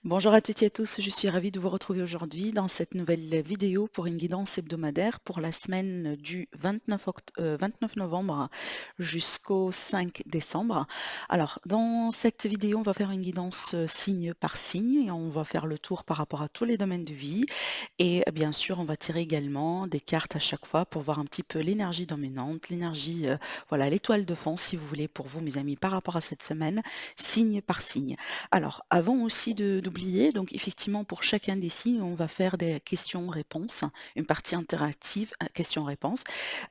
Bonjour à toutes et à tous, je suis ravie de vous retrouver aujourd'hui dans cette nouvelle vidéo pour une guidance hebdomadaire pour la semaine du 29 novembre jusqu'au 5 décembre. Alors, dans cette vidéo, on va faire une guidance signe par signe et on va faire le tour par rapport à tous les domaines de vie. Et bien sûr, on va tirer également des cartes à chaque fois pour voir un petit peu l'énergie dominante, l'énergie, voilà, l'étoile de fond, si vous voulez, pour vous, mes amis, par rapport à cette semaine, signe par signe. Alors, avant aussi d'oublier, donc effectivement, pour chacun des signes, on va faire des questions-réponses, une partie interactive, questions-réponses,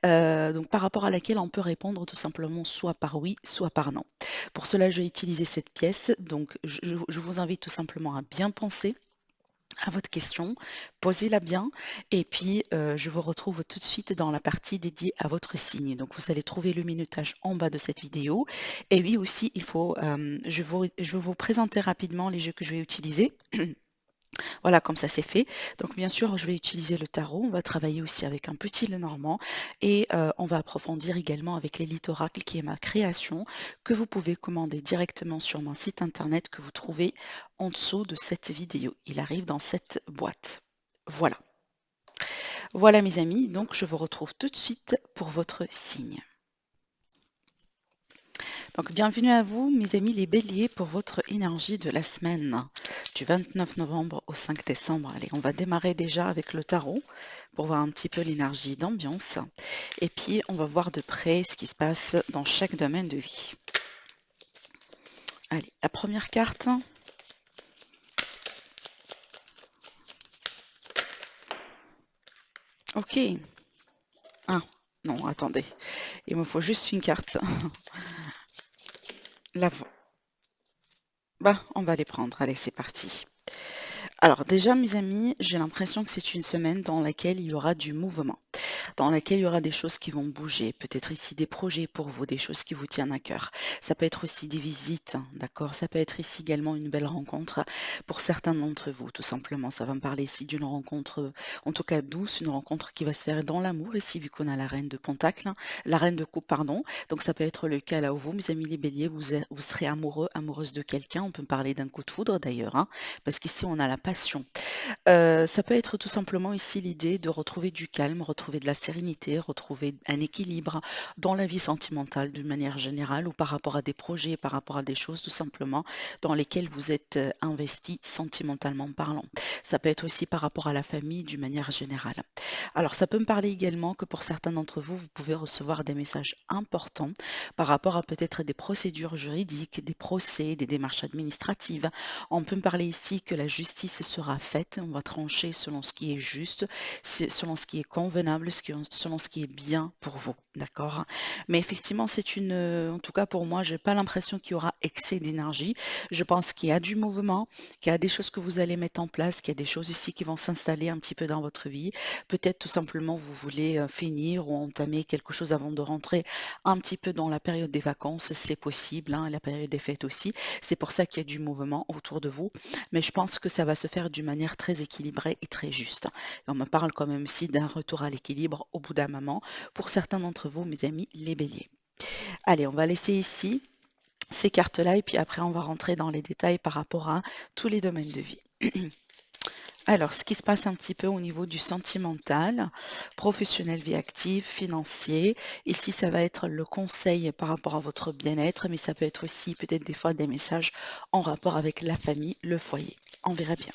donc par rapport à laquelle on peut répondre tout simplement soit par oui, soit par non. Pour cela, je vais utiliser cette pièce, donc je vous invite tout simplement à bien penser à votre question, posez-la bien et puis je vous retrouve tout de suite dans la partie dédiée à votre signe. Donc vous allez trouver le minutage en bas de cette vidéo et oui aussi il faut, je vais vous présenter rapidement les jeux que je vais utiliser. Voilà, comme ça c'est fait. Donc bien sûr, je vais utiliser le tarot. On va travailler aussi avec un petit Lenormand et on va approfondir également avec l'Élite Oracle qui est ma création que vous pouvez commander directement sur mon site internet que vous trouvez en dessous de cette vidéo. Il arrive dans cette boîte. Voilà. Voilà mes amis, donc je vous retrouve tout de suite pour votre signe. Donc bienvenue à vous mes amis les béliers pour votre énergie de la semaine du 29 novembre au 5 décembre. Allez, on va démarrer déjà avec le tarot pour voir un petit peu l'énergie d'ambiance et puis on va voir de près ce qui se passe dans chaque domaine de vie. Allez, la première carte. Ok. Ah, non, attendez. Il me faut juste une carte. La... Bah, on va les prendre. Allez, c'est parti. Alors déjà, mes amis, j'ai l'impression que c'est une semaine dans laquelle il y aura du mouvement, dans laquelle il y aura des choses qui vont bouger, peut-être ici des projets pour vous, des choses qui vous tiennent à cœur. Ça peut être aussi des visites, hein, d'accord? Ça peut être ici également une belle rencontre pour certains d'entre vous, tout simplement. Ça va me parler ici d'une rencontre, en tout cas douce, une rencontre qui va se faire dans l'amour, ici, vu qu'on a la reine de Pentacle, hein, la reine de coupe, pardon. Donc ça peut être le cas là où vous, mes amis les béliers, vous serez amoureux, amoureuse de quelqu'un. On peut parler d'un coup de foudre d'ailleurs, hein, parce qu'ici on a la passion. Ça peut être tout simplement ici l'idée de retrouver du calme, retrouver de la sérénité, retrouver un équilibre dans la vie sentimentale d'une manière générale ou par rapport à des projets, par rapport à des choses tout simplement dans lesquelles vous êtes investi sentimentalement parlant. Ça peut être aussi par rapport à la famille d'une manière générale. Alors ça peut me parler également que pour certains d'entre vous, vous pouvez recevoir des messages importants par rapport à peut-être des procédures juridiques, des procès, des démarches administratives. On peut me parler ici que la justice sera faite, on va trancher selon ce qui est juste, selon ce qui est convenable, selon ce qui est bien pour vous, d'accord? Mais effectivement, en tout cas pour moi, j'ai pas l'impression qu'il y aura excès d'énergie. Je pense qu'il y a du mouvement, qu'il y a des choses que vous allez mettre en place, qu'il y a des choses ici qui vont s'installer un petit peu dans votre vie. Peut-être tout simplement vous voulez finir ou entamer quelque chose avant de rentrer un petit peu dans la période des vacances, c'est possible, hein, la période des fêtes aussi. C'est pour ça qu'il y a du mouvement autour de vous, mais je pense que ça va se faire d'une manière très équilibrée et très juste. Et on me parle quand même aussi d'un retour à l'équilibre au bout d'un moment pour certains d'entre vous, mes amis, les béliers. Allez, on va laisser ici ces cartes-là et puis après on va rentrer dans les détails par rapport à tous les domaines de vie. Alors, ce qui se passe un petit peu au niveau du sentimental, professionnel, vie active, financier. Ici, ça va être le conseil par rapport à votre bien-être, mais ça peut être aussi peut-être des fois des messages en rapport avec la famille, le foyer. On verra bien.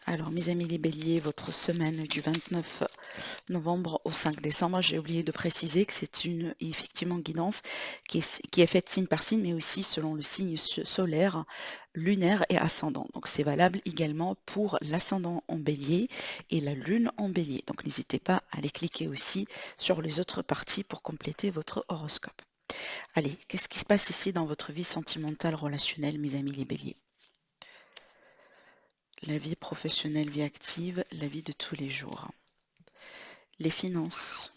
Alors, mes amis les béliers, votre semaine du 29 novembre au 5 décembre, j'ai oublié de préciser que c'est une effectivement guidance qui est faite signe par signe, mais aussi selon le signe solaire, lunaire et ascendant. Donc c'est valable également pour l'ascendant en bélier et la lune en bélier. Donc n'hésitez pas à aller cliquer aussi sur les autres parties pour compléter votre horoscope. Allez, qu'est-ce qui se passe ici dans votre vie sentimentale, relationnelle, mes amis les béliers? La vie professionnelle, vie active, la vie de tous les jours. Les finances,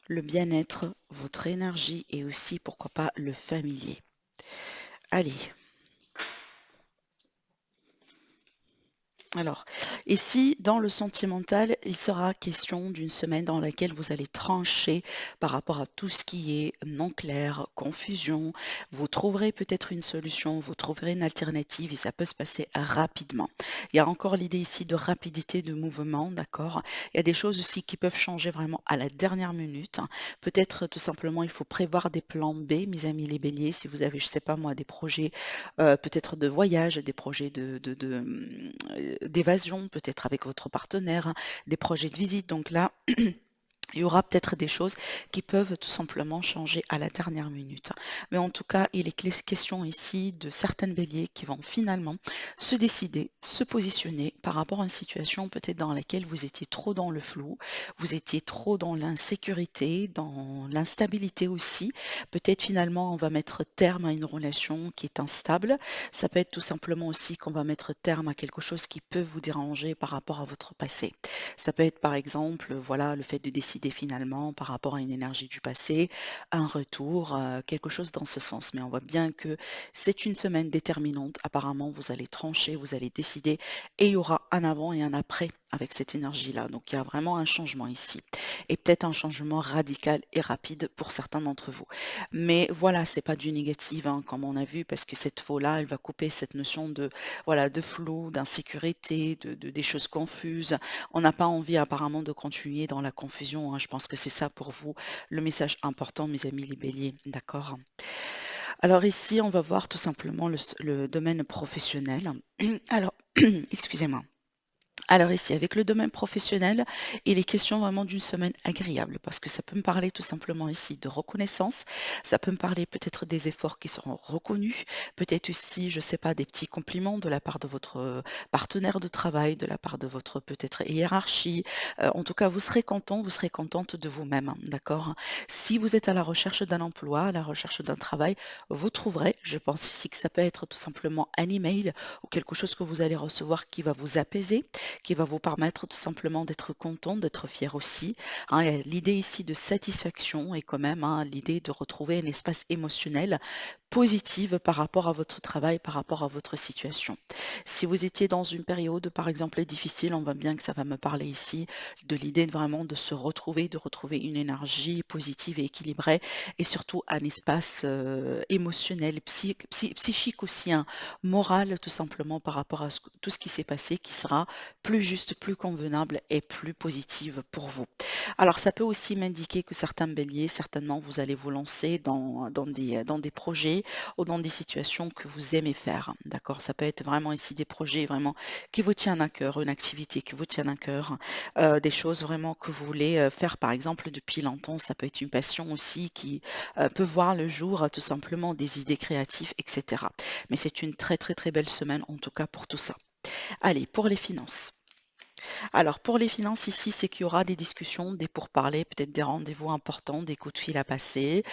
le bien-être, votre énergie et aussi, pourquoi pas, le familier. Allez. Alors, ici, dans le sentimental, il sera question d'une semaine dans laquelle vous allez trancher par rapport à tout ce qui est non clair, confusion. Vous trouverez peut-être une solution, vous trouverez une alternative et ça peut se passer rapidement. Il y a encore l'idée ici de rapidité de mouvement, d'accord? Il y a des choses aussi qui peuvent changer vraiment à la dernière minute. Peut-être tout simplement, il faut prévoir des plans B, mes amis les béliers, si vous avez, je sais pas moi, des projets peut-être de voyage, des projets d'évasion, peut-être avec votre partenaire, hein, des projets de visite. Donc là, il y aura peut-être des choses qui peuvent tout simplement changer à la dernière minute. Mais en tout cas, il est question ici de certaines béliers qui vont finalement se décider, se positionner par rapport à une situation peut-être dans laquelle vous étiez trop dans le flou, vous étiez trop dans l'insécurité, dans l'instabilité aussi. Peut-être finalement on va mettre terme à une relation qui est instable. Ça peut être tout simplement aussi qu'on va mettre terme à quelque chose qui peut vous déranger par rapport à votre passé. Ça peut être par exemple, voilà, le fait de décider finalement par rapport à une énergie du passé, un retour, quelque chose dans ce sens. Mais on voit bien que c'est une semaine déterminante. Apparemment, vous allez trancher, vous allez décider et il y aura un avant et un après avec cette énergie-là. Donc il y a vraiment un changement ici et peut-être un changement radical et rapide pour certains d'entre vous. Mais voilà, c'est pas du négatif, hein, comme on a vu, parce que cette faux-là, elle va couper cette notion de, voilà, de flou, d'insécurité, des choses confuses. On n'a pas envie apparemment de continuer dans la confusion, hein. Je pense que c'est ça pour vous le message important, mes amis les béliers, d'accord? Alors ici, on va voir tout simplement le domaine professionnel. Alors, excusez-moi. Alors ici, avec le domaine professionnel, il est question vraiment d'une semaine agréable parce que ça peut me parler tout simplement ici de reconnaissance, ça peut me parler peut-être des efforts qui seront reconnus, peut-être aussi, je ne sais pas, des petits compliments de la part de votre partenaire de travail, de la part de votre peut-être hiérarchie. En tout cas, vous serez content, vous serez contente de vous-même, hein, d'accord? Si vous êtes à la recherche d'un emploi, à la recherche d'un travail, vous trouverez, je pense ici que ça peut être tout simplement un email ou quelque chose que vous allez recevoir qui va vous apaiser, qui va vous permettre tout simplement d'être content, d'être fier aussi, hein. Et l'idée ici de satisfaction et quand même, hein, l'idée de retrouver un espace émotionnel positive par rapport à votre travail, par rapport à votre situation. Si vous étiez dans une période, par exemple, difficile, on voit bien que ça va me parler ici de l'idée vraiment de se retrouver, de retrouver une énergie positive et équilibrée et surtout un espace émotionnel, psychique aussi, hein, moral tout simplement par rapport à tout ce qui s'est passé qui sera plus juste, plus convenable et plus positive pour vous. Alors ça peut aussi m'indiquer que certains béliers, certainement, vous allez vous lancer dans des projets ou dans des situations que vous aimez faire, d'accord? Ça peut être vraiment ici des projets vraiment qui vous tiennent à cœur, une activité qui vous tient à cœur, des choses vraiment que vous voulez, faire par exemple depuis longtemps. Ça peut être une passion aussi qui, peut voir le jour, tout simplement des idées créatives et cetera. Mais c'est une très, très, très belle semaine en tout cas pour tout ça. Allez, pour les finances. Alors pour les finances ici, c'est qu'il y aura des discussions, des pourparlers, peut-être des rendez-vous importants, des coups de fil à passer.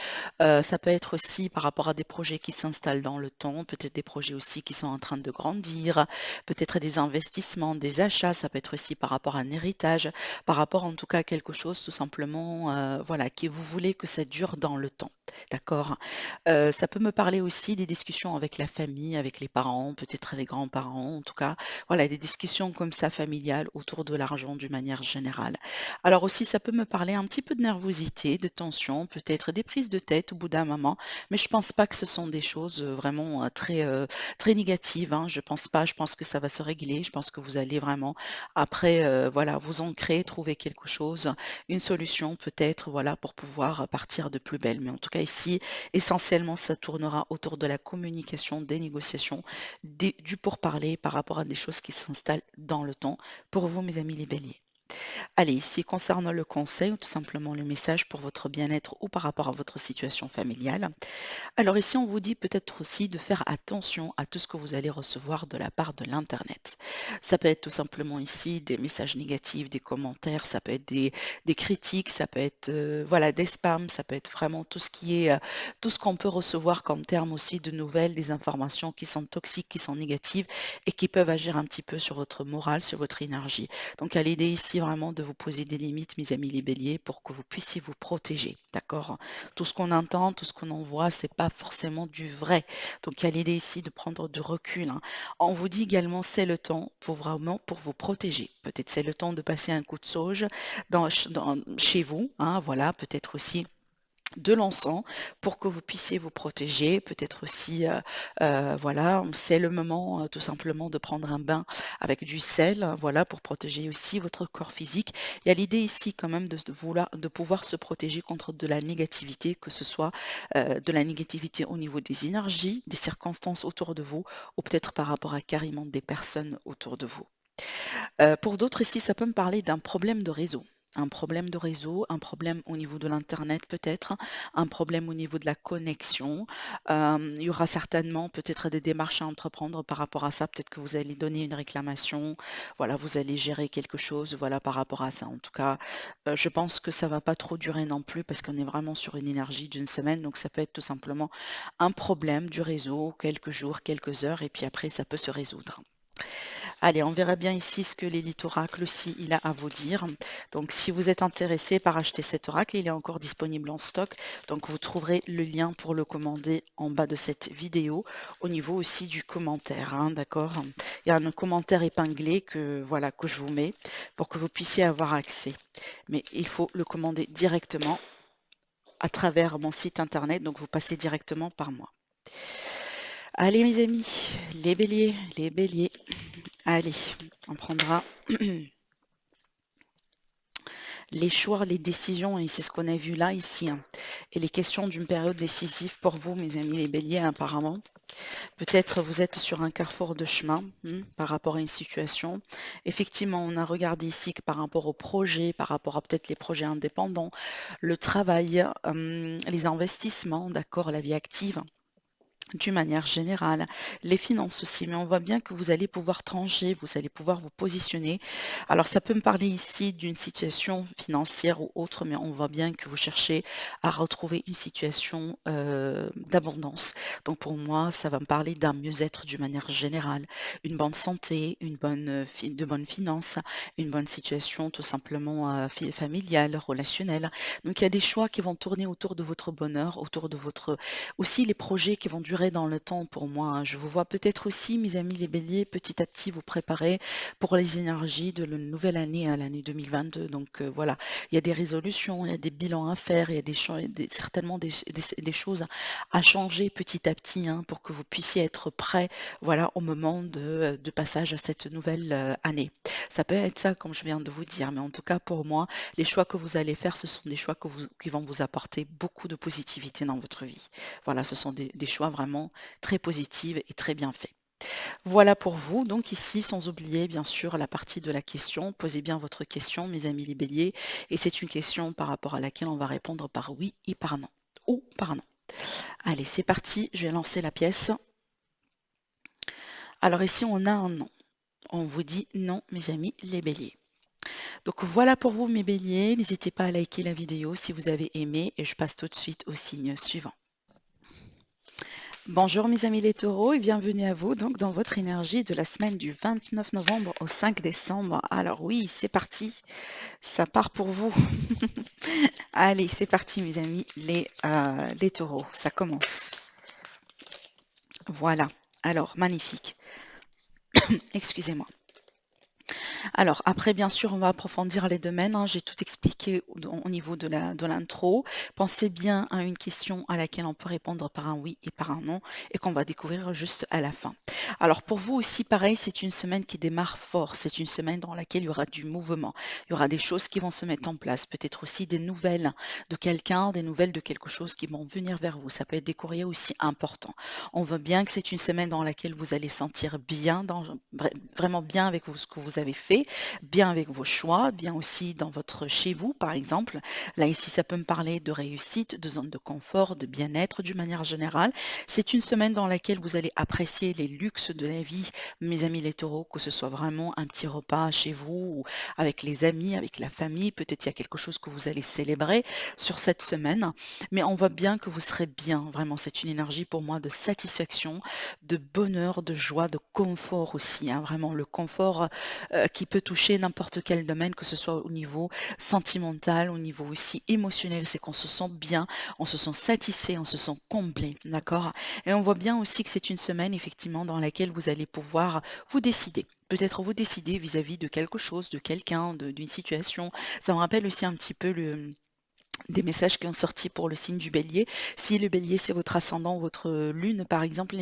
Ça peut être aussi par rapport à des projets qui s'installent dans le temps, peut-être des projets aussi qui sont en train de grandir, peut-être des investissements, des achats, ça peut être aussi par rapport à un héritage, par rapport en tout cas à quelque chose tout simplement, voilà, que vous voulez que ça dure dans le temps. D'accord? Ça peut me parler aussi des discussions avec la famille, avec les parents, peut-être les grands-parents, en tout cas, voilà, des discussions comme ça familiales autour de l'argent d'une manière générale. Alors aussi, ça peut me parler un petit peu de nervosité, de tension, peut-être des prises de tête au bout d'un moment, mais je pense pas que ce sont des choses vraiment très négatives, hein. Je pense pas, je pense que ça va se régler, je pense que vous allez vraiment après, voilà, vous ancrer, trouver quelque chose, une solution peut-être, voilà, pour pouvoir partir de plus belle. Mais en tout cas ici, essentiellement, ça tournera autour de la communication, des négociations, du pourparler par rapport à des choses qui s'installent dans le temps pour vous, mes amis les béliers. Allez, ici, concernant le conseil ou tout simplement le message pour votre bien-être ou par rapport à votre situation familiale, alors ici, on vous dit peut-être aussi de faire attention à tout ce que vous allez recevoir de la part de l'Internet. Ça peut être tout simplement ici des messages négatifs, des commentaires, ça peut être des critiques, ça peut être voilà, des spams, ça peut être vraiment tout ce qui est, tout ce qu'on peut recevoir comme terme aussi de nouvelles, des informations qui sont toxiques, qui sont négatives et qui peuvent agir un petit peu sur votre morale, sur votre énergie. Donc, il y a l'idée ici vraiment de vous poser des limites, mes amis les béliers, pour que vous puissiez vous protéger, d'accord? Tout ce qu'on entend, tout ce qu'on en voit, c'est pas forcément du vrai. Donc il y a l'idée ici de prendre du recul, hein. On vous dit également, c'est le temps pour vraiment pour vous protéger. Peut-être c'est le temps de passer un coup de sauge chez vous, hein, voilà, peut-être aussi de l'encens pour que vous puissiez vous protéger. Peut-être aussi, voilà, c'est le moment, tout simplement de prendre un bain avec du sel, voilà, pour protéger aussi votre corps physique. Il y a l'idée ici quand même de pouvoir se protéger contre de la négativité, que ce soit, de la négativité au niveau des énergies, des circonstances autour de vous ou peut-être par rapport à carrément des personnes autour de vous. Pour d'autres ici, ça peut me parler d'un problème de réseau. Un problème de réseau, un problème au niveau de l'internet peut-être, un problème au niveau de la connexion. Il y aura certainement peut-être des démarches à entreprendre par rapport à ça. Peut-être que vous allez donner une réclamation, voilà, vous allez gérer quelque chose, voilà, par rapport à ça. En tout cas, je pense que ça va pas trop durer non plus parce qu'on est vraiment sur une énergie d'une semaine, donc ça peut être tout simplement un problème du réseau, quelques jours, quelques heures et puis après ça peut se résoudre. Allez, on verra bien ici ce que l'élite oracle aussi il a à vous dire. Donc, si vous êtes intéressé par acheter cet oracle, il est encore disponible en stock. Donc, vous trouverez le lien pour le commander en bas de cette vidéo, au niveau aussi du commentaire, hein, d'accord? Il y a un commentaire épinglé que voilà que je vous mets pour que vous puissiez avoir accès. Mais il faut le commander directement à travers mon site internet, donc vous passez directement par moi. Allez mes amis, les béliers, allez, on prendra les choix, les décisions, et c'est ce qu'on a vu là, ici, hein. Et les questions d'une période décisive pour vous, mes amis les béliers, apparemment. Peut-être vous êtes sur un carrefour de chemin par rapport à une situation. Effectivement, on a regardé ici que par rapport au projet, par rapport à peut-être les projets indépendants, le travail, les investissements, d'accord, la vie active d'une manière générale, les finances aussi, mais on voit bien que vous allez pouvoir trancher, vous allez pouvoir vous positionner. Alors ça peut me parler ici d'une situation financière ou autre, mais on voit bien que vous cherchez à retrouver une situation d'abondance. Donc pour moi, ça va me parler d'un mieux-être d'une manière générale, une bonne santé, de bonnes finances, une bonne situation tout simplement familiale, relationnelle. Donc il y a des choix qui vont tourner autour de votre bonheur, autour de votre aussi les projets qui vont durer dans le temps pour moi, hein. Je vous vois peut-être aussi, mes amis les béliers, petit à petit vous préparer pour les énergies de la nouvelle année, à l'année 2022. Donc voilà, il y a des résolutions, il y a des bilans à faire, il y a certainement des choses à changer petit à petit, hein, pour que vous puissiez être prêts, voilà, au moment de passage à cette nouvelle année. Ça peut être ça, comme je viens de vous dire, mais en tout cas pour moi, les choix que vous allez faire, ce sont des choix qui vont vous apporter beaucoup de positivité dans votre vie. Voilà, ce sont des choix vraiment très positifs et très bien faits. Voilà pour vous. Donc ici, sans oublier bien sûr la partie de la question, posez bien votre question, mes amis les béliers, et c'est une question par rapport à laquelle on va répondre par oui et par non. Ou par non. Allez, c'est parti, je vais lancer la pièce. Alors ici, on a un non. On vous dit non, mes amis les béliers. Donc voilà pour vous, mes béliers. N'hésitez pas à liker la vidéo si vous avez aimé, et je passe tout de suite au signe suivant. Bonjour mes amis les taureaux et bienvenue à vous donc dans votre énergie de la semaine du 29 novembre au 5 décembre. Alors oui, c'est parti, ça part pour vous. Allez, c'est parti mes amis les taureaux, ça commence. Voilà, alors magnifique. Excusez-moi. Alors après, bien sûr, on va approfondir les domaines, hein. J'ai tout expliqué au niveau de l'intro. Pensez bien à une question à laquelle on peut répondre par un oui et par un non et qu'on va découvrir juste à la fin. Alors pour vous aussi, pareil, c'est une semaine qui démarre fort. C'est une semaine dans laquelle il y aura du mouvement. Il y aura des choses qui vont se mettre en place. Peut-être aussi des nouvelles de quelqu'un, des nouvelles de quelque chose qui vont venir vers vous. Ça peut être des courriers aussi importants. On voit bien que c'est une semaine dans laquelle vous allez sentir bien, vraiment bien avec ce que vous avez fait, bien avec vos choix, bien aussi dans votre chez vous, par exemple. Là, ici, ça peut me parler de réussite, de zone de confort, de bien-être d'une manière générale. C'est une semaine dans laquelle vous allez apprécier les luxes de la vie, mes amis les taureaux, que ce soit vraiment un petit repas chez vous, ou avec les amis, avec la famille. Peut-être il y a quelque chose que vous allez célébrer sur cette semaine, mais on voit bien que vous serez bien. Vraiment, c'est une énergie pour moi de satisfaction, de bonheur, de joie, de confort aussi, hein. Vraiment le confort qui peut toucher n'importe quel domaine, que ce soit au niveau sentimental, au niveau aussi émotionnel. C'est qu'on se sent bien, on se sent satisfait, on se sent comblé, d'accord? Et on voit bien aussi que c'est une semaine effectivement dans laquelle vous allez pouvoir vous décider. Peut-être vous décider vis-à-vis de quelque chose, de quelqu'un, d'une situation. Ça me rappelle aussi un petit peu des messages qui ont sorti pour le signe du bélier. Si le bélier, c'est votre ascendant ou votre lune, par exemple,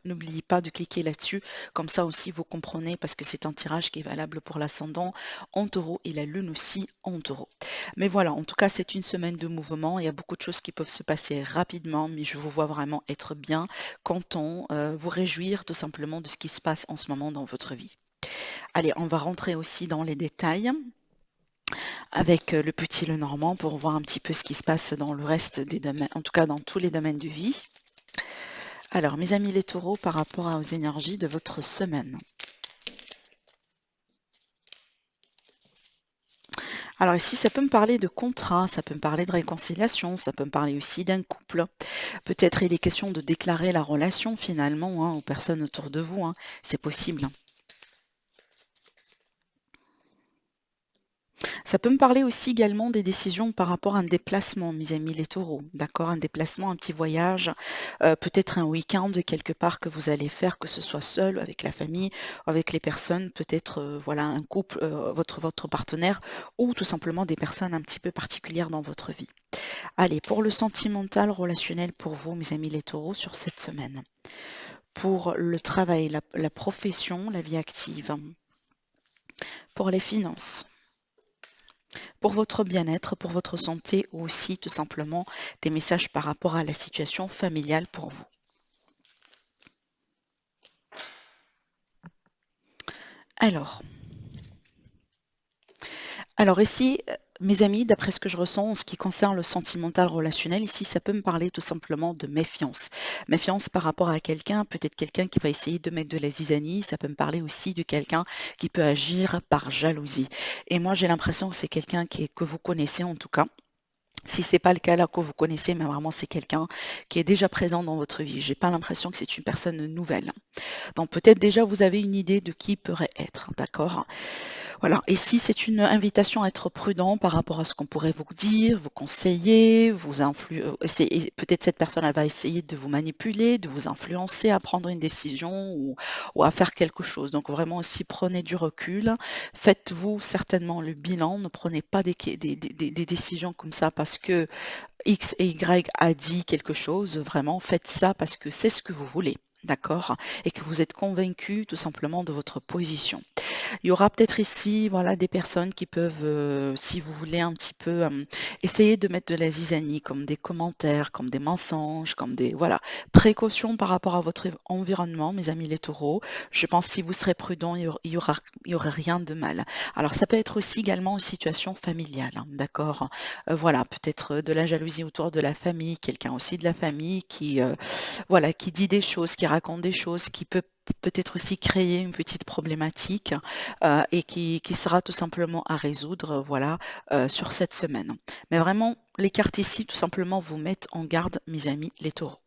n'oubliez pas de cliquer là-dessus. Comme ça aussi, vous comprenez, parce que c'est un tirage qui est valable pour l'ascendant en taureau et la lune aussi en taureau. Mais voilà, en tout cas, c'est une semaine de mouvement. Il y a beaucoup de choses qui peuvent se passer rapidement, mais je vous vois vraiment être bien, content, vous réjouir tout simplement de ce qui se passe en ce moment dans votre vie. Allez, on va rentrer aussi dans les détails avec le petit Lenormand pour voir un petit peu ce qui se passe dans le reste des domaines, en tout cas dans tous les domaines de vie. Alors, mes amis les taureaux, par rapport aux énergies de votre semaine. Alors ici, ça peut me parler de contrat, ça peut me parler de réconciliation, ça peut me parler aussi d'un couple. Peut-être il est question de déclarer la relation finalement aux personnes autour de vous, c'est possible. Ça peut me parler aussi également des décisions par rapport à un déplacement, mes amis les taureaux, d'accord? Un déplacement, un petit voyage, peut-être un week-end quelque part que vous allez faire, que ce soit seul, avec la famille, avec les personnes, peut-être voilà, un couple, votre partenaire, ou tout simplement des personnes un petit peu particulières dans votre vie. Allez, pour le sentimental, relationnel pour vous, mes amis les taureaux, sur cette semaine. Pour le travail, la profession, la vie active. Pour les finances. Pour votre bien-être, pour votre santé ou aussi tout simplement des messages par rapport à la situation familiale pour vous. Alors, alors ici, mes amis, d'après ce que je ressens en ce qui concerne le sentimental relationnel, ici, ça peut me parler tout simplement de méfiance. Méfiance par rapport à quelqu'un, peut-être quelqu'un qui va essayer de mettre de la zizanie, ça peut me parler aussi de quelqu'un qui peut agir par jalousie. Et moi, j'ai l'impression que c'est quelqu'un que vous connaissez en tout cas. Si c'est pas le cas là que vous connaissez, mais vraiment c'est quelqu'un qui est déjà présent dans votre vie. J'ai pas l'impression que c'est une personne nouvelle. Donc peut-être déjà vous avez une idée de qui il pourrait être, d'accord? Voilà. Et si c'est une invitation à être prudent par rapport à ce qu'on pourrait vous dire, vous conseiller, peut-être cette personne elle va essayer de vous manipuler, de vous influencer à prendre une décision ou à faire quelque chose. Donc vraiment aussi prenez du recul, faites-vous certainement le bilan, ne prenez pas des décisions comme ça parce que X et Y a dit quelque chose, vraiment faites ça parce que c'est ce que vous voulez. D'accord? Et que vous êtes convaincu tout simplement de votre position. Il y aura peut-être ici, voilà, des personnes qui peuvent, si vous voulez un petit peu, essayer de mettre de la zizanie, comme des commentaires, comme des mensonges, comme des voilà. Précaution par rapport à votre environnement, mes amis les taureaux. Je pense si vous serez prudent, il y aura rien de mal. Alors ça peut être aussi également une situation familiale, d'accord? Voilà, peut-être, de la jalousie autour de la famille, quelqu'un aussi de la famille qui, voilà, qui dit des choses, qui raconte des choses, qui peut-être aussi créer une petite problématique et qui sera tout simplement à résoudre, voilà, sur cette semaine. Mais vraiment, les cartes ici, tout simplement, vous mettent en garde, mes amis, les taureaux.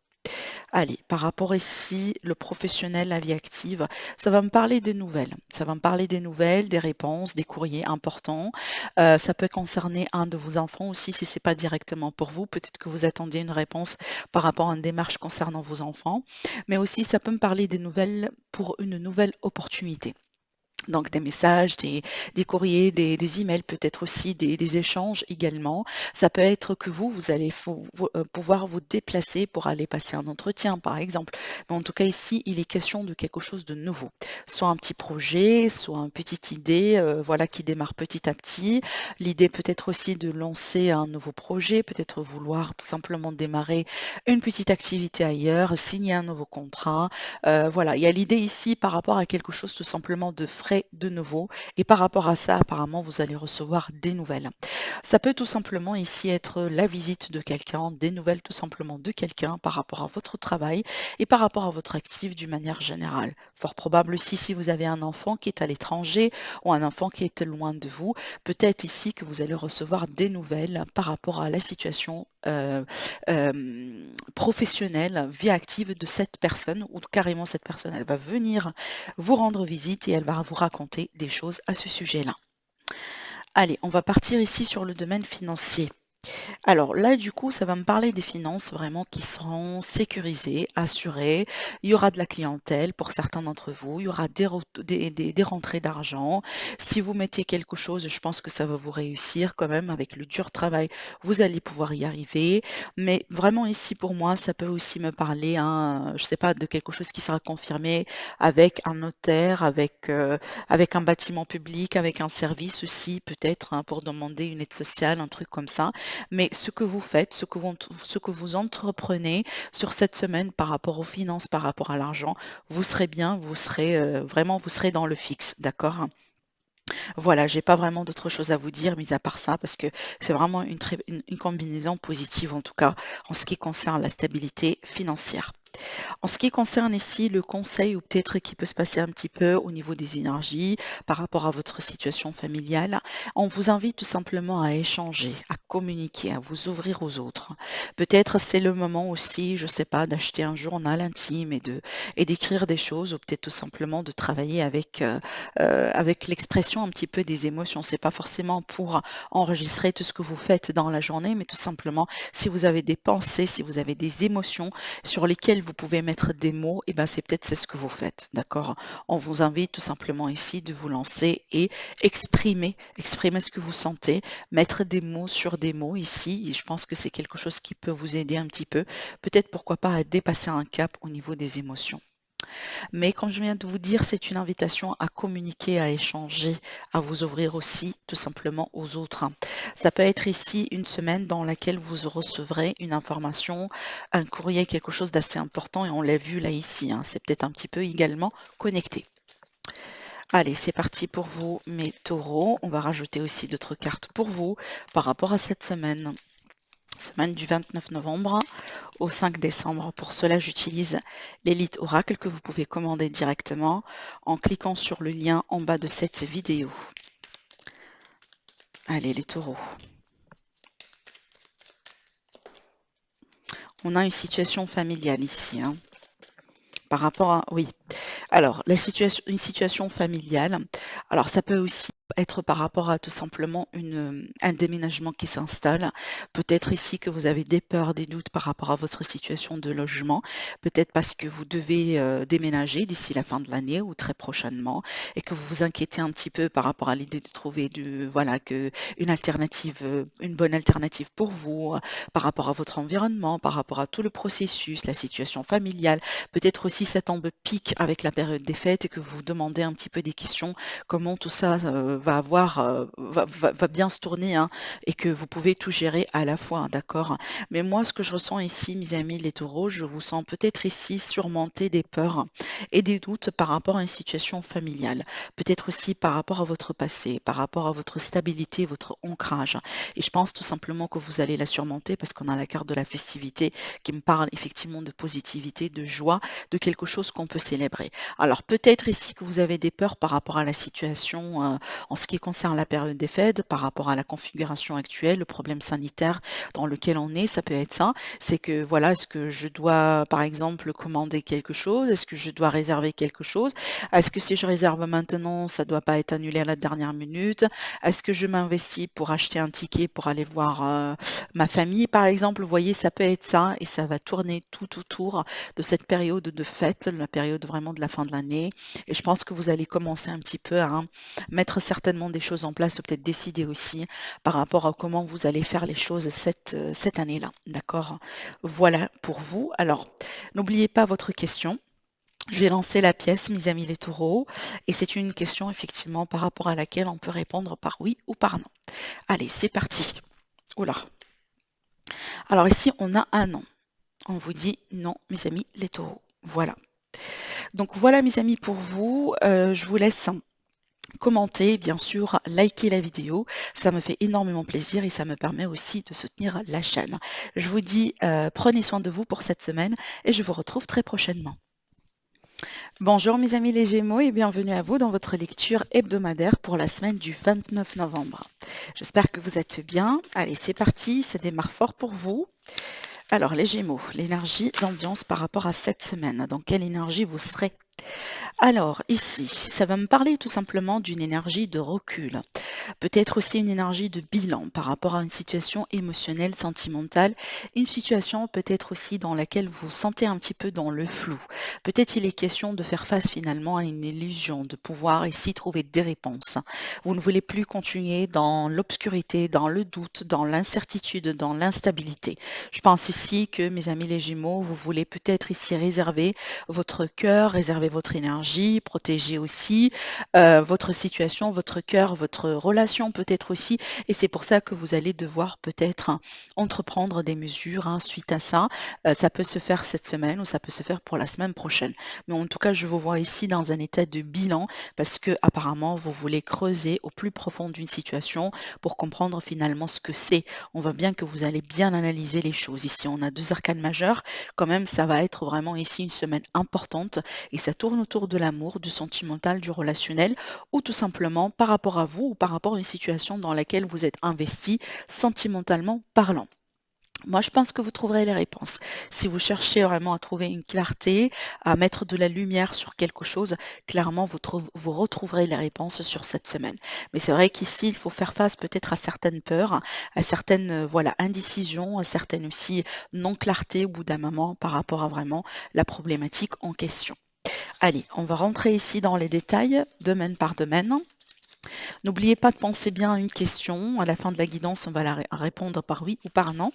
Allez, par rapport ici, le professionnel, la vie active, ça va me parler des nouvelles. Ça va me parler des nouvelles, des réponses, des courriers importants. Ça peut concerner un de vos enfants aussi, si c'est pas directement pour vous. Peut-être que vous attendiez une réponse par rapport à une démarche concernant vos enfants. Mais aussi, ça peut me parler des nouvelles pour une nouvelle opportunité. Donc des messages, des courriers, des emails, peut-être aussi des échanges également. Ça peut être que vous allez pouvoir vous déplacer pour aller passer un entretien, par exemple. Mais en tout cas, ici, il est question de quelque chose de nouveau. Soit un petit projet, soit une petite idée, voilà, qui démarre petit à petit. L'idée peut-être aussi de lancer un nouveau projet, peut-être vouloir tout simplement démarrer une petite activité ailleurs, signer un nouveau contrat. Voilà, il y a l'idée ici par rapport à quelque chose tout simplement de frais, de nouveau. Et par rapport à ça, apparemment, vous allez recevoir des nouvelles. Ça peut tout simplement ici être la visite de quelqu'un, des nouvelles tout simplement de quelqu'un par rapport à votre travail et par rapport à votre actif d'une manière générale. Fort probable aussi si vous avez un enfant qui est à l'étranger ou un enfant qui est loin de vous, peut-être ici que vous allez recevoir des nouvelles par rapport à la situation euh, professionnelle, vie active de cette personne, ou carrément cette personne, elle va venir vous rendre visite et elle va vous raconter des choses à ce sujet-là. Allez, on va partir ici sur le domaine financier. Alors là, du coup, ça va me parler des finances vraiment qui seront sécurisées, assurées. Il y aura de la clientèle pour certains d'entre vous. Il y aura des rentrées d'argent. Si vous mettez quelque chose, je pense que ça va vous réussir quand même avec le dur travail. Vous allez pouvoir y arriver. Mais vraiment ici, pour moi, ça peut aussi me parler, hein, je sais pas, de quelque chose qui sera confirmé avec un notaire, avec un bâtiment public, avec un service aussi, peut-être, hein, pour demander une aide sociale, un truc comme ça. Mais ce que vous faites, ce que vous entreprenez sur cette semaine par rapport aux finances, par rapport à l'argent, vous serez bien, vous serez vraiment, vous serez dans le fixe, d'accord? Voilà, j'ai pas vraiment d'autre chose à vous dire, mis à part ça, parce que c'est vraiment une combinaison positive, en tout cas, en ce qui concerne la stabilité financière. En ce qui concerne ici le conseil ou peut-être qui peut se passer un petit peu au niveau des énergies par rapport à votre situation familiale, on vous invite tout simplement à échanger, à communiquer, à vous ouvrir aux autres. Peut-être c'est le moment aussi, je ne sais pas, d'acheter un journal intime et d'écrire des choses ou peut-être tout simplement de travailler avec l'expression un petit peu des émotions. C'est pas forcément pour enregistrer tout ce que vous faites dans la journée, mais tout simplement si vous avez des pensées, si vous avez des émotions sur lesquels vous pouvez mettre des mots, et ben c'est ce que vous faites, d'accord? On vous invite tout simplement ici de vous lancer et exprimer ce que vous sentez, mettre des mots sur des mots ici, et je pense que c'est quelque chose qui peut vous aider un petit peu, peut-être pourquoi pas à dépasser un cap au niveau des émotions. Mais comme je viens de vous dire, c'est une invitation à communiquer, à échanger, à vous ouvrir aussi tout simplement aux autres. Ça peut être ici une semaine dans laquelle vous recevrez une information, un courrier, quelque chose d'assez important et on l'a vu là ici, hein, c'est peut-être un petit peu également connecté. Allez, c'est parti pour vous, mes taureaux. On va rajouter aussi d'autres cartes pour vous par rapport à cette semaine. Semaine du 29 novembre au 5 décembre. Pour cela, j'utilise l'Elite Oracle que vous pouvez commander directement en cliquant sur le lien en bas de cette vidéo. Allez, les taureaux. On a une situation familiale ici, hein, par rapport à... Oui. Alors, une situation familiale, alors ça peut aussi être par rapport à tout simplement un déménagement qui s'installe. Peut-être ici que vous avez des peurs, des doutes par rapport à votre situation de logement. Peut-être parce que vous devez déménager d'ici la fin de l'année ou très prochainement et que vous vous inquiétez un petit peu par rapport à l'idée de trouver voilà, une alternative, une bonne alternative pour vous, par rapport à votre environnement, par rapport à tout le processus, la situation familiale. Peut-être aussi ça tombe pique avec la période des fêtes et que vous vous demandez un petit peu des questions, comment tout ça va bien se tourner, hein, et que vous pouvez tout gérer à la fois, hein, d'accord? Mais moi, ce que je ressens ici, mes amis les taureaux, je vous sens peut-être ici surmonter des peurs et des doutes par rapport à une situation familiale, peut-être aussi par rapport à votre passé, par rapport à votre stabilité, votre ancrage. Et je pense tout simplement que vous allez la surmonter parce qu'on a la carte de la festivité qui me parle effectivement de positivité, de joie, de quelque chose qu'on peut célébrer. Alors peut-être ici que vous avez des peurs par rapport à la situation en ce qui concerne la période des fêtes, par rapport à la configuration actuelle, le problème sanitaire dans lequel on est, ça peut être ça. C'est que voilà, est-ce que je dois par exemple commander quelque chose? Est-ce que je dois réserver quelque chose? Est-ce que si je réserve maintenant, ça ne doit pas être annulé à la dernière minute? Est-ce que je m'investis pour acheter un ticket pour aller voir ma famille, par exemple? Vous voyez, ça peut être ça et ça va tourner tout autour de cette période de fête, la période vraiment de la fin de l'année. Et je pense que vous allez commencer un petit peu à mettre certainement des choses en place ou peut-être décider aussi par rapport à comment vous allez faire les choses cette année-là. D'accord? Voilà pour vous. Alors, n'oubliez pas votre question. Je vais lancer la pièce, mes amis les taureaux, et c'est une question effectivement par rapport à laquelle on peut répondre par oui ou par non. Allez, c'est parti. Oula. Alors ici, on a un non. On vous dit non, mes amis les taureaux. Voilà. Donc voilà, mes amis, pour vous. Je vous laisse commenter, bien sûr, liker la vidéo. Ça me fait énormément plaisir et ça me permet aussi de soutenir la chaîne. Je vous dis, prenez soin de vous pour cette semaine et je vous retrouve très prochainement. Bonjour mes amis les Gémeaux et bienvenue à vous dans votre lecture hebdomadaire pour la semaine du 29 novembre. J'espère que vous êtes bien. Allez, c'est parti, ça démarre fort pour vous. Alors les Gémeaux, l'énergie, l'ambiance par rapport à cette semaine. Dans quelle énergie vous serez? Alors ici, ça va me parler tout simplement d'une énergie de recul. Peut-être aussi une énergie de bilan par rapport à une situation émotionnelle, sentimentale, une situation peut-être aussi dans laquelle vous vous sentez un petit peu dans le flou. Peut-être il est question de faire face finalement à une illusion, de pouvoir ici trouver des réponses. Vous ne voulez plus continuer dans l'obscurité, dans le doute, dans l'incertitude, dans l'instabilité. Je pense ici que mes amis les Gémeaux, vous voulez peut-être ici réserver votre cœur, réserver votre énergie, protéger aussi votre situation, votre cœur, votre relation peut-être aussi. Et c'est pour ça que vous allez devoir peut-être entreprendre des mesures suite à ça. Ça peut se faire cette semaine ou ça peut se faire pour la semaine prochaine. Mais en tout cas, je vous vois ici dans un état de bilan parce que apparemment, vous voulez creuser au plus profond d'une situation pour comprendre finalement ce que c'est. On voit bien que vous allez bien analyser les choses. Ici, on a deux arcanes majeures. Quand même, ça va être vraiment ici une semaine importante et ça tourne autour de l'amour, du sentimental, du relationnel ou tout simplement par rapport à vous ou par rapport à une situation dans laquelle vous êtes investi sentimentalement parlant. Moi, je pense que vous trouverez les réponses. Si vous cherchez vraiment à trouver une clarté, à mettre de la lumière sur quelque chose, clairement, vous retrouverez les réponses sur cette semaine. Mais c'est vrai qu'ici, il faut faire face peut-être à certaines peurs, à certaines voilà, indécisions, à certaines aussi non-clartés au bout d'un moment par rapport à vraiment la problématique en question. Allez, on va rentrer ici dans les détails, domaine par domaine. N'oubliez pas de penser bien à une question. À la fin de la guidance, on va la répondre par oui ou par non.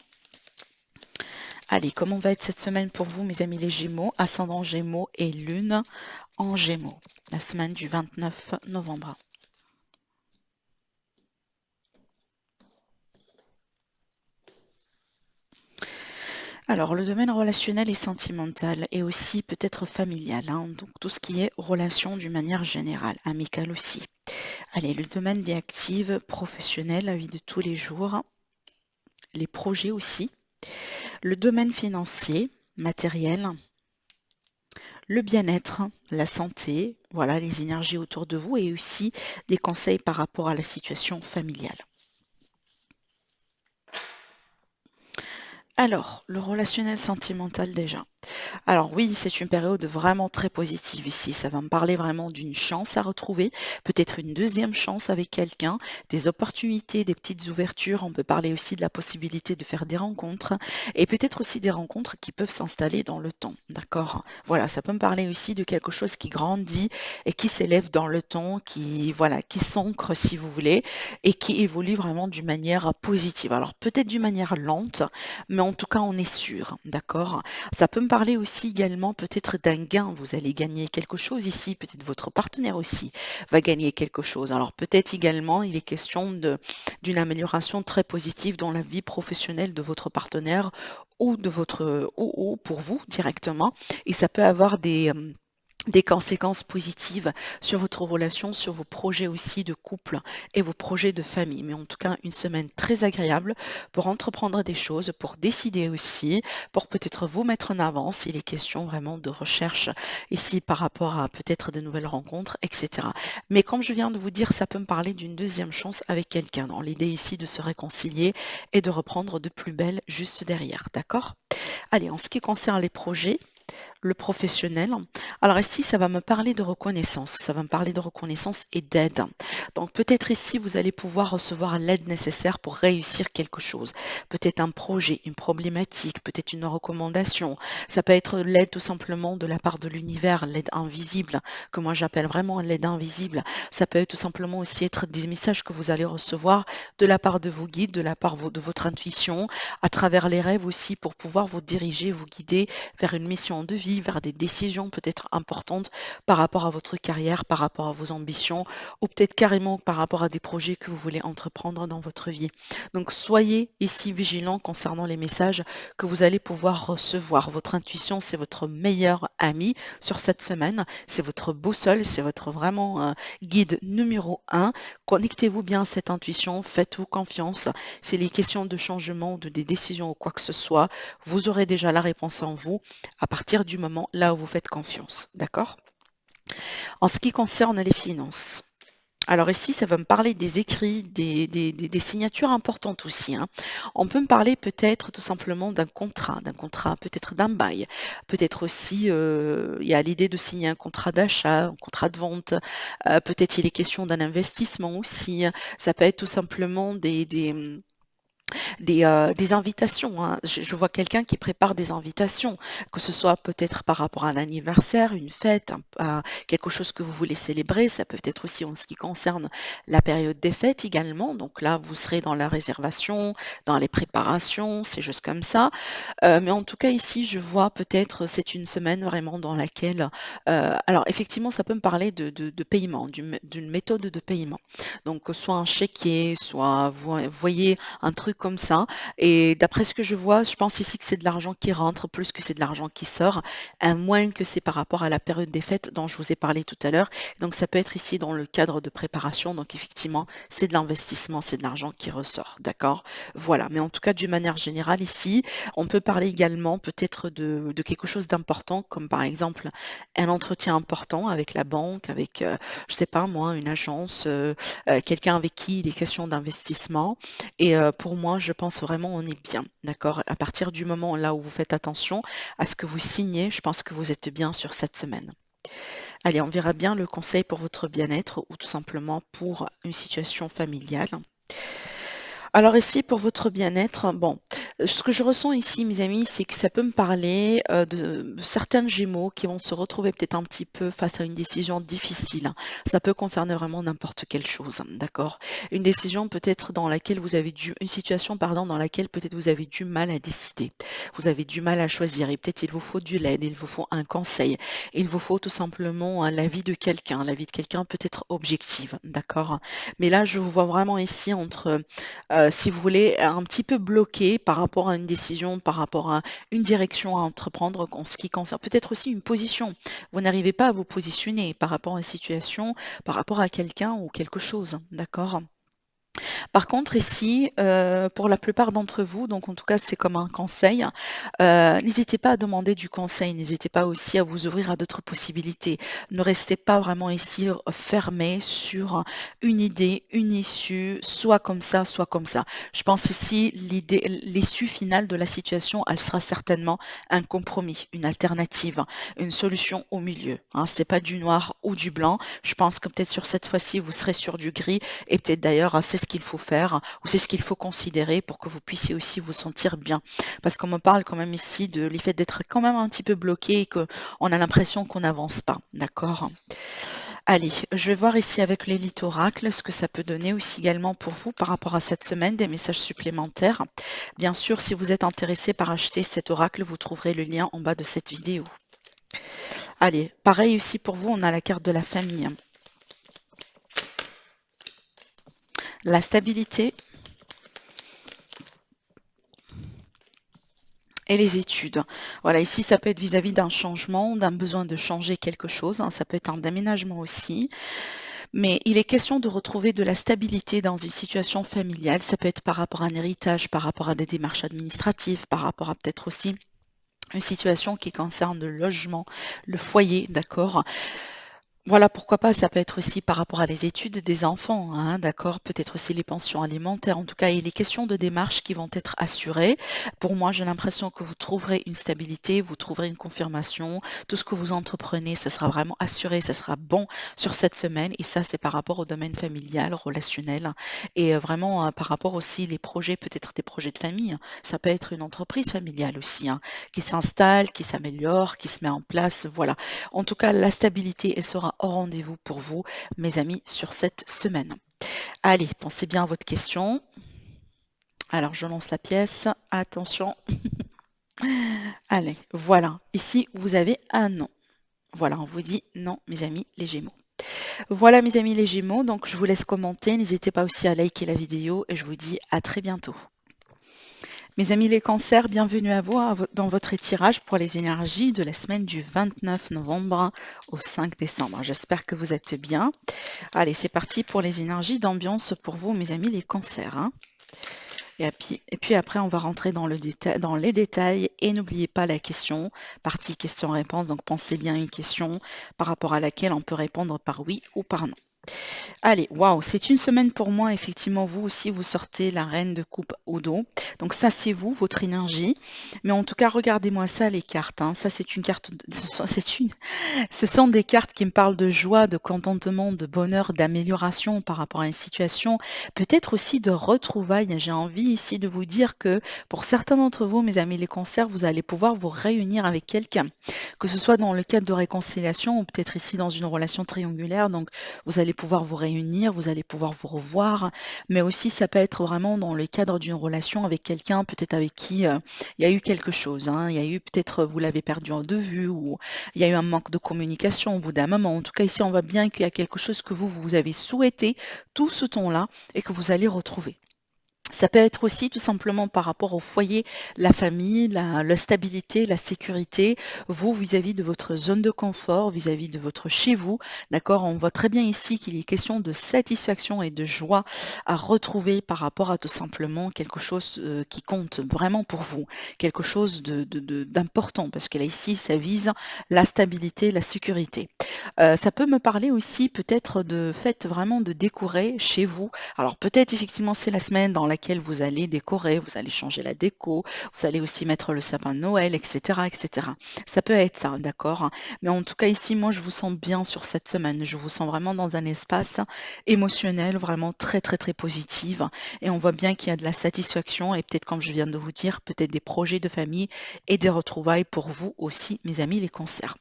Allez, comment va être cette semaine pour vous, mes amis les Gémeaux, ascendant Gémeaux et Lune en Gémeaux, la semaine du 29 novembre. Alors, le domaine relationnel et sentimental et aussi peut-être familial, donc tout ce qui est relation d'une manière générale, amicale aussi. Allez, le domaine vie active, professionnel, la vie de tous les jours, les projets aussi, le domaine financier, matériel, le bien-être, la santé, voilà les énergies autour de vous et aussi des conseils par rapport à la situation familiale. Alors, le relationnel sentimental déjà. Alors oui, c'est une période vraiment très positive ici. Ça va me parler vraiment d'une chance à retrouver, peut-être une deuxième chance avec quelqu'un, des opportunités, des petites ouvertures. On peut parler aussi de la possibilité de faire des rencontres et peut-être aussi des rencontres qui peuvent s'installer dans le temps. D'accord? Voilà, ça peut me parler aussi de quelque chose qui grandit et qui s'élève dans le temps, qui voilà, qui s'ancre si vous voulez et qui évolue vraiment d'une manière positive. Alors peut-être d'une manière lente, mais en tout cas on est sûr. D'accord? Ça peut me parler aussi également peut-être d'un gain. Vous allez gagner quelque chose ici, peut-être votre partenaire aussi va gagner quelque chose. Alors peut-être également il est question d'une amélioration très positive dans la vie professionnelle de votre partenaire ou de votre ou pour vous directement. Et ça peut avoir des conséquences positives sur votre relation, sur vos projets aussi de couple et vos projets de famille. Mais en tout cas, une semaine très agréable pour entreprendre des choses, pour décider aussi, pour peut-être vous mettre en avant s'il est question vraiment de recherche ici par rapport à peut-être de nouvelles rencontres, etc. Mais comme je viens de vous dire, ça peut me parler d'une deuxième chance avec quelqu'un, dans l'idée ici de se réconcilier et de reprendre de plus belle juste derrière. D'accord? Allez, en ce qui concerne les projets, le professionnel. Alors ici, ça va me parler de reconnaissance. Ça va me parler de reconnaissance et d'aide. Donc peut-être ici, vous allez pouvoir recevoir l'aide nécessaire pour réussir quelque chose. Peut-être un projet, une problématique, peut-être une recommandation. Ça peut être l'aide tout simplement de la part de l'univers, l'aide invisible, que moi j'appelle vraiment l'aide invisible. Ça peut tout simplement aussi être des messages que vous allez recevoir de la part de vos guides, de la part de votre intuition, à travers les rêves aussi pour pouvoir vous diriger, vous guider vers une mission de vie, vers des décisions peut-être importantes par rapport à votre carrière, par rapport à vos ambitions, ou peut-être carrément par rapport à des projets que vous voulez entreprendre dans votre vie. Donc soyez ici vigilants concernant les messages que vous allez pouvoir recevoir. Votre intuition, c'est votre meilleur ami sur cette semaine, c'est votre boussole, c'est votre vraiment guide numéro un. Connectez-vous bien à cette intuition, faites-vous confiance. C'est les questions de changement, de des décisions ou quoi que ce soit, vous aurez déjà la réponse en vous à partir du moment là où vous faites confiance. D'accord? En ce qui concerne les finances, alors ici, ça va me parler des écrits, des signatures importantes aussi, hein. On peut me parler peut-être tout simplement d'un contrat peut-être d'un bail. Peut-être aussi, il y a l'idée de signer un contrat d'achat, un contrat de vente. Peut-être il est question d'un investissement aussi. Ça peut être tout simplement des invitations, hein. Je vois quelqu'un qui prépare des invitations, que ce soit peut-être par rapport à un anniversaire, une fête, quelque chose que vous voulez célébrer. Ça peut être aussi en ce qui concerne la période des fêtes également. Donc là, vous serez dans la réservation, dans les préparations, ces choses comme ça. Mais en tout cas, ici, je vois peut-être, c'est une semaine vraiment dans laquelle, alors effectivement, ça peut me parler de paiement, d'une méthode de paiement. Donc, soit un chéquier, soit vous voyez un truc comme ça. Et d'après ce que je vois, je pense ici que c'est de l'argent qui rentre plus que c'est de l'argent qui sort, à moins que c'est par rapport à la période des fêtes dont je vous ai parlé tout à l'heure. Donc, ça peut être ici dans le cadre de préparation. Donc, effectivement, c'est de l'investissement, c'est de l'argent qui ressort. D'accord? Voilà. Mais en tout cas, d'une manière générale, ici, on peut parler également peut-être de quelque chose d'important, comme par exemple un entretien important avec la banque, avec, je sais pas moi, une agence, quelqu'un avec qui il est question d'investissement. Et pour moi, je pense vraiment on est bien, d'accord? À partir du moment là où vous faites attention à ce que vous signez, je pense que vous êtes bien sur cette semaine. Allez, on verra bien le conseil pour votre bien-être ou tout simplement pour une situation familiale. Alors ici, pour votre bien-être, bon, ce que je ressens ici, mes amis, c'est que ça peut me parler de certains Gémeaux qui vont se retrouver peut-être un petit peu face à une décision difficile, hein. Ça peut concerner vraiment n'importe quelle chose, hein, d'accord? Une décision peut-être dans laquelle vous avez une situation, pardon, dans laquelle peut-être vous avez du mal à décider. Vous avez du mal à choisir et peut-être il vous faut de l'aide, il vous faut un conseil, il vous faut tout simplement, hein, l'avis de quelqu'un peut-être objective, d'accord? Mais là, je vous vois vraiment ici entre si vous voulez, un petit peu bloqué par rapport à une décision, par rapport à une direction à entreprendre en ce qui concerne peut-être aussi une position. Vous n'arrivez pas à vous positionner par rapport à une situation, par rapport à quelqu'un ou quelque chose, d'accord? Par contre ici, pour la plupart d'entre vous, donc en tout cas c'est comme un conseil, n'hésitez pas à demander du conseil, n'hésitez pas aussi à vous ouvrir à d'autres possibilités. Ne restez pas vraiment ici, fermé sur une idée, une issue, soit comme ça, soit comme ça. Je pense ici l'issue finale de la situation, elle sera certainement un compromis, une alternative, une solution au milieu, hein. C'est pas du noir ou du blanc. Je pense que peut-être sur cette fois-ci, vous serez sur du gris et peut-être d'ailleurs, c'est ce qu'il faut faire ou c'est ce qu'il faut considérer pour que vous puissiez aussi vous sentir bien. Parce qu'on me parle quand même ici de l'effet d'être quand même un petit peu bloqué et qu'on a l'impression qu'on n'avance pas. D'accord? Allez, je vais voir ici avec l'élite oracle ce que ça peut donner aussi également pour vous par rapport à cette semaine, des messages supplémentaires. Bien sûr, si vous êtes intéressé par acheter cet oracle, vous trouverez le lien en bas de cette vidéo. Allez, pareil aussi pour vous, on a la carte de la famille. La stabilité et les études. Voilà, ici, ça peut être vis-à-vis d'un changement, d'un besoin de changer quelque chose, hein. Ça peut être un déménagement aussi. Mais il est question de retrouver de la stabilité dans une situation familiale. Ça peut être par rapport à un héritage, par rapport à des démarches administratives, par rapport à peut-être aussi une situation qui concerne le logement, le foyer, d'accord? Voilà, pourquoi pas, ça peut être aussi par rapport à les études des enfants, hein, d'accord? Peut-être aussi les pensions alimentaires. En tout cas, il est question de démarches qui vont être assurées. Pour moi, j'ai l'impression que vous trouverez une stabilité, vous trouverez une confirmation. Tout ce que vous entreprenez, ça sera vraiment assuré, ça sera bon sur cette semaine. Et ça, c'est par rapport au domaine familial, relationnel. Et vraiment, par rapport aussi les projets, peut-être des projets de famille. Ça peut être une entreprise familiale aussi, hein, qui s'installe, qui s'améliore, qui se met en place. Voilà. En tout cas, la stabilité, elle sera au rendez-vous pour vous, mes amis, sur cette semaine. Allez, pensez bien à votre question. Alors, je lance la pièce. Attention. Allez, voilà. Ici, vous avez un non. Voilà, on vous dit non, mes amis, les Gémeaux. Voilà, mes amis, les Gémeaux. Donc, je vous laisse commenter. N'hésitez pas aussi à liker la vidéo et je vous dis à très bientôt. Mes amis les cancers, bienvenue à vous dans votre tirage pour les énergies de la semaine du 29 novembre au 5 décembre. J'espère que vous êtes bien. Allez, c'est parti pour les énergies d'ambiance pour vous, mes amis les cancers, hein. Et puis après, on va rentrer dans dans les détails et n'oubliez pas la question, partie question-réponse. Donc pensez bien à une question par rapport à laquelle on peut répondre par oui ou par non. Allez, waouh, c'est une semaine pour moi. Effectivement, vous aussi, vous sortez la reine de coupe au dos. Donc ça, c'est vous, votre énergie. Mais en tout cas, regardez-moi ça, les cartes, hein. Ça, c'est une carte, ce sont des cartes qui me parlent de joie, de contentement, de bonheur, d'amélioration par rapport à une situation, peut-être aussi de retrouvailles. J'ai envie ici de vous dire que pour certains d'entre vous, mes amis les cancers, vous allez pouvoir vous réunir avec quelqu'un, que ce soit dans le cadre de réconciliation ou peut-être ici dans une relation triangulaire. Donc, vous allez pouvoir vous réunir, vous allez pouvoir vous revoir, mais aussi ça peut être vraiment dans le cadre d'une relation avec quelqu'un, peut-être avec qui il y a eu quelque chose, hein. Il y a eu peut-être, vous l'avez perdu en de vue ou il y a eu un manque de communication au bout d'un moment. En tout cas, ici, on voit bien qu'il y a quelque chose que vous avez souhaité tout ce temps-là et que vous allez retrouver. Ça peut être aussi tout simplement par rapport au foyer, la famille, la stabilité, la sécurité, vous vis-à-vis de votre zone de confort, vis-à-vis de votre chez vous. D'accord? On voit très bien ici qu'il est question de satisfaction et de joie à retrouver par rapport à tout simplement quelque chose qui compte vraiment pour vous, quelque chose d'important, parce que là ici, ça vise la stabilité, la sécurité. Ça peut me parler aussi peut-être de fait vraiment de décorer chez vous. Alors peut-être effectivement c'est la semaine dans laquelle vous allez décorer, vous allez changer la déco, vous allez aussi mettre le sapin de Noël, etc., etc. Ça peut être ça, d'accord? Mais en tout cas ici, moi je vous sens bien sur cette semaine. Je vous sens vraiment dans un espace émotionnel, vraiment très très très positive. Et on voit bien qu'il y a de la satisfaction et peut-être comme je viens de vous dire, peut-être des projets de famille et des retrouvailles pour vous aussi, mes amis les cancers.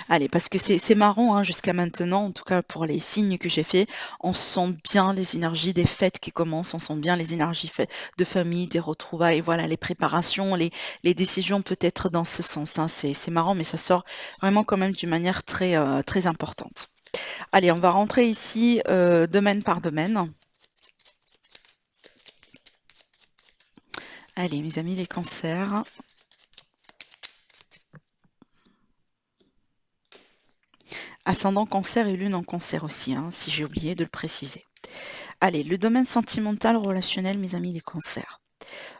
Allez, parce que c'est marrant, hein, jusqu'à maintenant, en tout cas pour les signes que j'ai faits, on sent bien les énergies des fêtes qui commencent, on sent bien les énergies de famille, des retrouvailles, voilà, les préparations, les décisions peut-être dans ce sens, hein. C'est marrant, mais ça sort vraiment quand même d'une manière très, très importante. Allez, on va rentrer ici domaine par domaine. Allez, mes amis, les cancers. Ascendant cancer et lune en cancer aussi, hein, si j'ai oublié de le préciser. Allez, le domaine sentimental, relationnel, mes amis, les cancers.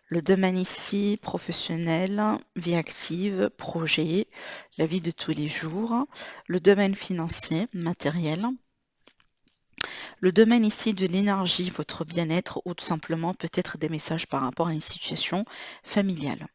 Le domaine ici, professionnel, vie active, projet, la vie de tous les jours. Le domaine financier, matériel. Le domaine ici de l'énergie, votre bien-être ou tout simplement peut-être des messages par rapport à une situation familiale.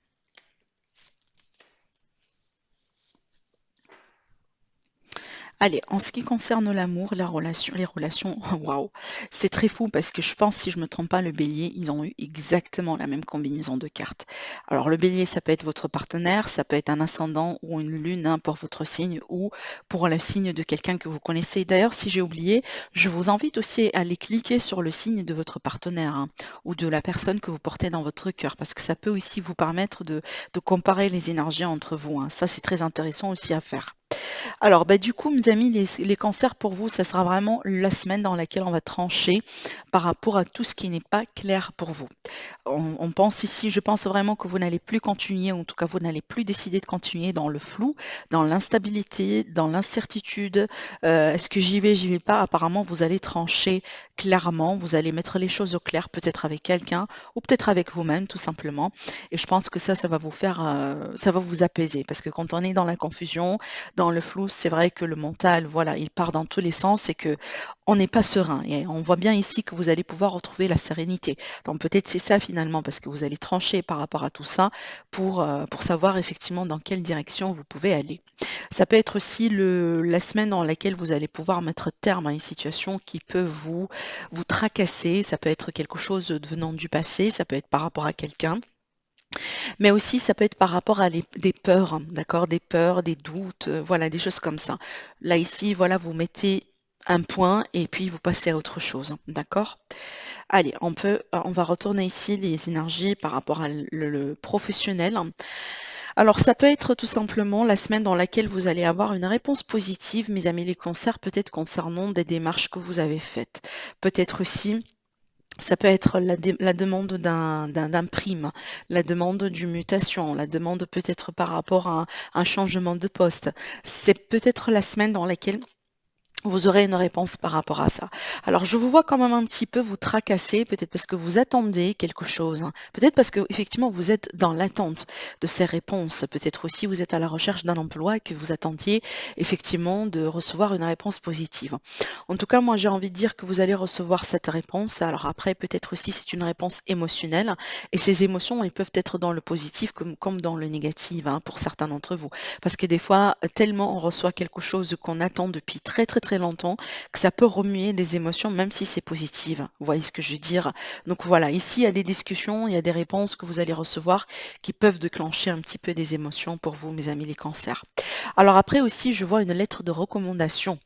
Allez, en ce qui concerne l'amour, les relations, waouh, c'est très fou parce que je pense, si je me trompe pas, le bélier, ils ont eu exactement la même combinaison de cartes. Alors le bélier, ça peut être votre partenaire, ça peut être un ascendant ou une lune, hein, pour votre signe ou pour le signe de quelqu'un que vous connaissez. D'ailleurs, si j'ai oublié, je vous invite aussi à aller cliquer sur le signe de votre partenaire, hein, ou de la personne que vous portez dans votre cœur, parce que ça peut aussi vous permettre de comparer les énergies entre vous, hein. Ça, c'est très intéressant aussi à faire. Alors, bah, du coup, mes amis, les cancers pour vous, ça sera vraiment la semaine dans laquelle on va trancher par rapport à tout ce qui n'est pas clair pour vous. On pense ici, je pense vraiment que vous n'allez plus continuer, en tout cas, vous n'allez plus décider de continuer dans le flou, dans l'instabilité, dans l'incertitude. Est-ce que j'y vais pas? Apparemment, vous allez trancher clairement, vous allez mettre les choses au clair, peut-être avec quelqu'un ou peut-être avec vous-même, tout simplement. Et je pense que ça va vous faire, ça va vous apaiser, parce que quand on est dans la confusion, dans le flou, c'est vrai que le mental, voilà, il part dans tous les sens et que on n'est pas serein. Et on voit bien ici que vous allez pouvoir retrouver la sérénité. Donc peut-être c'est ça finalement, parce que vous allez trancher par rapport à tout ça pour savoir effectivement dans quelle direction vous pouvez aller. Ça peut être aussi la semaine dans laquelle vous allez pouvoir mettre terme à une situation qui peut vous tracasser. Ça peut être quelque chose venant du passé, ça peut être par rapport à quelqu'un. Mais aussi, ça peut être par rapport à des peurs, hein, d'accord? Des peurs, des doutes, voilà, des choses comme ça. Là, ici, voilà, vous mettez un point et puis vous passez à autre chose, d'accord? Allez, on va retourner ici les énergies par rapport à le professionnel. Alors, ça peut être tout simplement la semaine dans laquelle vous allez avoir une réponse positive, mes amis les cancers, peut-être concernant des démarches que vous avez faites. Peut-être aussi ça peut être la demande d'un prime, la demande d'une mutation, la demande peut-être par rapport à un changement de poste. C'est peut-être la semaine dans laquelle vous aurez une réponse par rapport à ça. Alors, je vous vois quand même un petit peu vous tracasser, peut-être parce que vous attendez quelque chose, hein. Peut-être parce que effectivement vous êtes dans l'attente de ces réponses. Peut-être aussi vous êtes à la recherche d'un emploi et que vous attendiez effectivement de recevoir une réponse positive. En tout cas, moi j'ai envie de dire que vous allez recevoir cette réponse. Alors après, peut-être aussi c'est une réponse émotionnelle et ces émotions, elles peuvent être dans le positif comme dans le négatif, hein, pour certains d'entre vous. Parce que des fois, tellement on reçoit quelque chose qu'on attend depuis très très très longtemps que ça peut remuer des émotions même si c'est positif. Vous voyez ce que je veux dire? Donc voilà, ici il y a des discussions, il y a des réponses que vous allez recevoir qui peuvent déclencher un petit peu des émotions pour vous, mes amis les cancers. Alors après aussi, je vois une lettre de recommandation.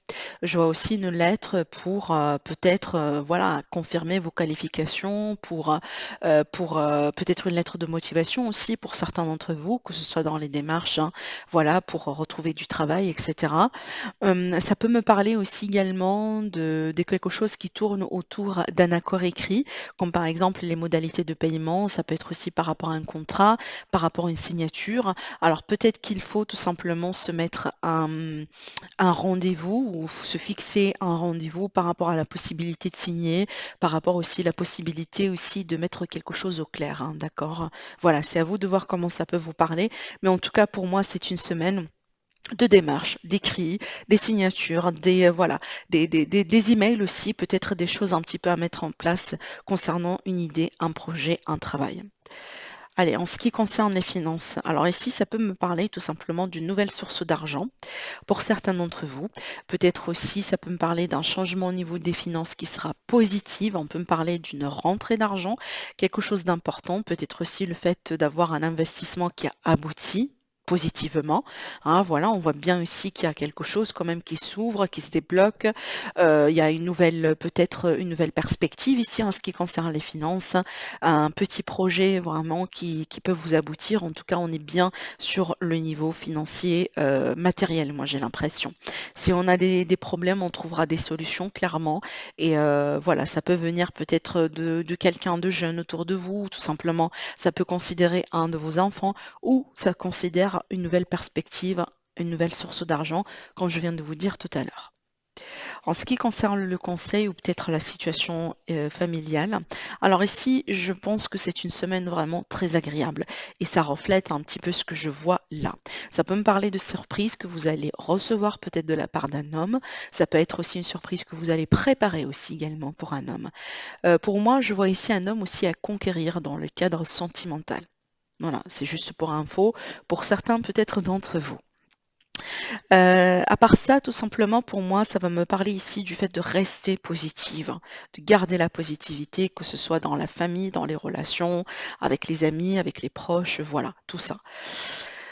Je vois aussi une lettre pour peut-être voilà, confirmer vos qualifications, pour peut-être une lettre de motivation aussi pour certains d'entre vous, que ce soit dans les démarches, hein, voilà, pour retrouver du travail, etc. Ça peut me parler aussi également de quelque chose qui tourne autour d'un accord écrit, comme par exemple les modalités de paiement. Ça peut être aussi par rapport à un contrat, par rapport à une signature. Alors peut-être qu'il faut tout simplement se mettre un rendez-vous ou se fixer un rendez-vous par rapport à la possibilité de signer, par rapport aussi à la possibilité aussi de mettre quelque chose au clair, hein, d'accord? Voilà, c'est à vous de voir comment ça peut vous parler, mais en tout cas pour moi c'est une semaine de démarches, d'écrits, des signatures, voilà, des emails aussi, peut-être des choses un petit peu à mettre en place concernant une idée, un projet, un travail. Allez, en ce qui concerne les finances, alors ici, ça peut me parler tout simplement d'une nouvelle source d'argent pour certains d'entre vous. Peut-être aussi, ça peut me parler d'un changement au niveau des finances qui sera positive. On peut me parler d'une rentrée d'argent, quelque chose d'important. Peut-être aussi le fait d'avoir un investissement qui a abouti positivement, hein, voilà, on voit bien aussi qu'il y a quelque chose quand même qui s'ouvre, qui se débloque. Il y a une nouvelle, peut-être une nouvelle perspective ici en ce qui concerne les finances, un petit projet vraiment qui peut vous aboutir. En tout cas, on est bien sur le niveau financier, matériel, moi j'ai l'impression. Si on a des problèmes, on trouvera des solutions clairement et voilà, ça peut venir peut-être de quelqu'un de jeune autour de vous, tout simplement. Ça peut considérer un de vos enfants ou ça considère une nouvelle perspective, une nouvelle source d'argent, comme je viens de vous dire tout à l'heure. En ce qui concerne le conseil ou peut-être la situation familiale, alors ici, je pense que c'est une semaine vraiment très agréable et ça reflète un petit peu ce que je vois là. Ça peut me parler de surprises que vous allez recevoir peut-être de la part d'un homme. Ça peut être aussi une surprise que vous allez préparer aussi également pour un homme. Pour moi, je vois ici un homme aussi à conquérir dans le cadre sentimental. Voilà, c'est juste pour info, pour certains peut-être d'entre vous. À part ça, tout simplement, pour moi, ça va me parler ici du fait de rester positive, hein, de garder la positivité, que ce soit dans la famille, dans les relations, avec les amis, avec les proches, voilà, tout ça.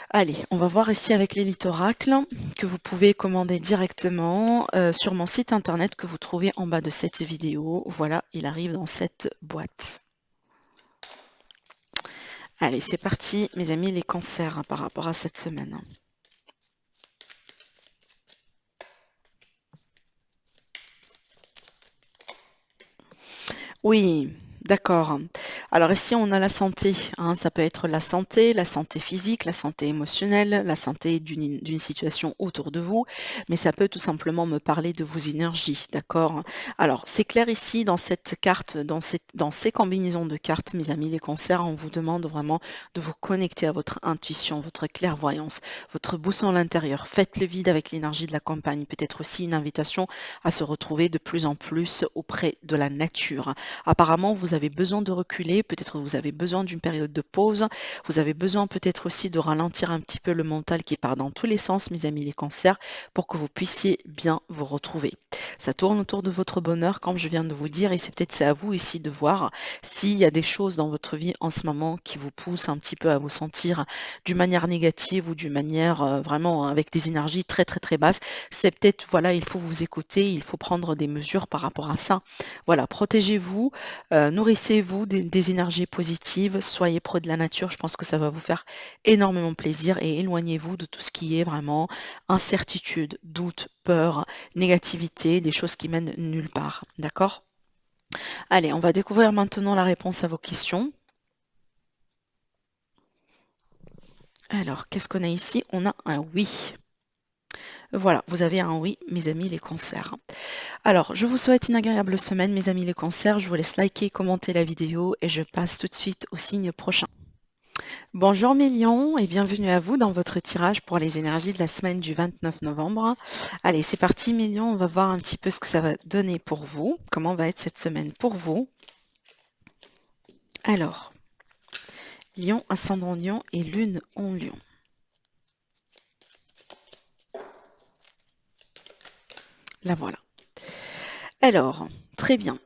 Allez, on va voir ici avec l'Élite Oracle que vous pouvez commander directement sur mon site internet que vous trouvez en bas de cette vidéo. Voilà, il arrive dans cette boîte. Allez, c'est parti, mes amis, les cancers, hein, par rapport à cette semaine. Oui, d'accord. Alors ici, on a la santé, hein, ça peut être la santé physique, la santé émotionnelle, la santé d'une situation autour de vous, mais ça peut tout simplement me parler de vos énergies, d'accord? Alors, c'est clair ici dans cette carte, dans ces combinaisons de cartes, mes amis les cancers, on vous demande vraiment de vous connecter à votre intuition, votre clairvoyance, votre boussole intérieure. Faites le vide avec l'énergie de la campagne, peut-être aussi une invitation à se retrouver de plus en plus auprès de la nature. Apparemment, vous avez besoin de reculer, peut-être vous avez besoin d'une période de pause, vous avez besoin peut-être aussi de ralentir un petit peu le mental qui part dans tous les sens, mes amis les cancers, pour que vous puissiez bien vous retrouver. Ça tourne autour de votre bonheur, comme je viens de vous dire, et c'est à vous ici de voir s'il y a des choses dans votre vie en ce moment qui vous poussent un petit peu à vous sentir d'une manière négative ou d'une manière vraiment avec des énergies très très très basses. C'est peut-être, voilà, il faut vous écouter, il faut prendre des mesures par rapport à ça. Voilà, protégez-vous, nourrissez-vous des énergies positives, soyez pro de la nature, je pense que ça va vous faire énormément plaisir et éloignez-vous de tout ce qui est vraiment incertitude, doute, peur, négativité, des choses qui mènent nulle part. D'accord? Allez, on va découvrir maintenant la réponse à vos questions. Alors, qu'est-ce qu'on a ici? On a un oui. Voilà, vous avez un oui, mes amis les cancers. Alors, je vous souhaite une agréable semaine, mes amis les cancers. Je vous laisse liker, commenter la vidéo et je passe tout de suite au signe prochain. Bonjour mes lions et bienvenue à vous dans votre tirage pour les énergies de la semaine du 29 novembre. Allez, c'est parti mes lions, on va voir un petit peu ce que ça va donner pour vous, comment va être cette semaine pour vous. Alors, lion, ascendant lion et lune en lion. La voilà. Alors, très bien.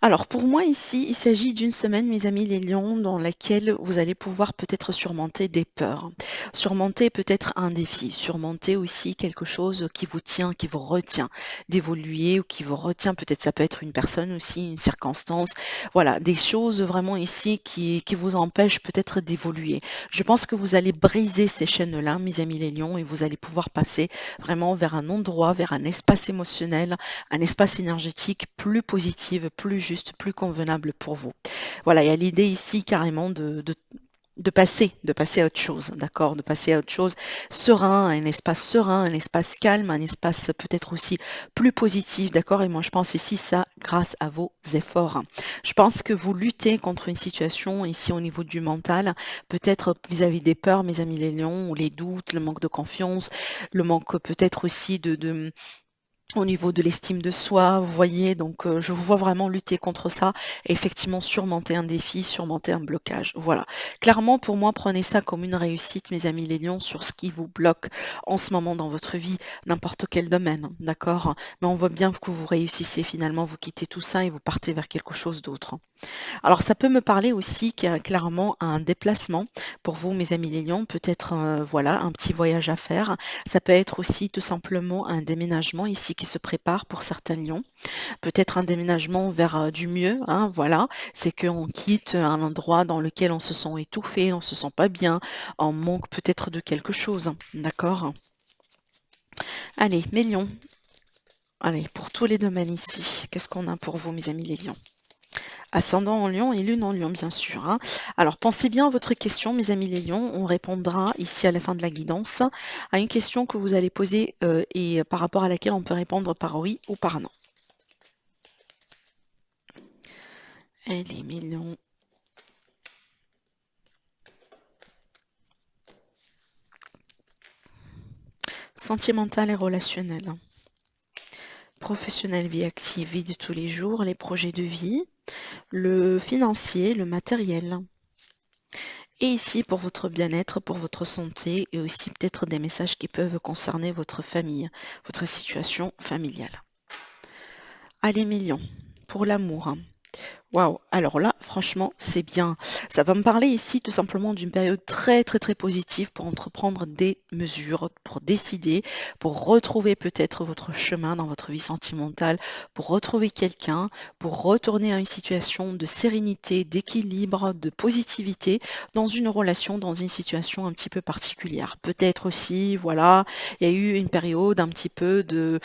Alors, pour moi ici, il s'agit d'une semaine, mes amis les lions, dans laquelle vous allez pouvoir peut-être surmonter des peurs, surmonter peut-être un défi, surmonter aussi quelque chose qui vous tient, qui vous retient d'évoluer ou qui vous retient, peut-être ça peut être une personne aussi, une circonstance, voilà, des choses vraiment ici qui vous empêchent peut-être d'évoluer. Je pense que vous allez briser ces chaînes-là, mes amis les lions, et vous allez pouvoir passer vraiment vers un endroit, vers un espace émotionnel, un espace énergétique plus positif, plus juste, plus convenable pour vous. Voilà, il y a l'idée ici carrément de passer à autre chose, d'accord? De passer à autre chose serein, un espace calme, un espace peut-être aussi plus positif, d'accord? Et moi, je pense ici ça grâce à vos efforts. Je pense que vous luttez contre une situation ici au niveau du mental, peut-être vis-à-vis des peurs, mes amis les lions, ou les doutes, le manque de confiance, le manque peut-être aussi au niveau de l'estime de soi, vous voyez, donc je vous vois vraiment lutter contre ça et effectivement surmonter un défi, surmonter un blocage. Voilà. Clairement, pour moi, prenez ça comme une réussite, mes amis les lions, sur ce qui vous bloque en ce moment dans votre vie, n'importe quel domaine, d'accord? Mais on voit bien que vous réussissez finalement, vous quittez tout ça et vous partez vers quelque chose d'autre. Alors ça peut me parler aussi qu'il y a clairement un déplacement pour vous, mes amis les lions, peut-être voilà, un petit voyage à faire. Ça peut être aussi tout simplement un déménagement ici qui se prépare pour certains lions. Peut-être un déménagement vers du mieux, hein, voilà. C'est qu'on quitte un endroit dans lequel on se sent étouffé, on se sent pas bien, on manque peut-être de quelque chose. D'accord? Allez, mes lions. Allez, pour tous les domaines ici, qu'est-ce qu'on a pour vous, mes amis les lions? Ascendant en lion et lune en lion, bien sûr, hein. Alors, pensez bien à votre question, mes amis les lions. On répondra ici à la fin de la guidance à une question que vous allez poser et par rapport à laquelle on peut répondre par oui ou par non. Allez, mes lions. Sentimental et relationnel. Professionnel, vie active, vie de tous les jours, les projets de vie, le financier, le matériel. Et ici, pour votre bien-être, pour votre santé et aussi peut-être des messages qui peuvent concerner votre famille, votre situation familiale. Allez, mes lions, pour l'amour, hein. Waouh! Alors là, franchement, c'est bien. Ça va me parler ici tout simplement d'une période très, très, très positive pour entreprendre des mesures, pour décider, pour retrouver peut-être votre chemin dans votre vie sentimentale, pour retrouver quelqu'un, pour retourner à une situation de sérénité, d'équilibre, de positivité dans une relation, dans une situation un petit peu particulière. Peut-être aussi, voilà, il y a eu une période un petit peu de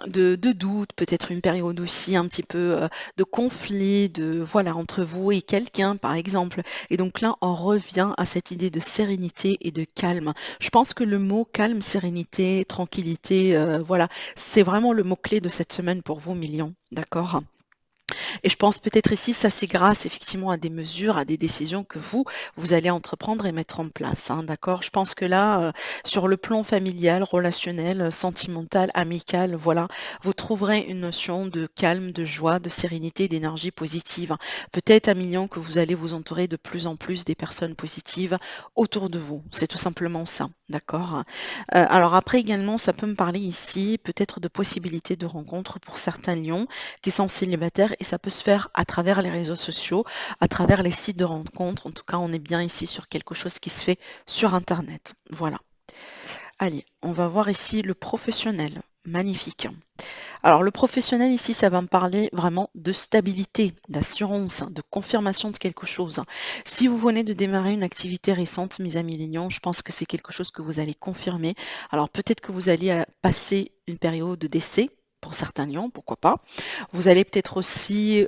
doute, peut-être une période aussi un petit peu de conflit, de voilà, entre vous et quelqu'un, par exemple. Et donc là, on revient à cette idée de sérénité et de calme. Je pense que le mot calme, sérénité, tranquillité, voilà, c'est vraiment le mot-clé de cette semaine pour vous, Millions. D'accord? Et je pense peut-être ici, ça c'est grâce effectivement à des mesures, à des décisions que vous allez entreprendre et mettre en place, hein, d'accord? Je pense que là, sur le plan familial, relationnel, sentimental, amical, voilà, vous trouverez une notion de calme, de joie, de sérénité, d'énergie positive. Peut-être, Million, que vous allez vous entourer de plus en plus des personnes positives autour de vous. C'est tout simplement ça, d'accord? Alors après également, ça peut me parler ici peut-être de possibilités de rencontres pour certains lions qui sont célibataires et ça peut se faire à travers les réseaux sociaux, à travers les sites de rencontres. En tout cas, on est bien ici sur quelque chose qui se fait sur Internet. Voilà. Allez, on va voir ici le professionnel. Magnifique. Alors le professionnel ici, ça va me parler vraiment de stabilité, d'assurance, de confirmation de quelque chose. Si vous venez de démarrer une activité récente, mes amis les lions, je pense que c'est quelque chose que vous allez confirmer. Alors peut-être que vous allez passer une période d'essai. Pour certains lions, pourquoi pas. Vous allez peut-être aussi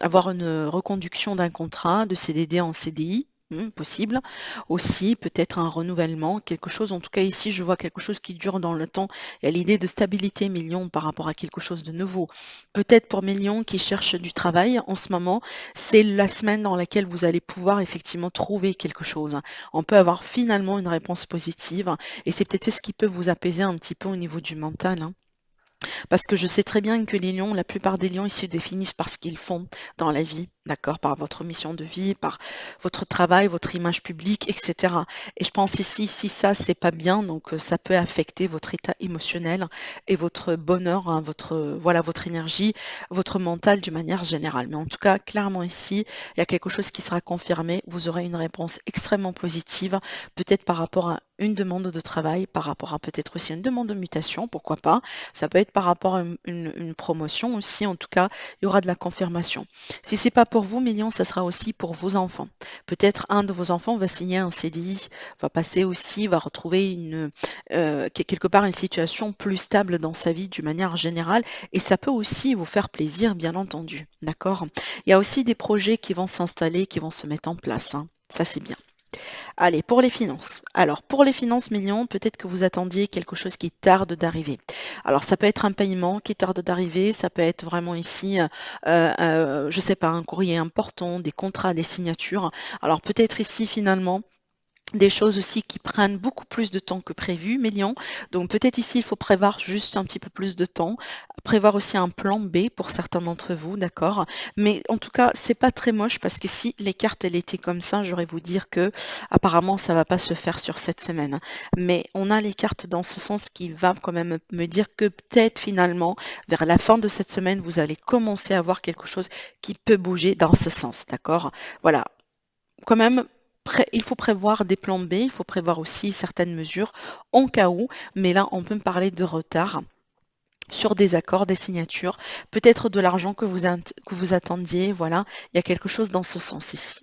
avoir une reconduction d'un contrat de CDD en CDI. Possible. Aussi, peut-être un renouvellement, quelque chose, en tout cas ici, je vois quelque chose qui dure dans le temps. Il y a l'idée de stabilité million par rapport à quelque chose de nouveau. Peut-être pour millions qui cherchent du travail en ce moment, c'est la semaine dans laquelle vous allez pouvoir effectivement trouver quelque chose. On peut avoir finalement une réponse positive et c'est peut-être ce qui peut vous apaiser un petit peu au niveau du mental, hein. Parce que je sais très bien que les lions, la plupart des lions, ils se définissent par ce qu'ils font dans la vie, d'accord? Par votre mission de vie, par votre travail, votre image publique, et cetera. Et je pense ici, si ça, c'est pas bien, donc ça peut affecter votre état émotionnel et votre bonheur, hein, voilà, votre énergie, votre mental d'une manière générale. Mais en tout cas, clairement ici, il y a quelque chose qui sera confirmé. Vous aurez une réponse extrêmement positive, peut-être par rapport à une demande de travail, par rapport à peut-être aussi une demande de mutation, pourquoi pas. Ça peut être par rapport à une promotion aussi, en tout cas, il y aura de la confirmation. Si c'est pas pour vous, Million, ça sera aussi pour vos enfants. Peut-être un de vos enfants va signer un CDI, va passer aussi, va retrouver quelque part une situation plus stable dans sa vie d'une manière générale, et ça peut aussi vous faire plaisir, bien entendu. D'accord? Il y a aussi des projets qui vont s'installer, qui vont se mettre en place, hein. Ça, c'est bien. Allez, pour les finances. Alors, pour les finances, Millions, peut-être que vous attendiez quelque chose qui tarde d'arriver. Alors, ça peut être un paiement qui tarde d'arriver, ça peut être vraiment ici, je sais pas, un courrier important, des contrats, des signatures. Alors, peut-être ici, finalement, des choses aussi qui prennent beaucoup plus de temps que prévu, Mélian. Donc peut-être ici, il faut prévoir juste un petit peu plus de temps, prévoir aussi un plan B pour certains d'entre vous, d'accord? Mais en tout cas, c'est pas très moche parce que si les cartes, elles étaient comme ça, j'aurais vous dire que apparemment, ça va pas se faire sur cette semaine. Mais on a les cartes dans ce sens qui va quand même me dire que peut-être finalement, vers la fin de cette semaine, vous allez commencer à voir quelque chose qui peut bouger dans ce sens, d'accord? Voilà, quand même, il faut prévoir des plans B, il faut prévoir aussi certaines mesures en cas où, mais là, on peut me parler de retard sur des accords, des signatures, peut-être de l'argent que vous attendiez, voilà, il y a quelque chose dans ce sens ici.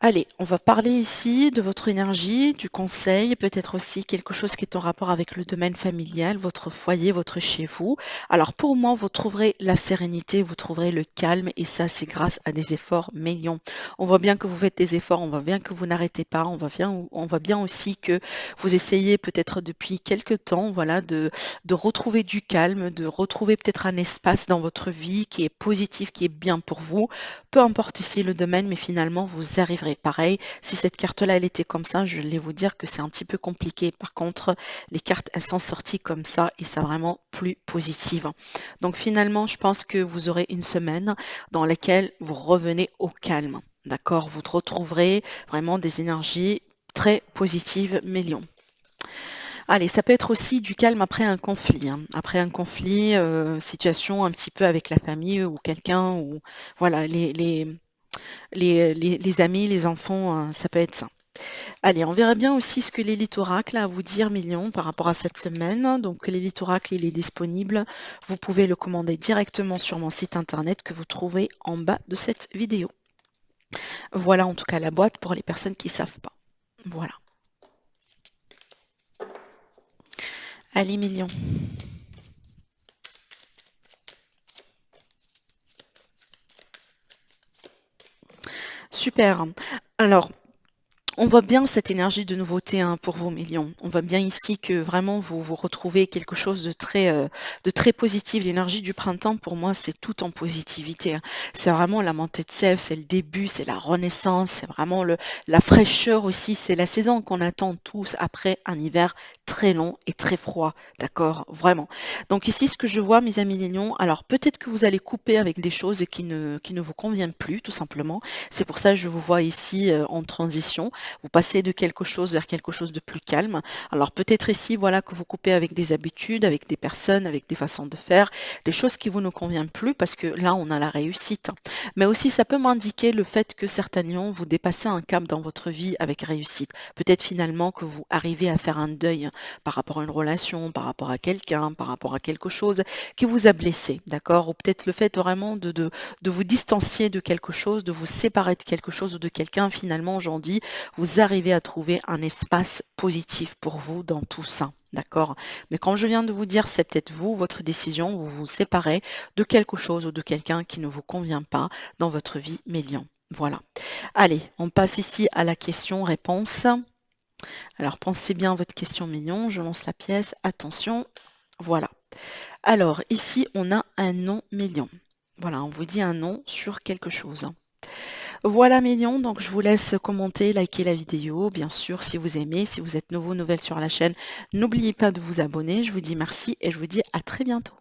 Allez, on va parler ici de votre énergie, du conseil, peut-être aussi quelque chose qui est en rapport avec le domaine familial, votre foyer, votre chez vous. Alors pour moi, vous trouverez la sérénité, vous trouverez le calme et ça, c'est grâce à des efforts millions. On voit bien que vous faites des efforts, on voit bien que vous n'arrêtez pas, on voit bien aussi que vous essayez peut-être depuis quelque temps, voilà, de retrouver du calme, de retrouver peut-être un espace dans votre vie qui est positif, qui est bien pour vous. Peu importe ici le domaine, mais finalement, vous arriverez. Pareil, si cette carte-là, elle était comme ça, je vais vous dire que c'est un petit peu compliqué. Par contre, les cartes, elles sont sorties comme ça et c'est vraiment plus positive. Donc finalement, je pense que vous aurez une semaine dans laquelle vous revenez au calme. D'accord? Vous retrouverez vraiment des énergies très positives, millions. Allez, ça peut être aussi du calme après un conflit, hein. Après un conflit, situation un petit peu avec la famille ou quelqu'un ou voilà, les amis, les enfants, ça peut être ça. Allez, on verra bien aussi ce que l'élite oracle a à vous dire, Million, par rapport à cette semaine. Donc l'élite oracle, il est disponible. Vous pouvez le commander directement sur mon site internet que vous trouvez en bas de cette vidéo. Voilà en tout cas la boîte pour les personnes qui ne savent pas. Voilà. Allez, Million. Super. Alors, on voit bien cette énergie de nouveauté, hein, pour vous, Millions. On voit bien ici que vraiment vous retrouvez quelque chose de très positif. L'énergie du printemps, pour moi, c'est tout en positivité, hein. C'est vraiment la montée de sève, c'est le début, c'est la renaissance, c'est vraiment la fraîcheur aussi. C'est la saison qu'on attend tous après un hiver très long et très froid, d'accord? Vraiment. Donc ici, ce que je vois, mes amis Lignons, alors peut-être que vous allez couper avec des choses qui ne vous conviennent plus, tout simplement. C'est pour ça que je vous vois ici en transition. Vous passez de quelque chose vers quelque chose de plus calme. Alors peut-être ici, voilà, que vous coupez avec des habitudes, avec des personnes, avec des façons de faire, des choses qui vous ne conviennent plus parce que là, on a la réussite. Mais aussi, ça peut m'indiquer le fait que certains lions, vous dépassez un cap dans votre vie avec réussite. Peut-être finalement que vous arrivez à faire un deuil par rapport à une relation, par rapport à quelqu'un, par rapport à quelque chose qui vous a blessé, d'accord? Ou peut-être le fait vraiment de vous distancier de quelque chose, de vous séparer de quelque chose ou de quelqu'un, finalement, aujourd'hui, vous arrivez à trouver un espace positif pour vous dans tout ça. D'accord? Mais comme je viens de vous dire, c'est peut-être vous, votre décision, vous vous séparez de quelque chose ou de quelqu'un qui ne vous convient pas dans votre vie, Mélian. Voilà. Allez, on passe ici à la question-réponse. Alors, pensez bien à votre question mignon. Je lance la pièce. Attention. Voilà. Alors, ici, on a un nom mignon. Voilà, on vous dit un nom sur quelque chose. Voilà mignon, donc je vous laisse commenter, liker la vidéo, bien sûr, si vous aimez. Si vous êtes nouveau, nouvelle sur la chaîne, n'oubliez pas de vous abonner. Je vous dis merci et je vous dis à très bientôt.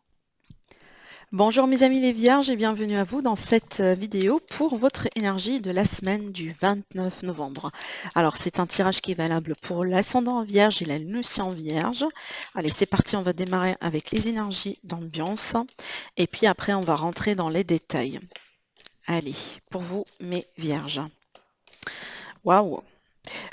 Bonjour mes amis les vierges et bienvenue à vous dans cette vidéo pour votre énergie de la semaine du 29 novembre. Alors c'est un tirage qui est valable pour l'ascendant en vierge et la lune aussi en vierge. Allez c'est parti, on va démarrer avec les énergies d'ambiance et puis après on va rentrer dans les détails. Allez, pour vous mes vierges. Waouh!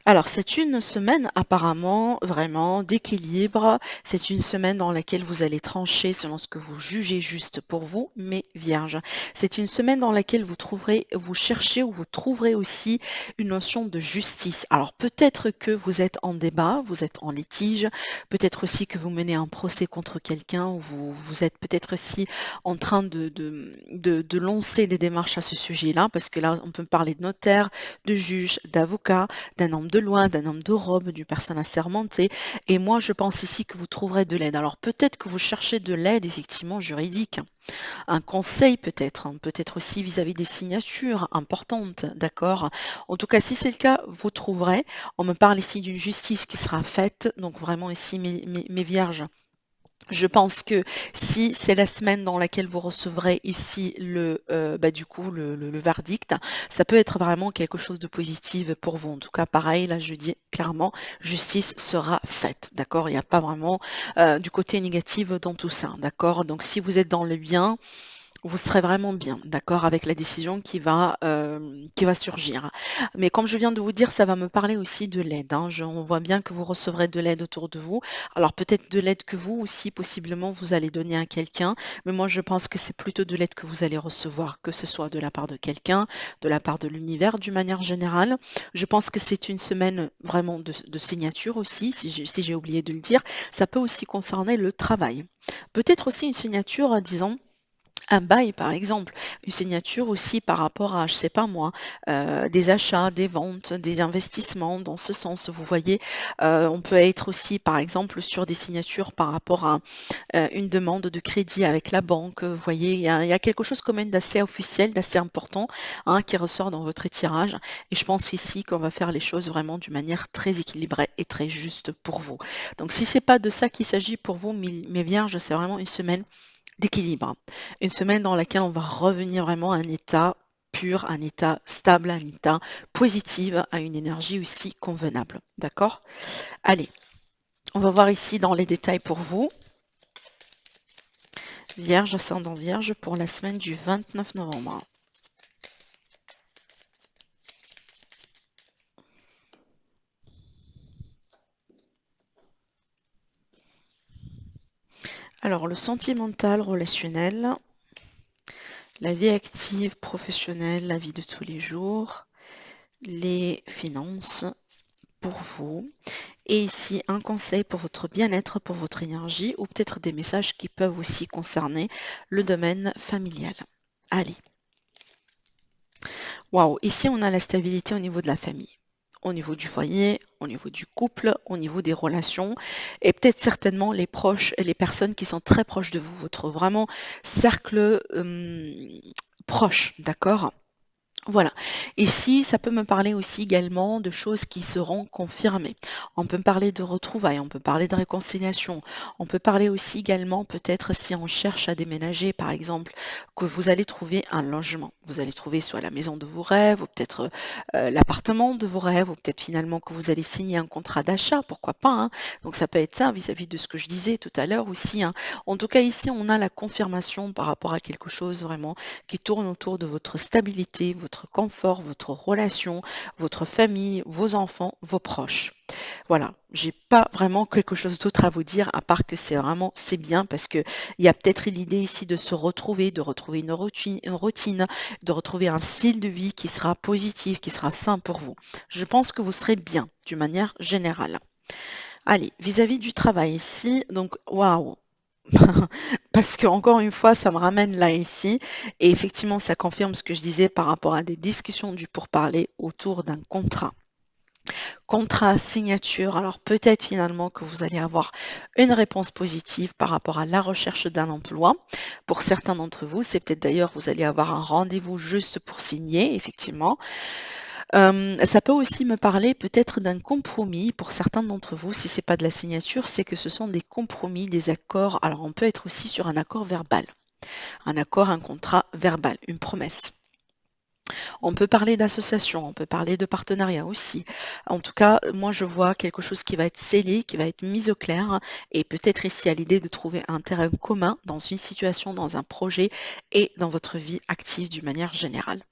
Alors, c'est une semaine apparemment vraiment d'équilibre. C'est une semaine dans laquelle vous allez trancher selon ce que vous jugez juste pour vous, mais vierge. C'est une semaine dans laquelle vous cherchez ou vous trouverez aussi une notion de justice. Alors, peut-être que vous êtes en débat, vous êtes en litige, peut-être aussi que vous menez un procès contre quelqu'un ou vous êtes peut-être aussi en train de lancer des démarches à ce sujet-là, parce que là, on peut parler de notaire, de juge, d'avocat, d'un homme de loi, d'un homme de robe, d'une personne assermentée. Et moi, je pense ici que vous trouverez de l'aide. Alors peut-être que vous cherchez de l'aide effectivement juridique, un conseil peut-être, hein, peut-être aussi vis-à-vis des signatures importantes, d'accord? En tout cas, si c'est le cas, vous trouverez. On me parle ici d'une justice qui sera faite, donc vraiment ici mes vierges. Je pense que si c'est la semaine dans laquelle vous recevrez ici du coup, le verdict, ça peut être vraiment quelque chose de positif pour vous. En tout cas, pareil, là, je dis clairement, justice sera faite, d'accord? Il n'y a pas vraiment du côté négatif dans tout ça, d'accord? Donc, si vous êtes dans le bien, vous serez vraiment bien, d'accord, avec la décision qui va surgir. Mais comme je viens de vous dire, ça va me parler aussi de l'aide, hein. On voit bien que vous recevrez de l'aide autour de vous. Alors peut-être de l'aide que vous aussi, possiblement, vous allez donner à quelqu'un. Mais moi, je pense que c'est plutôt de l'aide que vous allez recevoir, que ce soit de la part de quelqu'un, de la part de l'univers d'une manière générale. Je pense que c'est une semaine vraiment de signature aussi, si j'ai oublié de le dire. Ça peut aussi concerner le travail. Peut-être aussi une signature, disons, un bail, par exemple, une signature aussi par rapport à, je sais pas moi, des achats, des ventes, des investissements dans ce sens, vous voyez? On peut être aussi, par exemple, sur des signatures par rapport à, une demande de crédit avec la banque, vous voyez? Il y a quelque chose quand même d'assez officiel, d'assez important, hein, qui ressort dans votre tirage et je pense ici qu'on va faire les choses vraiment d'une manière très équilibrée et très juste pour vous. Donc si c'est pas de ça qu'il s'agit pour vous, mes vierges, c'est vraiment une semaine d'équilibre. Une semaine dans laquelle on va revenir vraiment à un état pur, un état stable, un état positif, à une énergie aussi convenable. D'accord? Allez, on va voir ici dans les détails pour vous. Vierge, ascendant Vierge pour la semaine du 29 novembre. Alors, le sentimental, relationnel, la vie active, professionnelle, la vie de tous les jours, les finances pour vous. Et ici, un conseil pour votre bien-être, pour votre énergie, ou peut-être des messages qui peuvent aussi concerner le domaine familial. Allez. Waouh, ici on a la stabilité au niveau de la famille, au niveau du foyer, au niveau du couple, au niveau des relations, et peut-être certainement les proches, les personnes qui sont très proches de vous, votre vraiment cercle proche, d'accord? Voilà. Ici, ça peut me parler aussi également de choses qui seront confirmées. On peut me parler de retrouvailles, on peut parler de réconciliation. On peut parler aussi également, peut-être si on cherche à déménager, par exemple, que vous allez trouver un logement. Vous allez trouver soit la maison de vos rêves, ou peut-être l'appartement de vos rêves, ou peut-être finalement que vous allez signer un contrat d'achat, pourquoi pas, hein. Donc ça peut être ça vis-à-vis de ce que je disais tout à l'heure aussi, hein. En tout cas, ici, on a la confirmation par rapport à quelque chose vraiment qui tourne autour de votre stabilité, votre confort, votre relation, votre famille, vos enfants, vos proches. Voilà, j'ai pas vraiment quelque chose d'autre à vous dire à part que c'est bien parce que il y a peut-être l'idée ici de se retrouver, de retrouver une routine, de retrouver un style de vie qui sera positif, qui sera sain pour vous. Je pense que vous serez bien d'une manière générale. Allez, vis-à-vis du travail ici, donc waouh, Parce que encore une fois, ça me ramène là ici et effectivement, ça confirme ce que je disais par rapport à des discussions du pourparler autour d'un contrat. Contrat, signature, alors peut-être finalement que vous allez avoir une réponse positive par rapport à la recherche d'un emploi. Pour certains d'entre vous, c'est peut-être d'ailleurs vous allez avoir un rendez-vous juste pour signer, effectivement. Ça peut aussi me parler peut-être d'un compromis pour certains d'entre vous. Si c'est pas de la signature, c'est que ce sont des compromis, des accords. Alors on peut être aussi sur un accord verbal, un accord, un contrat verbal, une promesse. On peut parler d'association, on peut parler de partenariat aussi. En tout cas, moi je vois quelque chose qui va être scellé, qui va être mis au clair et peut-être ici à l'idée de trouver un terrain commun dans une situation, dans un projet et dans votre vie active d'une manière générale.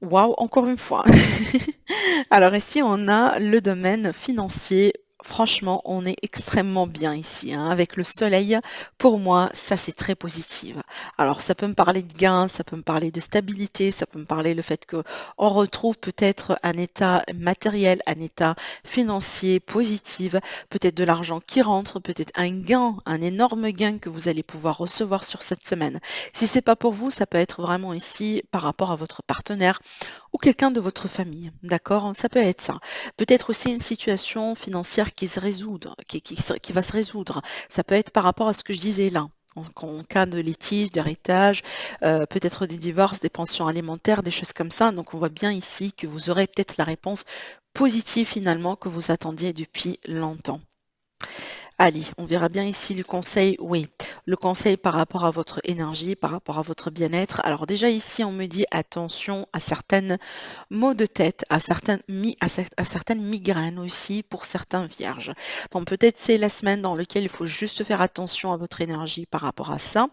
Waouh, encore une fois. Alors ici, on a le domaine financier. Franchement, on est extrêmement bien ici, hein. Avec le soleil, pour moi, ça c'est très positif. Alors ça peut me parler de gains, ça peut me parler de stabilité, ça peut me parler le fait que on retrouve peut-être un état matériel, un état financier positif, peut-être de l'argent qui rentre, peut-être un gain, un énorme gain que vous allez pouvoir recevoir sur cette semaine. Si c'est pas pour vous, ça peut être vraiment ici par rapport à votre partenaire ou quelqu'un de votre famille, d'accord? Ça peut être ça. Peut-être aussi une situation financière qui se résout, qui va se résoudre. Ça peut être par rapport à ce que je disais là. En cas de litige, d'héritage, peut-être des divorces, des pensions alimentaires, des choses comme ça. Donc on voit bien ici que vous aurez peut-être la réponse positive finalement que vous attendiez depuis longtemps. Allez, on verra bien ici le conseil. Oui, le conseil par rapport à votre énergie, par rapport à votre bien-être. Alors déjà ici, on me dit attention à certaines maux de tête, à certaines migraines aussi pour certains vierges. Donc peut-être c'est la semaine dans laquelle il faut juste faire attention à votre énergie par rapport à ça.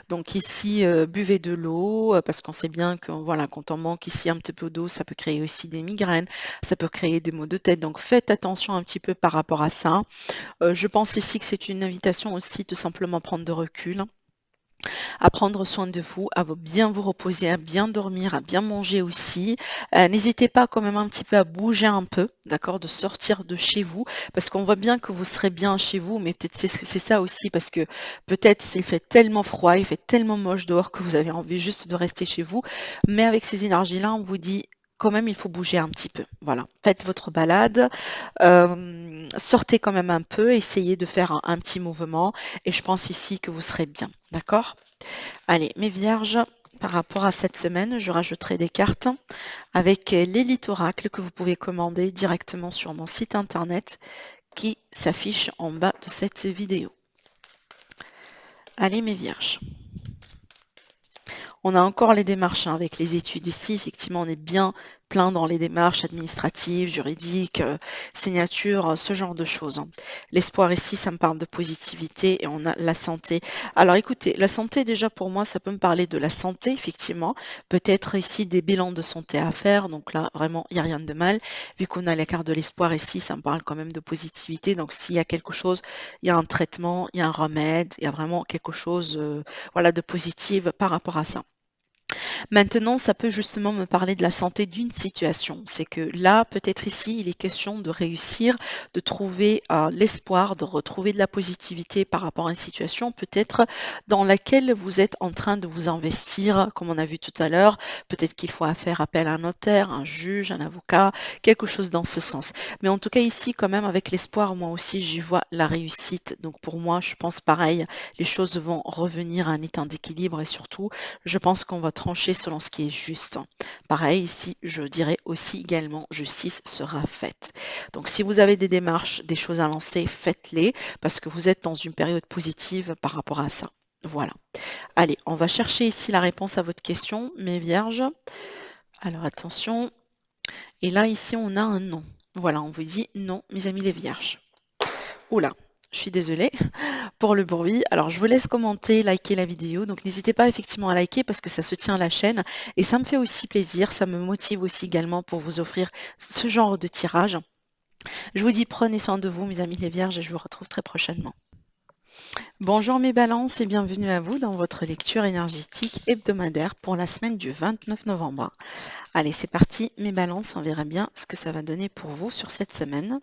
Donc ici, buvez de l'eau, parce qu'on sait bien que voilà, quand on manque ici un petit peu d'eau, ça peut créer aussi des migraines, ça peut créer des maux de tête. Donc faites attention un petit peu par rapport à ça. Je pense ici que c'est une invitation aussi de simplement prendre de recul, à prendre soin de vous, bien vous reposer, à bien dormir, à bien manger aussi. N'hésitez pas quand même un petit peu à bouger un peu, d'accord, de sortir de chez vous, parce qu'on voit bien que vous serez bien chez vous, mais peut-être c'est ça aussi, parce que peut-être il fait tellement froid, il fait tellement moche dehors que vous avez envie juste de rester chez vous. Mais avec ces énergies-là, on vous dit quand même, il faut bouger un petit peu. Voilà, faites votre balade, sortez quand même un peu, essayez de faire un petit mouvement et je pense ici que vous serez bien, d'accord? Allez, mes vierges, par rapport à cette semaine, je rajouterai des cartes avec l'élite oracle que vous pouvez commander directement sur mon site internet qui s'affiche en bas de cette vidéo. Allez, mes vierges. On a encore les démarches hein, avec les études ici. Effectivement, on est bien plein dans les démarches administratives, juridiques, signatures, ce genre de choses, hein. L'espoir ici, ça me parle de positivité et on a la santé. Alors écoutez, la santé déjà pour moi, ça peut me parler de la santé, effectivement. Peut-être ici des bilans de santé à faire. Donc là, vraiment, il n'y a rien de mal. Vu qu'on a la carte de l'espoir ici, ça me parle quand même de positivité. Donc s'il y a quelque chose, il y a un traitement, il y a un remède, il y a vraiment quelque chose voilà, de positif par rapport à ça. Maintenant, ça peut justement me parler de la santé d'une situation. C'est que là, peut-être ici, il est question de réussir, de trouver l'espoir, de retrouver de la positivité par rapport à une situation peut-être dans laquelle vous êtes en train de vous investir, comme on a vu tout à l'heure. Peut-être qu'il faut faire appel à un notaire, un juge, un avocat, quelque chose dans ce sens. Mais en tout cas, ici, quand même, avec l'espoir, moi aussi, j'y vois la réussite. Donc pour moi, je pense pareil, les choses vont revenir à un état d'équilibre et surtout, je pense qu'on va trancher selon ce qui est juste. Pareil, ici, je dirais aussi également, justice sera faite. Donc, si vous avez des démarches, des choses à lancer, faites-les parce que vous êtes dans une période positive par rapport à ça. Voilà. Allez, on va chercher ici la réponse à votre question, mes vierges. Alors, attention. Et là, ici, on a un non. Voilà, on vous dit non, mes amis les vierges. Oula, je suis désolée pour le bruit. Alors, je vous laisse commenter, liker la vidéo. Donc, n'hésitez pas effectivement à liker parce que ça soutient la chaîne et ça me fait aussi plaisir. Ça me motive aussi également pour vous offrir ce genre de tirage. Je vous dis prenez soin de vous, mes amis les vierges, et je vous retrouve très prochainement. Bonjour mes balances et bienvenue à vous dans votre lecture énergétique hebdomadaire pour la semaine du 29 novembre. Allez, c'est parti, mes balances, on verra bien ce que ça va donner pour vous sur cette semaine.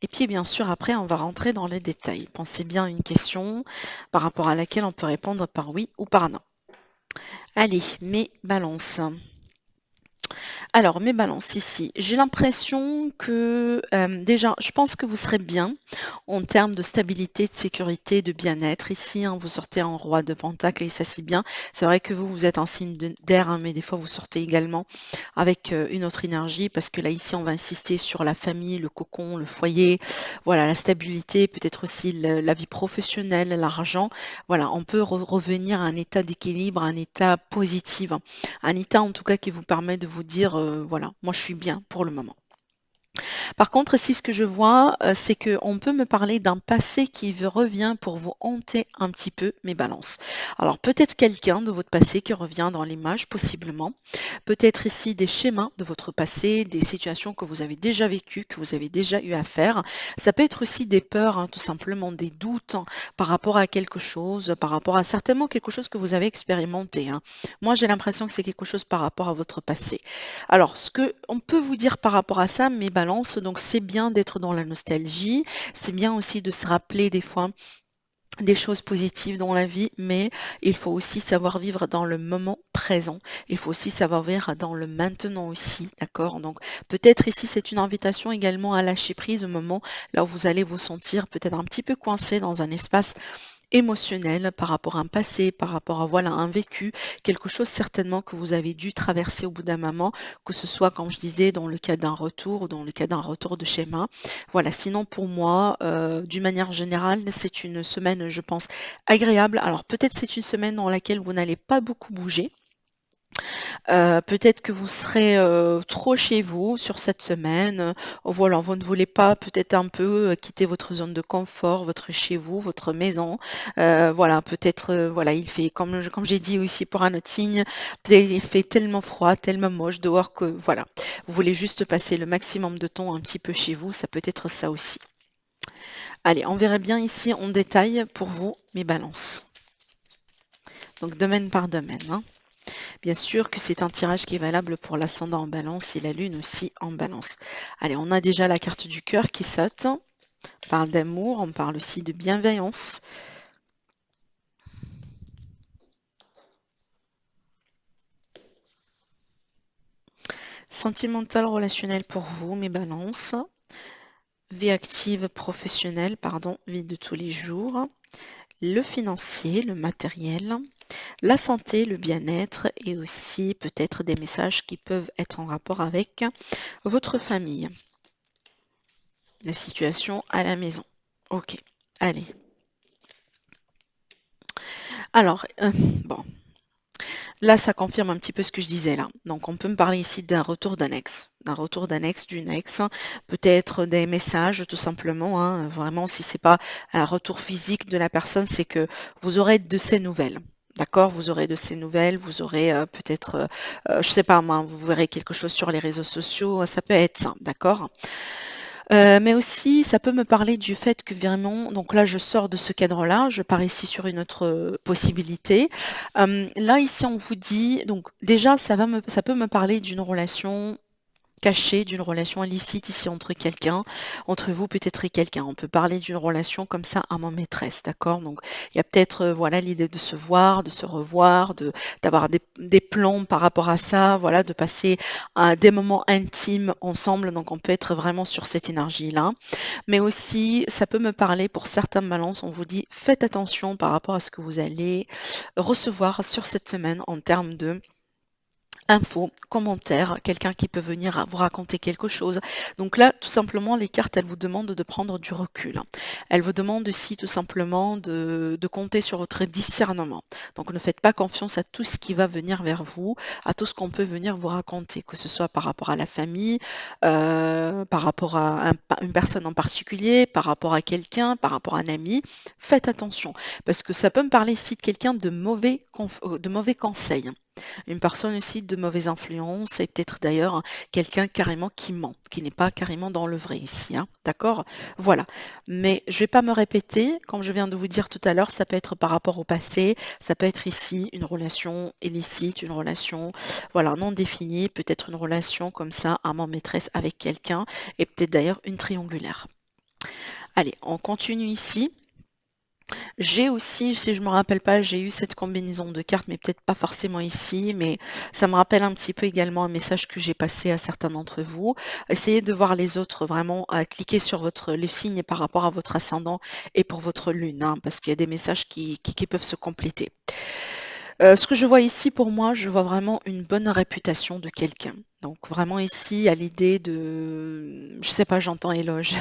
Et puis bien sûr, après, on va rentrer dans les détails. Pensez bien à une question par rapport à laquelle on peut répondre par oui ou par non. Allez, mes balances. Alors, mes balances ici, j'ai l'impression que déjà, je pense que vous serez bien en termes de stabilité, de sécurité, de bien-être. Ici, hein, vous sortez en roi de pentacle et ça c'est bien. C'est vrai que vous êtes un signe d'air, hein, mais des fois vous sortez également avec une autre énergie parce que là, ici, on va insister sur la famille, le cocon, le foyer, voilà, la stabilité, peut-être aussi la vie professionnelle, l'argent. Voilà, on peut revenir à un état d'équilibre, à un état positif, un état en tout cas qui vous permet de vous dire, voilà, moi je suis bien pour le moment. Par contre, ici, ce que je vois, c'est qu'on peut me parler d'un passé qui revient pour vous hanter un petit peu mes balances. Alors peut-être quelqu'un de votre passé qui revient dans l'image, possiblement. Peut-être ici des schémas de votre passé, des situations que vous avez déjà vécues, que vous avez déjà eu à faire. Ça peut être aussi des peurs, hein, tout simplement des doutes, hein, par rapport à quelque chose, par rapport à certainement quelque chose que vous avez expérimenté, hein. Moi, j'ai l'impression que c'est quelque chose par rapport à votre passé. Alors, ce que on peut vous dire par rapport à ça, mes balances, donc c'est bien d'être dans la nostalgie, c'est bien aussi de se rappeler des fois des choses positives dans la vie, mais il faut aussi savoir vivre dans le moment présent. Il faut aussi savoir vivre dans le maintenant aussi, d'accord? Donc peut-être ici c'est une invitation également à lâcher prise au moment là où vous allez vous sentir peut-être un petit peu coincé dans un espace émotionnel par rapport à un passé, par rapport à voilà un vécu, quelque chose certainement que vous avez dû traverser au bout d'un moment, que ce soit, comme je disais, dans le cas d'un retour ou dans le cas d'un retour de schéma. Voilà, sinon pour moi, d'une manière générale, c'est une semaine, je pense, agréable. Alors peut-être c'est une semaine dans laquelle vous n'allez pas beaucoup bouger. Peut-être que vous serez, trop chez vous sur cette semaine, voilà, vous ne voulez pas peut-être un peu, quitter votre zone de confort, votre chez vous, votre maison. Voilà, peut-être, voilà, il fait comme j'ai dit aussi pour un autre signe, peut-être il fait tellement froid, tellement moche dehors que voilà, vous voulez juste passer le maximum de temps un petit peu chez vous, ça peut être ça aussi. Allez, on verra bien ici en détail pour vous mes balances. Donc domaine par domaine, hein. Bien sûr que c'est un tirage qui est valable pour l'ascendant en balance et la lune aussi en balance. Allez, on a déjà la carte du cœur qui saute. On parle d'amour, on parle aussi de bienveillance. Sentimental, relationnel pour vous, mes balances. Vie active, professionnelle, pardon, vie de tous les jours. Le financier, le matériel. La santé, le bien-être et aussi peut-être des messages qui peuvent être en rapport avec votre famille. La situation à la maison. Ok, allez. Alors, bon, là, ça confirme un petit peu ce que je disais là. Donc, on peut me parler ici d'un retour d'annexe, d'une ex, peut-être des messages tout simplement, hein. Vraiment, si c'est pas un retour physique de la personne, c'est que vous aurez de ces nouvelles. D'accord? Vous aurez de ces nouvelles, vous aurez peut-être, je sais pas moi, vous verrez quelque chose sur les réseaux sociaux, ça peut être ça, d'accord? Mais aussi, ça peut me parler du fait que vraiment donc là, je sors de ce cadre-là, je pars ici sur une autre, possibilité. Là, ici, on vous dit donc déjà, ça peut me parler d'une relation cachée, d'une relation illicite ici entre vous peut-être et quelqu'un. On peut parler d'une relation comme ça amant-maîtresse, d'accord? Donc il y a peut-être, voilà, l'idée de se voir, de se revoir, d'avoir des plans par rapport à ça, voilà, de passer des moments intimes ensemble. Donc on peut être vraiment sur cette énergie-là. Mais aussi, ça peut me parler pour certaines balances, on vous dit: «Faites attention par rapport à ce que vous allez recevoir sur cette semaine en termes de infos, commentaires, quelqu'un qui peut venir vous raconter quelque chose. Donc là, tout simplement, les cartes, elles vous demandent de prendre du recul, hein. Elles vous demandent aussi tout simplement de compter sur votre discernement. Donc ne faites pas confiance à tout ce qui va venir vers vous, à tout ce qu'on peut venir vous raconter, que ce soit par rapport à la famille, par rapport à une personne en particulier, par rapport à quelqu'un, par rapport à un ami. Faites attention, parce que ça peut me parler ici de quelqu'un de mauvais conseils. Une personne aussi de mauvaise influence et peut-être d'ailleurs quelqu'un carrément qui ment, qui n'est pas carrément dans le vrai ici, hein, d'accord? Voilà. Mais je vais pas me répéter, comme je viens de vous dire tout à l'heure, ça peut être par rapport au passé, ça peut être ici une relation illicite, une relation, voilà, non définie, peut-être une relation comme ça, amant-maîtresse avec quelqu'un et peut-être d'ailleurs une triangulaire. Allez, on continue ici. J'ai aussi, si je me rappelle pas, j'ai eu cette combinaison de cartes, mais peut-être pas forcément ici, mais ça me rappelle un petit peu également un message que j'ai passé à certains d'entre vous. Essayez de voir les autres vraiment, cliquez sur le signe par rapport à votre ascendant et pour votre lune, hein, parce qu'il y a des messages qui peuvent se compléter. Ce que je vois ici pour moi, je vois vraiment une bonne réputation de quelqu'un. Donc vraiment ici, il y a l'idée de, je sais pas, j'entends éloge.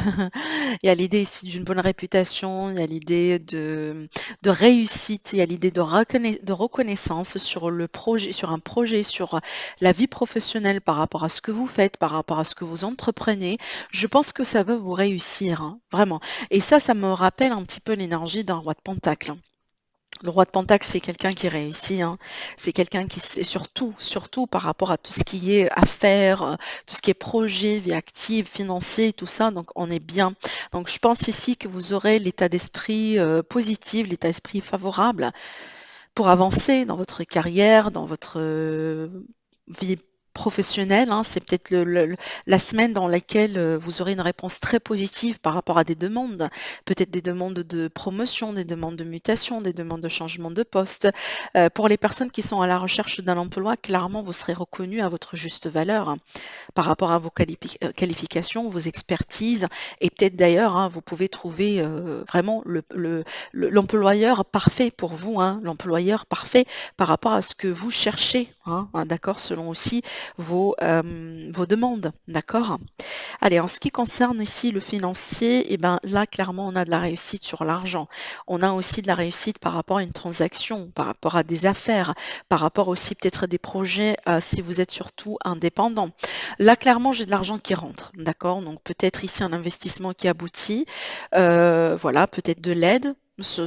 Il y a l'idée ici d'une bonne réputation, il y a l'idée de réussite, il y a l'idée de reconnaissance sur le projet, sur un projet, sur la vie professionnelle par rapport à ce que vous faites, par rapport à ce que vous entreprenez. Je pense que ça va vous réussir, hein, vraiment. Et ça me rappelle un petit peu l'énergie d'un roi de Pentacle. Le roi de Pentacle, c'est quelqu'un qui réussit, hein. C'est quelqu'un qui sait surtout par rapport à tout ce qui est affaires, tout ce qui est projet, vie active, financier, tout ça, donc on est bien. Donc je pense ici que vous aurez l'état d'esprit positif, l'état d'esprit favorable pour avancer dans votre carrière, dans votre vie professionnelle, hein. C'est peut-être la semaine dans laquelle vous aurez une réponse très positive par rapport à des demandes, peut-être des demandes de promotion, des demandes de mutation, des demandes de changement de poste. Pour les personnes qui sont à la recherche d'un emploi, clairement, vous serez reconnu à votre juste valeur, hein, par rapport à vos qualifications, vos expertises, et peut-être d'ailleurs, hein, vous pouvez trouver vraiment l'employeur parfait pour vous, hein, l'employeur parfait par rapport à ce que vous cherchez, hein, d'accord, selon aussi vos demandes, d'accord. Allez, en ce qui concerne ici le financier, et ben là, clairement, on a de la réussite sur l'argent. On a aussi de la réussite par rapport à une transaction, par rapport à des affaires, par rapport aussi peut-être à des projets si vous êtes surtout indépendant. Là, clairement, j'ai de l'argent qui rentre, d'accord? Donc peut-être ici un investissement qui aboutit, voilà, peut-être de l'aide.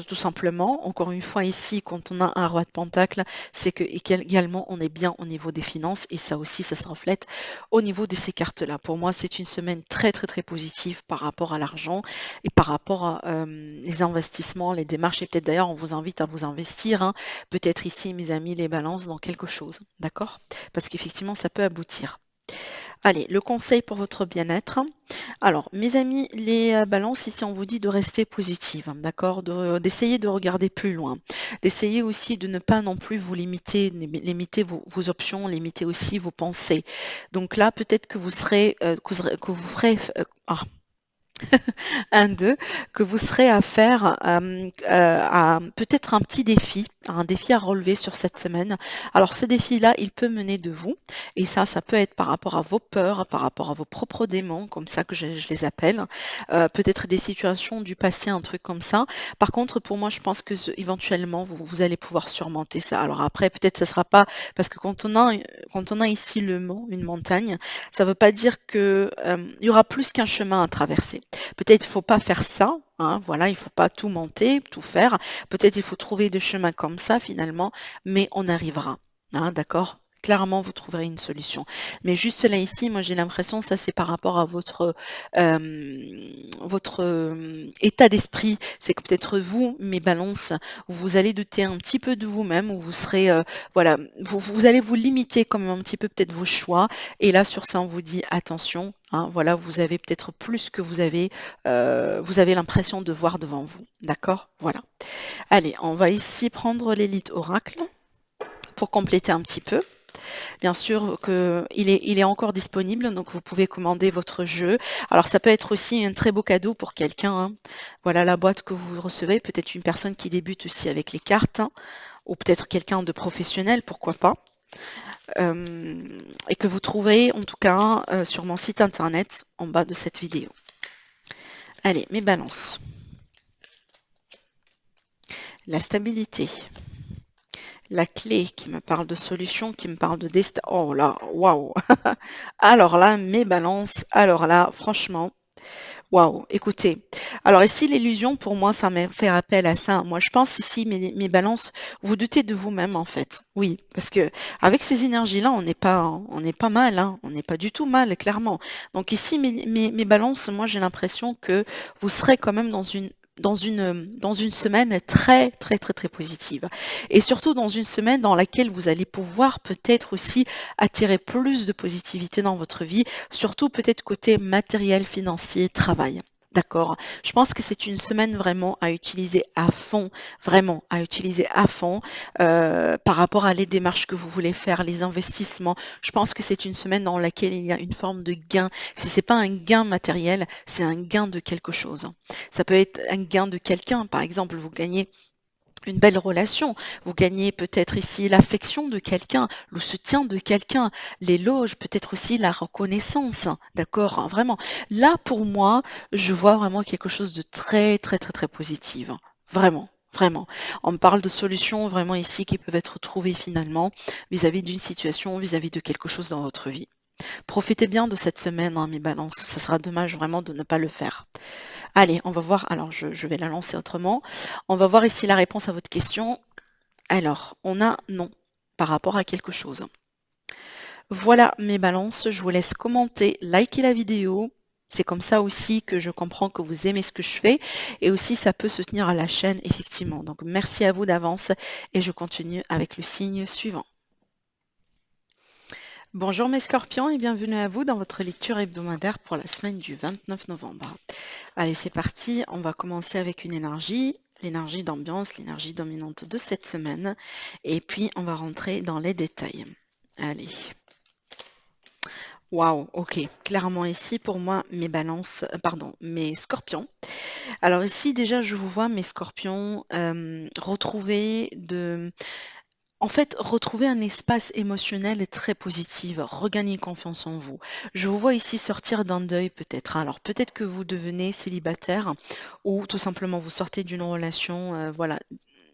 Tout simplement, encore une fois ici, quand on a un roi de pentacle, c'est que également on est bien au niveau des finances et ça aussi, ça se reflète au niveau de ces cartes-là. Pour moi, c'est une semaine très très très positive par rapport à l'argent et par rapport à les investissements, les démarches et peut-être d'ailleurs on vous invite à vous investir, hein, peut-être ici mes amis les balances dans quelque chose, d'accord? Parce qu'effectivement ça peut aboutir. Allez, le conseil pour votre bien-être. Alors, mes amis, les balances, ici, on vous dit de rester positive, hein, d'accord? D'essayer de regarder plus loin. D'essayer aussi de ne pas non plus vous limiter, limiter vos options, limiter aussi vos pensées. Donc là, peut-être que vous serez, que vous ferez, un 2 que vous serez à faire à peut-être un défi à relever sur cette semaine. Alors ce défi-là, il peut mener de vous, et ça peut être par rapport à vos peurs, par rapport à vos propres démons, comme ça que je les appelle, peut-être des situations du passé, un truc comme ça. Par contre, pour moi, je pense que éventuellement, vous allez pouvoir surmonter ça. Alors après, peut-être ce sera pas, parce que quand on a ici le mont, une montagne, ça ne veut pas dire que il y aura plus qu'un chemin à traverser. Peut-être il ne faut pas faire ça, hein, voilà, il ne faut pas tout monter, tout faire. Peut-être il faut trouver des chemins comme ça finalement, mais on arrivera, hein, d'accord? Clairement, vous trouverez une solution. Mais juste là ici, moi j'ai l'impression, ça c'est par rapport à votre état d'esprit. C'est que peut-être vous, mes balances, vous allez douter un petit peu de vous-même, ou vous serez, voilà, vous allez vous limiter quand même un petit peu peut-être vos choix. Et là, sur ça, on vous dit attention, hein, voilà, vous avez peut-être plus que vous avez l'impression de voir devant vous. D'accord? Voilà. Allez, on va ici prendre l'élite oracle pour compléter un petit peu. Bien sûr il est encore disponible, donc vous pouvez commander votre jeu. Alors ça peut être aussi un très beau cadeau pour quelqu'un, hein. Voilà la boîte que vous recevez, peut-être une personne qui débute aussi avec les cartes, hein, ou peut-être quelqu'un de professionnel, pourquoi pas. Et que vous trouverez en tout cas sur mon site internet en bas de cette vidéo. Allez, mes balances. La stabilité. La clé qui me parle de solution, qui me parle de destin. Oh là, waouh! Alors là, mes balances, alors là, franchement, Waouh, écoutez, alors ici l'illusion pour moi ça m'a fait appel à ça. Moi je pense ici mes balances, vous doutez de vous-même en fait. Oui, parce que avec ces énergies-là, on n'est pas mal, hein, on n'est pas du tout mal, clairement. Donc ici mes balances, moi j'ai l'impression que vous serez quand même dans une semaine très très très très positive. Et surtout dans une semaine dans laquelle vous allez pouvoir peut-être aussi attirer plus de positivité dans votre vie, surtout peut-être côté matériel, financier, travail. D'accord. Je pense que c'est une semaine vraiment à utiliser à fond, vraiment à utiliser à fond par rapport à les démarches que vous voulez faire, les investissements. Je pense que c'est une semaine dans laquelle il y a une forme de gain. Si c'est pas un gain matériel, c'est un gain de quelque chose. Ça peut être un gain de quelqu'un. Par exemple, vous gagnez une belle relation. Vous gagnez peut-être ici l'affection de quelqu'un, le soutien de quelqu'un, l'éloge, peut-être aussi la reconnaissance. D'accord, hein, vraiment. Là, pour moi, je vois vraiment quelque chose de très, très, très, très positif. Vraiment. Vraiment. On me parle de solutions vraiment ici qui peuvent être trouvées finalement vis-à-vis d'une situation, vis-à-vis de quelque chose dans votre vie. Profitez bien de cette semaine, hein, mes balances. Ça sera dommage vraiment de ne pas le faire. Allez, on va voir. Alors, je vais la lancer autrement. On va voir ici la réponse à votre question. Alors, on a non par rapport à quelque chose. Voilà mes balances. Je vous laisse commenter, liker la vidéo. C'est comme ça aussi que je comprends que vous aimez ce que je fais et aussi ça peut se tenir à la chaîne effectivement. Donc merci à vous d'avance et je continue avec le signe suivant. Bonjour mes scorpions et bienvenue à vous dans votre lecture hebdomadaire pour la semaine du 29 novembre. Allez, c'est parti. On va commencer avec une énergie, l'énergie d'ambiance, l'énergie dominante de cette semaine. Et puis, on va rentrer dans les détails. Allez. Waouh, ok. Clairement ici, pour moi, mes balances, pardon, mes scorpions. Alors ici, déjà, je vous vois, mes scorpions, retrouver retrouver un espace émotionnel très positif, regagner confiance en vous. Je vous vois ici sortir d'un deuil peut-être. Alors peut-être que vous devenez célibataire ou tout simplement vous sortez d'une relation, voilà,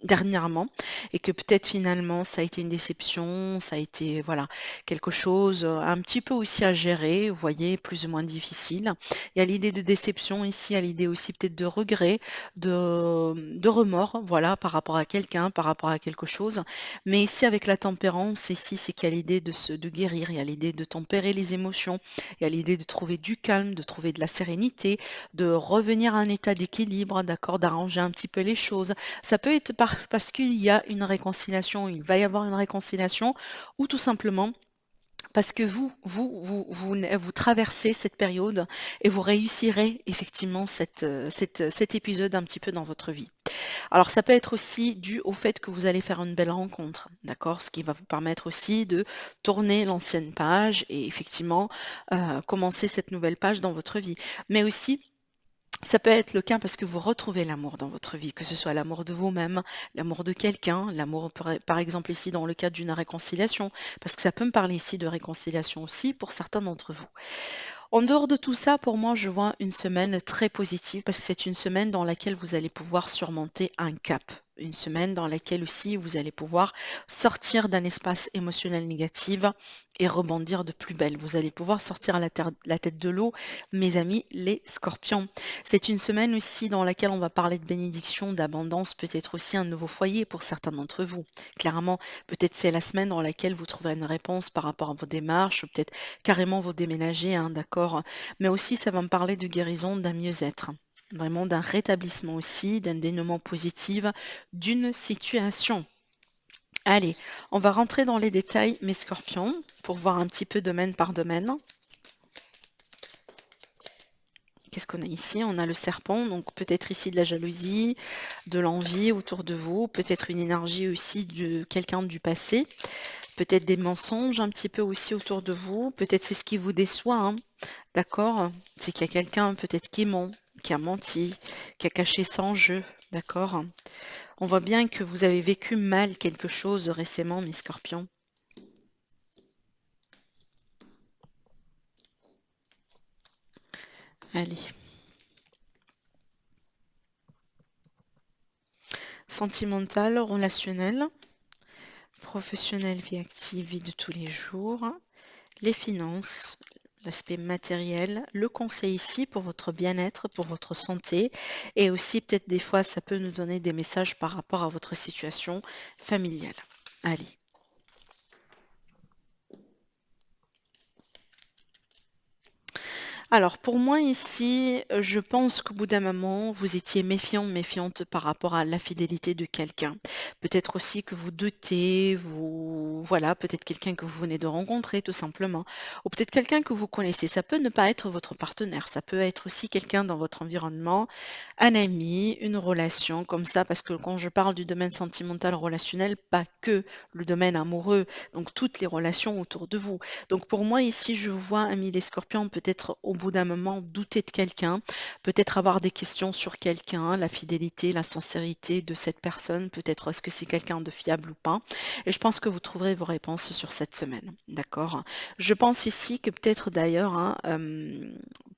dernièrement et que peut-être finalement ça a été une déception, ça a été voilà quelque chose un petit peu aussi à gérer, vous voyez, plus ou moins difficile. Il y a l'idée de déception ici, il y a l'idée aussi peut-être de regret, de remords, voilà, par rapport à quelqu'un, par rapport à quelque chose. Mais ici, avec la tempérance, ici, c'est qu'il y a l'idée de guérir, il y a l'idée de tempérer les émotions, il y a l'idée de trouver du calme, de trouver de la sérénité, de revenir à un état d'équilibre, d'accord, d'arranger un petit peu les choses. Ça peut être parce qu'il y a une réconciliation, il va y avoir une réconciliation, ou tout simplement parce que vous traversez cette période et vous réussirez effectivement cet épisode un petit peu dans votre vie. Alors ça peut être aussi dû au fait que vous allez faire une belle rencontre, d'accord? Ce qui va vous permettre aussi de tourner l'ancienne page et effectivement commencer cette nouvelle page dans votre vie. Mais aussi, ça peut être le cas parce que vous retrouvez l'amour dans votre vie, que ce soit l'amour de vous-même, l'amour de quelqu'un, l'amour par exemple ici dans le cadre d'une réconciliation, parce que ça peut me parler ici de réconciliation aussi pour certains d'entre vous. En dehors de tout ça, pour moi, je vois une semaine très positive parce que c'est une semaine dans laquelle vous allez pouvoir surmonter un cap. Une semaine dans laquelle aussi vous allez pouvoir sortir d'un espace émotionnel négatif et rebondir de plus belle. Vous allez pouvoir sortir la tête de l'eau, mes amis, les scorpions. C'est une semaine aussi dans laquelle on va parler de bénédiction, d'abondance, peut-être aussi un nouveau foyer pour certains d'entre vous. Clairement, peut-être c'est la semaine dans laquelle vous trouverez une réponse par rapport à vos démarches, ou peut-être carrément vous déménager, hein, d'accord? Mais aussi, ça va me parler de guérison, d'un mieux-être, vraiment d'un rétablissement aussi, d'un dénouement positif d'une situation. Allez, on va rentrer dans les détails, mes scorpions, pour voir un petit peu domaine par domaine. Qu'est-ce qu'on a ici? On a le serpent, donc peut-être ici de la jalousie, de l'envie autour de vous, peut-être une énergie aussi de quelqu'un du passé, peut-être des mensonges un petit peu aussi autour de vous, peut-être c'est ce qui vous déçoit, hein, d'accord? C'est qu'il y a quelqu'un peut-être qui ment, qui a menti, qui a caché ça en jeu, d'accord? On voit bien que vous avez vécu mal quelque chose récemment, mes scorpions. Allez. Sentimental, relationnel, professionnel, vie active, vie de tous les jours, les finances, l'aspect matériel, le conseil ici pour votre bien-être, pour votre santé et aussi peut-être des fois ça peut nous donner des messages par rapport à votre situation familiale. Allez. Alors pour moi ici, je pense qu'au bout d'un moment, vous étiez méfiant, méfiante par rapport à la fidélité de quelqu'un. Peut-être aussi que vous doutez, vous voilà, peut-être quelqu'un que vous venez de rencontrer tout simplement, ou peut-être quelqu'un que vous connaissez. Ça peut ne pas être votre partenaire, ça peut être aussi quelqu'un dans votre environnement, un ami, une relation comme ça, parce que quand je parle du domaine sentimental relationnel, pas que le domaine amoureux, donc toutes les relations autour de vous. Donc pour moi ici, je vois Amis les Scorpions peut-être au bout d'un moment douter de quelqu'un, peut-être avoir des questions sur quelqu'un, la fidélité, la sincérité de cette personne, peut-être est-ce que c'est quelqu'un de fiable ou pas. Et je pense que vous trouverez vos réponses sur cette semaine. D'accord? Je pense ici que peut-être d'ailleurs, hein,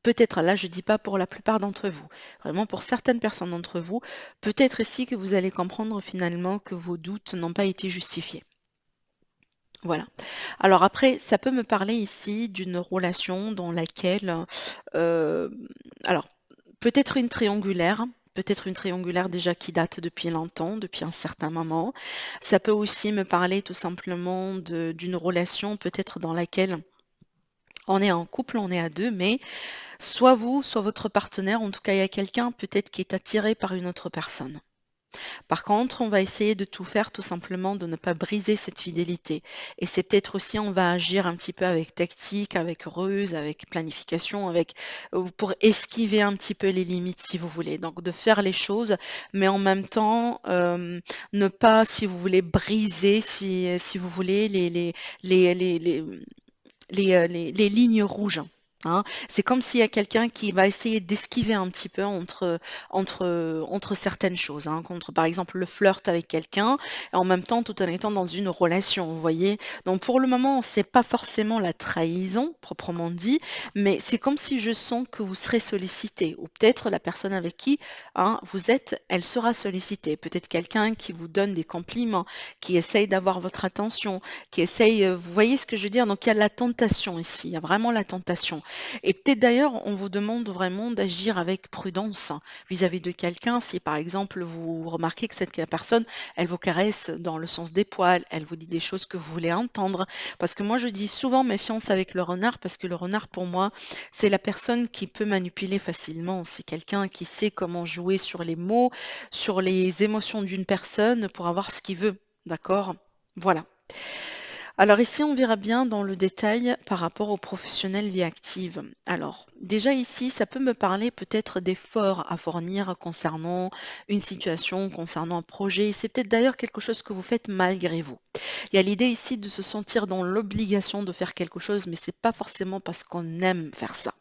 peut-être là je dis pas pour la plupart d'entre vous, vraiment pour certaines personnes d'entre vous, peut-être ici que vous allez comprendre finalement que vos doutes n'ont pas été justifiés. Voilà. Alors après, ça peut me parler ici d'une relation dans laquelle, heu, alors peut-être une triangulaire déjà qui date depuis longtemps, depuis un certain moment. Ça peut aussi me parler tout simplement d'une relation peut-être dans laquelle on est en couple, on est à 2, mais soit vous, soit votre partenaire, en tout cas il y a quelqu'un peut-être qui est attiré par une autre personne. Par contre, on va essayer de tout faire tout simplement de ne pas briser cette fidélité. Et c'est peut-être aussi, on va agir un petit peu avec tactique, avec ruse, avec planification, avec pour esquiver un petit peu les limites, si vous voulez. Donc de faire les choses, mais en même temps, ne pas, si vous voulez, briser, si vous voulez, les, les, les, les lignes rouges. Hein. C'est comme s'il y a quelqu'un qui va essayer d'esquiver un petit peu entre certaines choses, hein, contre par exemple le flirt avec quelqu'un, et en même temps tout en étant dans une relation, vous voyez. Donc pour le moment, c'est pas forcément la trahison proprement dit, mais c'est comme si je sens que vous serez sollicité, ou peut-être la personne avec qui hein, vous êtes, elle sera sollicitée. Peut-être quelqu'un qui vous donne des compliments, qui essaye d'avoir votre attention, qui essaye, vous voyez ce que je veux dire? Donc il y a la tentation ici, il y a vraiment la tentation. Et peut-être d'ailleurs, on vous demande vraiment d'agir avec prudence hein, vis-à-vis de quelqu'un. Si par exemple vous remarquez que cette personne, elle vous caresse dans le sens des poils, elle vous dit des choses que vous voulez entendre. Parce que moi je dis souvent méfiance avec le renard, parce que le renard pour moi, c'est la personne qui peut manipuler facilement. C'est quelqu'un qui sait comment jouer sur les mots, sur les émotions d'une personne pour avoir ce qu'il veut. D'accord? Voilà. Alors ici, on verra bien dans le détail par rapport aux professionnels vie active. Alors, déjà ici, ça peut me parler peut-être d'efforts à fournir concernant une situation, concernant un projet. C'est peut-être d'ailleurs quelque chose que vous faites malgré vous. Il y a l'idée ici de se sentir dans l'obligation de faire quelque chose, mais c'est pas forcément parce qu'on aime faire ça.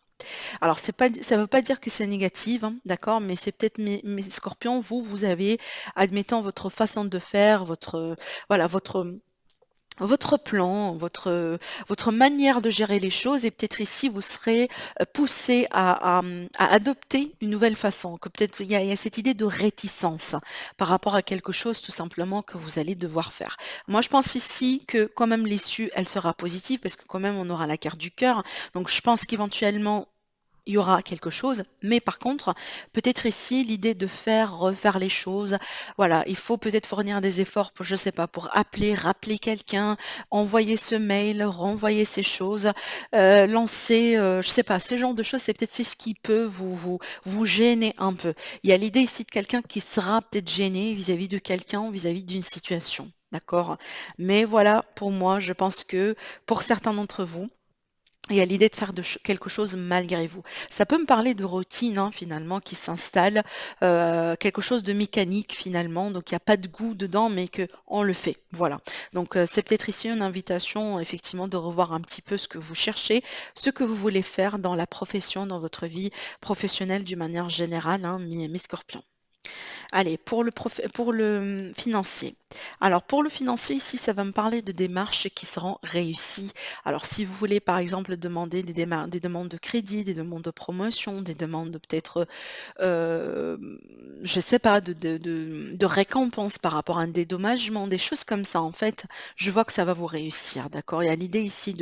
Alors, c'est pas, ça ne veut pas dire que c'est négatif, hein, d'accord, mais c'est peut-être mes scorpions, vous, vous avez, admettant votre façon de faire, voilà, votre plan, votre manière de gérer les choses et peut-être ici vous serez poussé à adopter une nouvelle façon, que peut-être il y a cette idée de réticence par rapport à quelque chose tout simplement que vous allez devoir faire. Moi je pense ici que quand même l'issue elle sera positive parce que quand même on aura la carte du cœur. Donc je pense qu'éventuellement il y aura quelque chose, mais par contre, peut-être ici, l'idée de faire, refaire les choses, voilà, il faut peut-être fournir des efforts pour, je sais pas, pour appeler, rappeler quelqu'un, envoyer ce mail, renvoyer ces choses, lancer, je sais pas, ce genre de choses, c'est ce qui peut vous gêner un peu. Il y a l'idée ici de quelqu'un qui sera peut-être gêné vis-à-vis de quelqu'un, vis-à-vis d'une situation, d'accord? Mais voilà, pour moi, je pense que pour certains d'entre vous, il y a l'idée de faire quelque chose malgré vous. Ça peut me parler de routine hein, finalement qui s'installe, quelque chose de mécanique finalement, donc il n'y a pas de goût dedans, mais que on le fait. Voilà. Donc c'est peut-être ici une invitation effectivement de revoir un petit peu ce que vous cherchez, ce que vous voulez faire dans la profession, dans votre vie professionnelle d'une manière générale, hein, mes scorpions. Allez, pour le financier. Alors pour le financier, ici, ça va me parler de démarches qui seront réussies. Alors si vous voulez, par exemple, demander des demandes de crédit, des demandes de promotion, des demandes de peut-être, je sais pas, de récompenses par rapport à un dédommagement, des choses comme ça, en fait, je vois que ça va vous réussir, d'accord? Il y a l'idée ici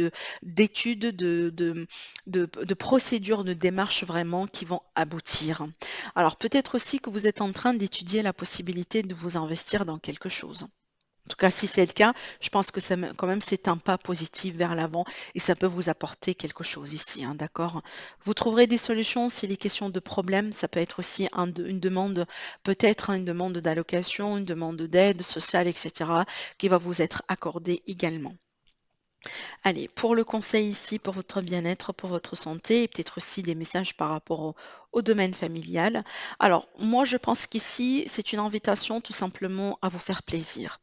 d'études, de procédures, de démarches vraiment qui vont aboutir. Alors peut-être aussi que vous êtes en train d'étudier la possibilité de vous investir dans quelque chose. En tout cas, si c'est le cas, je pense que quand même, c'est un pas positif vers l'avant et ça peut vous apporter quelque chose ici, hein, d'accord? Vous trouverez des solutions si les questions de problèmes, ça peut être aussi une demande, peut-être, hein, une demande d'allocation, une demande d'aide sociale, etc., qui va vous être accordée également. Allez, pour le conseil ici, pour votre bien-être, pour votre santé, et peut-être aussi des messages par rapport au domaine familial. Alors, moi, je pense qu'ici, c'est une invitation tout simplement à vous faire plaisir,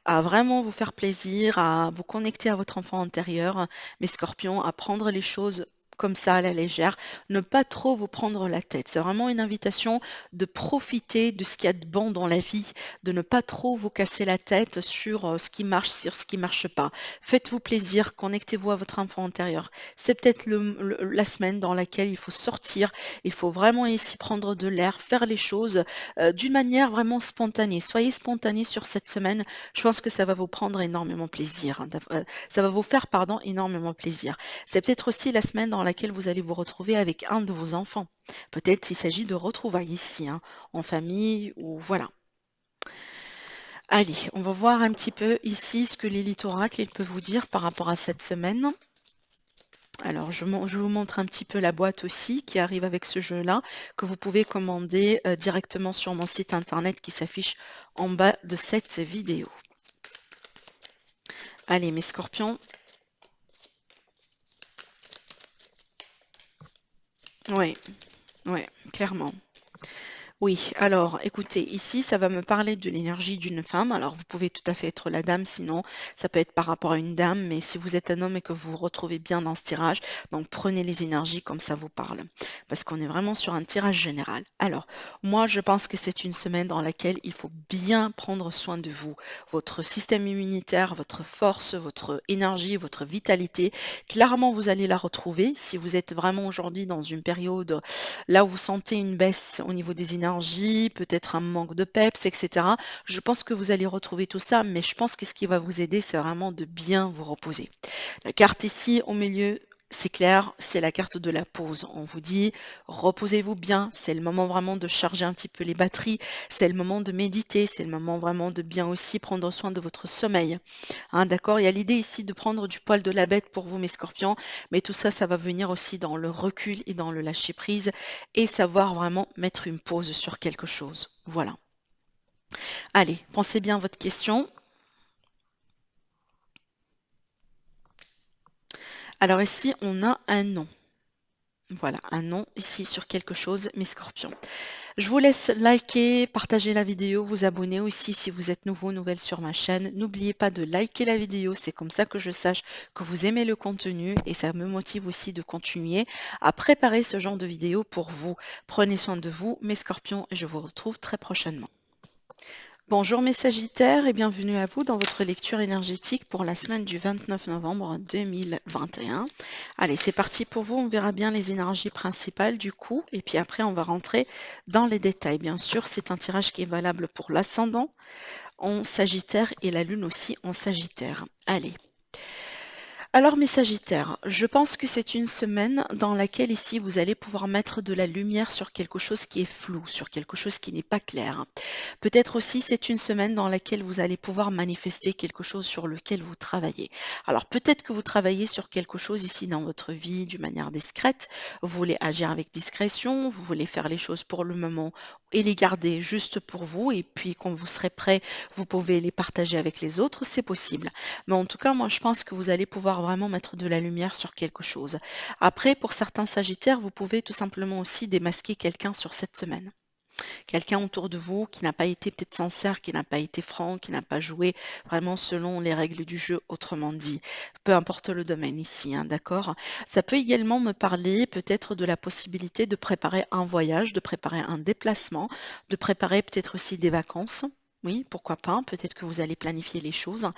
à vraiment vous faire plaisir, à vous connecter à votre enfant intérieur, mes scorpions, à prendre les choses comme ça à la légère, ne pas trop vous prendre la tête. C'est vraiment une invitation de profiter de ce qu'il y a de bon dans la vie, de ne pas trop vous casser la tête sur ce qui marche, sur ce qui marche pas. Faites-vous plaisir, connectez-vous à votre enfant intérieur. C'est peut-être la semaine dans laquelle il faut sortir, il faut vraiment ici prendre de l'air, faire les choses d'une manière vraiment spontanée. Soyez spontané sur cette semaine, je pense que ça va vous prendre énormément plaisir, hein, ça va vous faire, pardon, énormément plaisir. C'est peut-être aussi la semaine dans laquelle vous allez vous retrouver avec un de vos enfants. Peut-être s'il s'agit de retrouvailles ici, hein, en famille ou voilà. Allez, on va voir un petit peu ici ce que l'élite oracle il peut vous dire par rapport à cette semaine. Alors, je vous montre un petit peu la boîte aussi qui arrive avec ce jeu-là, que vous pouvez commander directement sur mon site internet qui s'affiche en bas de cette vidéo. Allez, mes scorpions. Oui, oui, clairement. Oui, alors écoutez, ici, ça va me parler de l'énergie d'une femme. Alors, vous pouvez tout à fait être la dame, sinon, ça peut être par rapport à une dame, mais si vous êtes un homme et que vous vous retrouvez bien dans ce tirage, donc prenez les énergies comme ça vous parle, parce qu'on est vraiment sur un tirage général. Alors, moi, je pense que c'est une semaine dans laquelle il faut bien prendre soin de vous, votre système immunitaire, votre force, votre énergie, votre vitalité. Clairement, vous allez la retrouver si vous êtes vraiment aujourd'hui dans une période là où vous sentez une baisse au niveau des énergies, peut-être un manque de peps, etc. Je pense que vous allez retrouver tout ça, mais je pense que ce qui va vous aider, c'est vraiment de bien vous reposer. La carte ici au milieu, c'est clair, c'est la carte de la pause. On vous dit, reposez-vous bien, c'est le moment vraiment de charger un petit peu les batteries, c'est le moment de méditer, c'est le moment vraiment de bien aussi prendre soin de votre sommeil. Hein, d'accord? Il y a l'idée ici de prendre du poil de la bête pour vous, mes scorpions, mais tout ça, ça va venir aussi dans le recul et dans le lâcher prise et savoir vraiment mettre une pause sur quelque chose. Voilà. Allez, pensez bien à votre question. Alors ici, on a un nom. Voilà, un nom ici sur quelque chose, mes scorpions. Je vous laisse liker, partager la vidéo, vous abonner aussi si vous êtes nouveau, nouvelle sur ma chaîne. N'oubliez pas de liker la vidéo, c'est comme ça que je sache que vous aimez le contenu et ça me motive aussi de continuer à préparer ce genre de vidéo pour vous. Prenez soin de vous, mes scorpions, et je vous retrouve très prochainement. Bonjour mes Sagittaires et bienvenue à vous dans votre lecture énergétique pour la semaine du 29 novembre 2021. Allez, c'est parti pour vous, on verra bien les énergies principales du coup et puis après on va rentrer dans les détails. Bien sûr, c'est un tirage qui est valable pour l'ascendant en Sagittaire et la lune aussi en Sagittaire. Allez. Alors mes Sagittaires, je pense que c'est une semaine dans laquelle ici vous allez pouvoir mettre de la lumière sur quelque chose qui est flou, sur quelque chose qui n'est pas clair. Peut-être aussi c'est une semaine dans laquelle vous allez pouvoir manifester quelque chose sur lequel vous travaillez. Alors peut-être que vous travaillez sur quelque chose ici dans votre vie d'une manière discrète, vous voulez agir avec discrétion, vous voulez faire les choses pour le moment et les garder juste pour vous et puis quand vous serez prêt, vous pouvez les partager avec les autres, c'est possible. Mais en tout cas, moi je pense que vous allez pouvoir vraiment mettre de la lumière sur quelque chose. Après, pour certains Sagittaires, vous pouvez tout simplement aussi démasquer quelqu'un sur cette semaine. Quelqu'un autour de vous qui n'a pas été peut-être sincère, qui n'a pas été franc, qui n'a pas joué vraiment selon les règles du jeu, autrement dit. Peu importe le domaine ici, hein, d'accord? Ça peut également me parler peut-être de la possibilité de préparer un voyage, de préparer un déplacement, de préparer peut-être aussi des vacances. Oui, pourquoi pas? Peut-être que vous allez planifier les choses.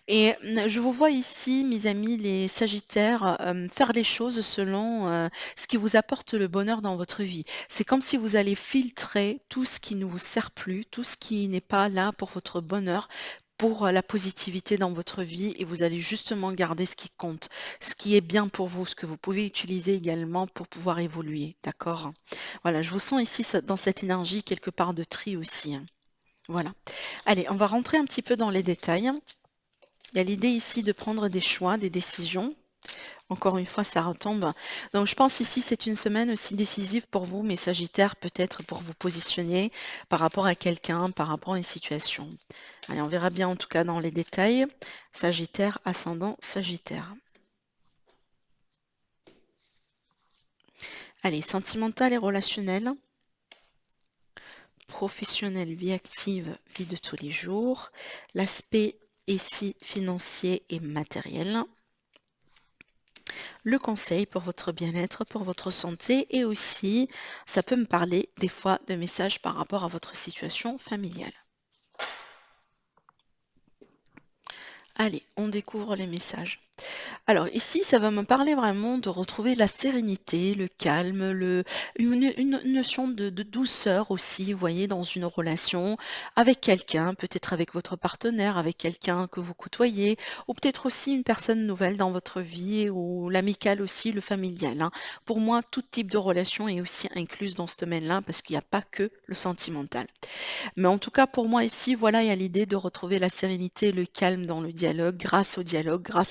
Et je vous vois ici, mes amis, les sagittaires, faire les choses selon, ce qui vous apporte le bonheur dans votre vie. C'est comme si vous allez filtrer tout ce qui ne vous sert plus, tout ce qui n'est pas là pour votre bonheur, pour, la positivité dans votre vie et vous allez justement garder ce qui compte, ce qui est bien pour vous, ce que vous pouvez utiliser également pour pouvoir évoluer, d'accord? Voilà, je vous sens ici dans cette énergie quelque part de tri aussi, hein. Voilà. Allez, on va rentrer un petit peu dans les détails. Il y a l'idée ici de prendre des choix, des décisions. Encore une fois, ça retombe. Donc, je pense ici, c'est une semaine aussi décisive pour vous, mes Sagittaires, peut-être pour vous positionner par rapport à quelqu'un, par rapport à une situation. Allez, on verra bien en tout cas dans les détails. Sagittaire, ascendant, Sagittaire. Allez, sentimental et relationnel. Professionnel, vie active, vie de tous les jours. L'aspect ici financier et matériel. Le conseil pour votre bien-être, pour votre santé et aussi, ça peut me parler des fois de messages par rapport à votre situation familiale. Allez, on découvre les messages. Alors ici, ça va me parler vraiment de retrouver la sérénité, le calme, une notion de douceur aussi, vous voyez, dans une relation avec quelqu'un, peut-être avec votre partenaire, avec quelqu'un que vous côtoyez, ou peut-être aussi une personne nouvelle dans votre vie, ou l'amical aussi, le familial, hein. Pour moi, tout type de relation est aussi incluse dans ce domaine-là, parce qu'il n'y a pas que le sentimental. Mais en tout cas, pour moi ici, voilà, il y a l'idée de retrouver la sérénité et le calme dans le dialogue, grâce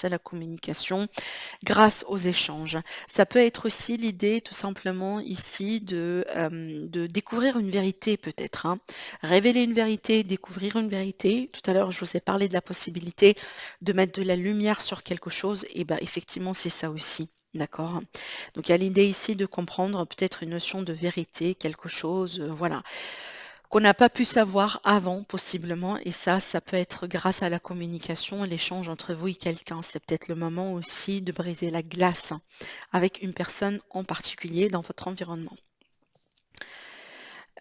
à la communication, grâce aux échanges. Ça peut être aussi l'idée, tout simplement, ici, de découvrir une vérité peut-être, hein. Révéler une vérité, découvrir une vérité. Tout à l'heure, je vous ai parlé de la possibilité de mettre de la lumière sur quelque chose, et ben effectivement, c'est ça aussi. D'accord? Donc il y a l'idée ici de comprendre peut-être une notion de vérité, quelque chose, voilà, qu'on n'a pas pu savoir avant possiblement et ça peut être grâce à la communication et l'échange entre vous et quelqu'un. C'est peut-être le moment aussi de briser la glace avec une personne en particulier dans votre environnement.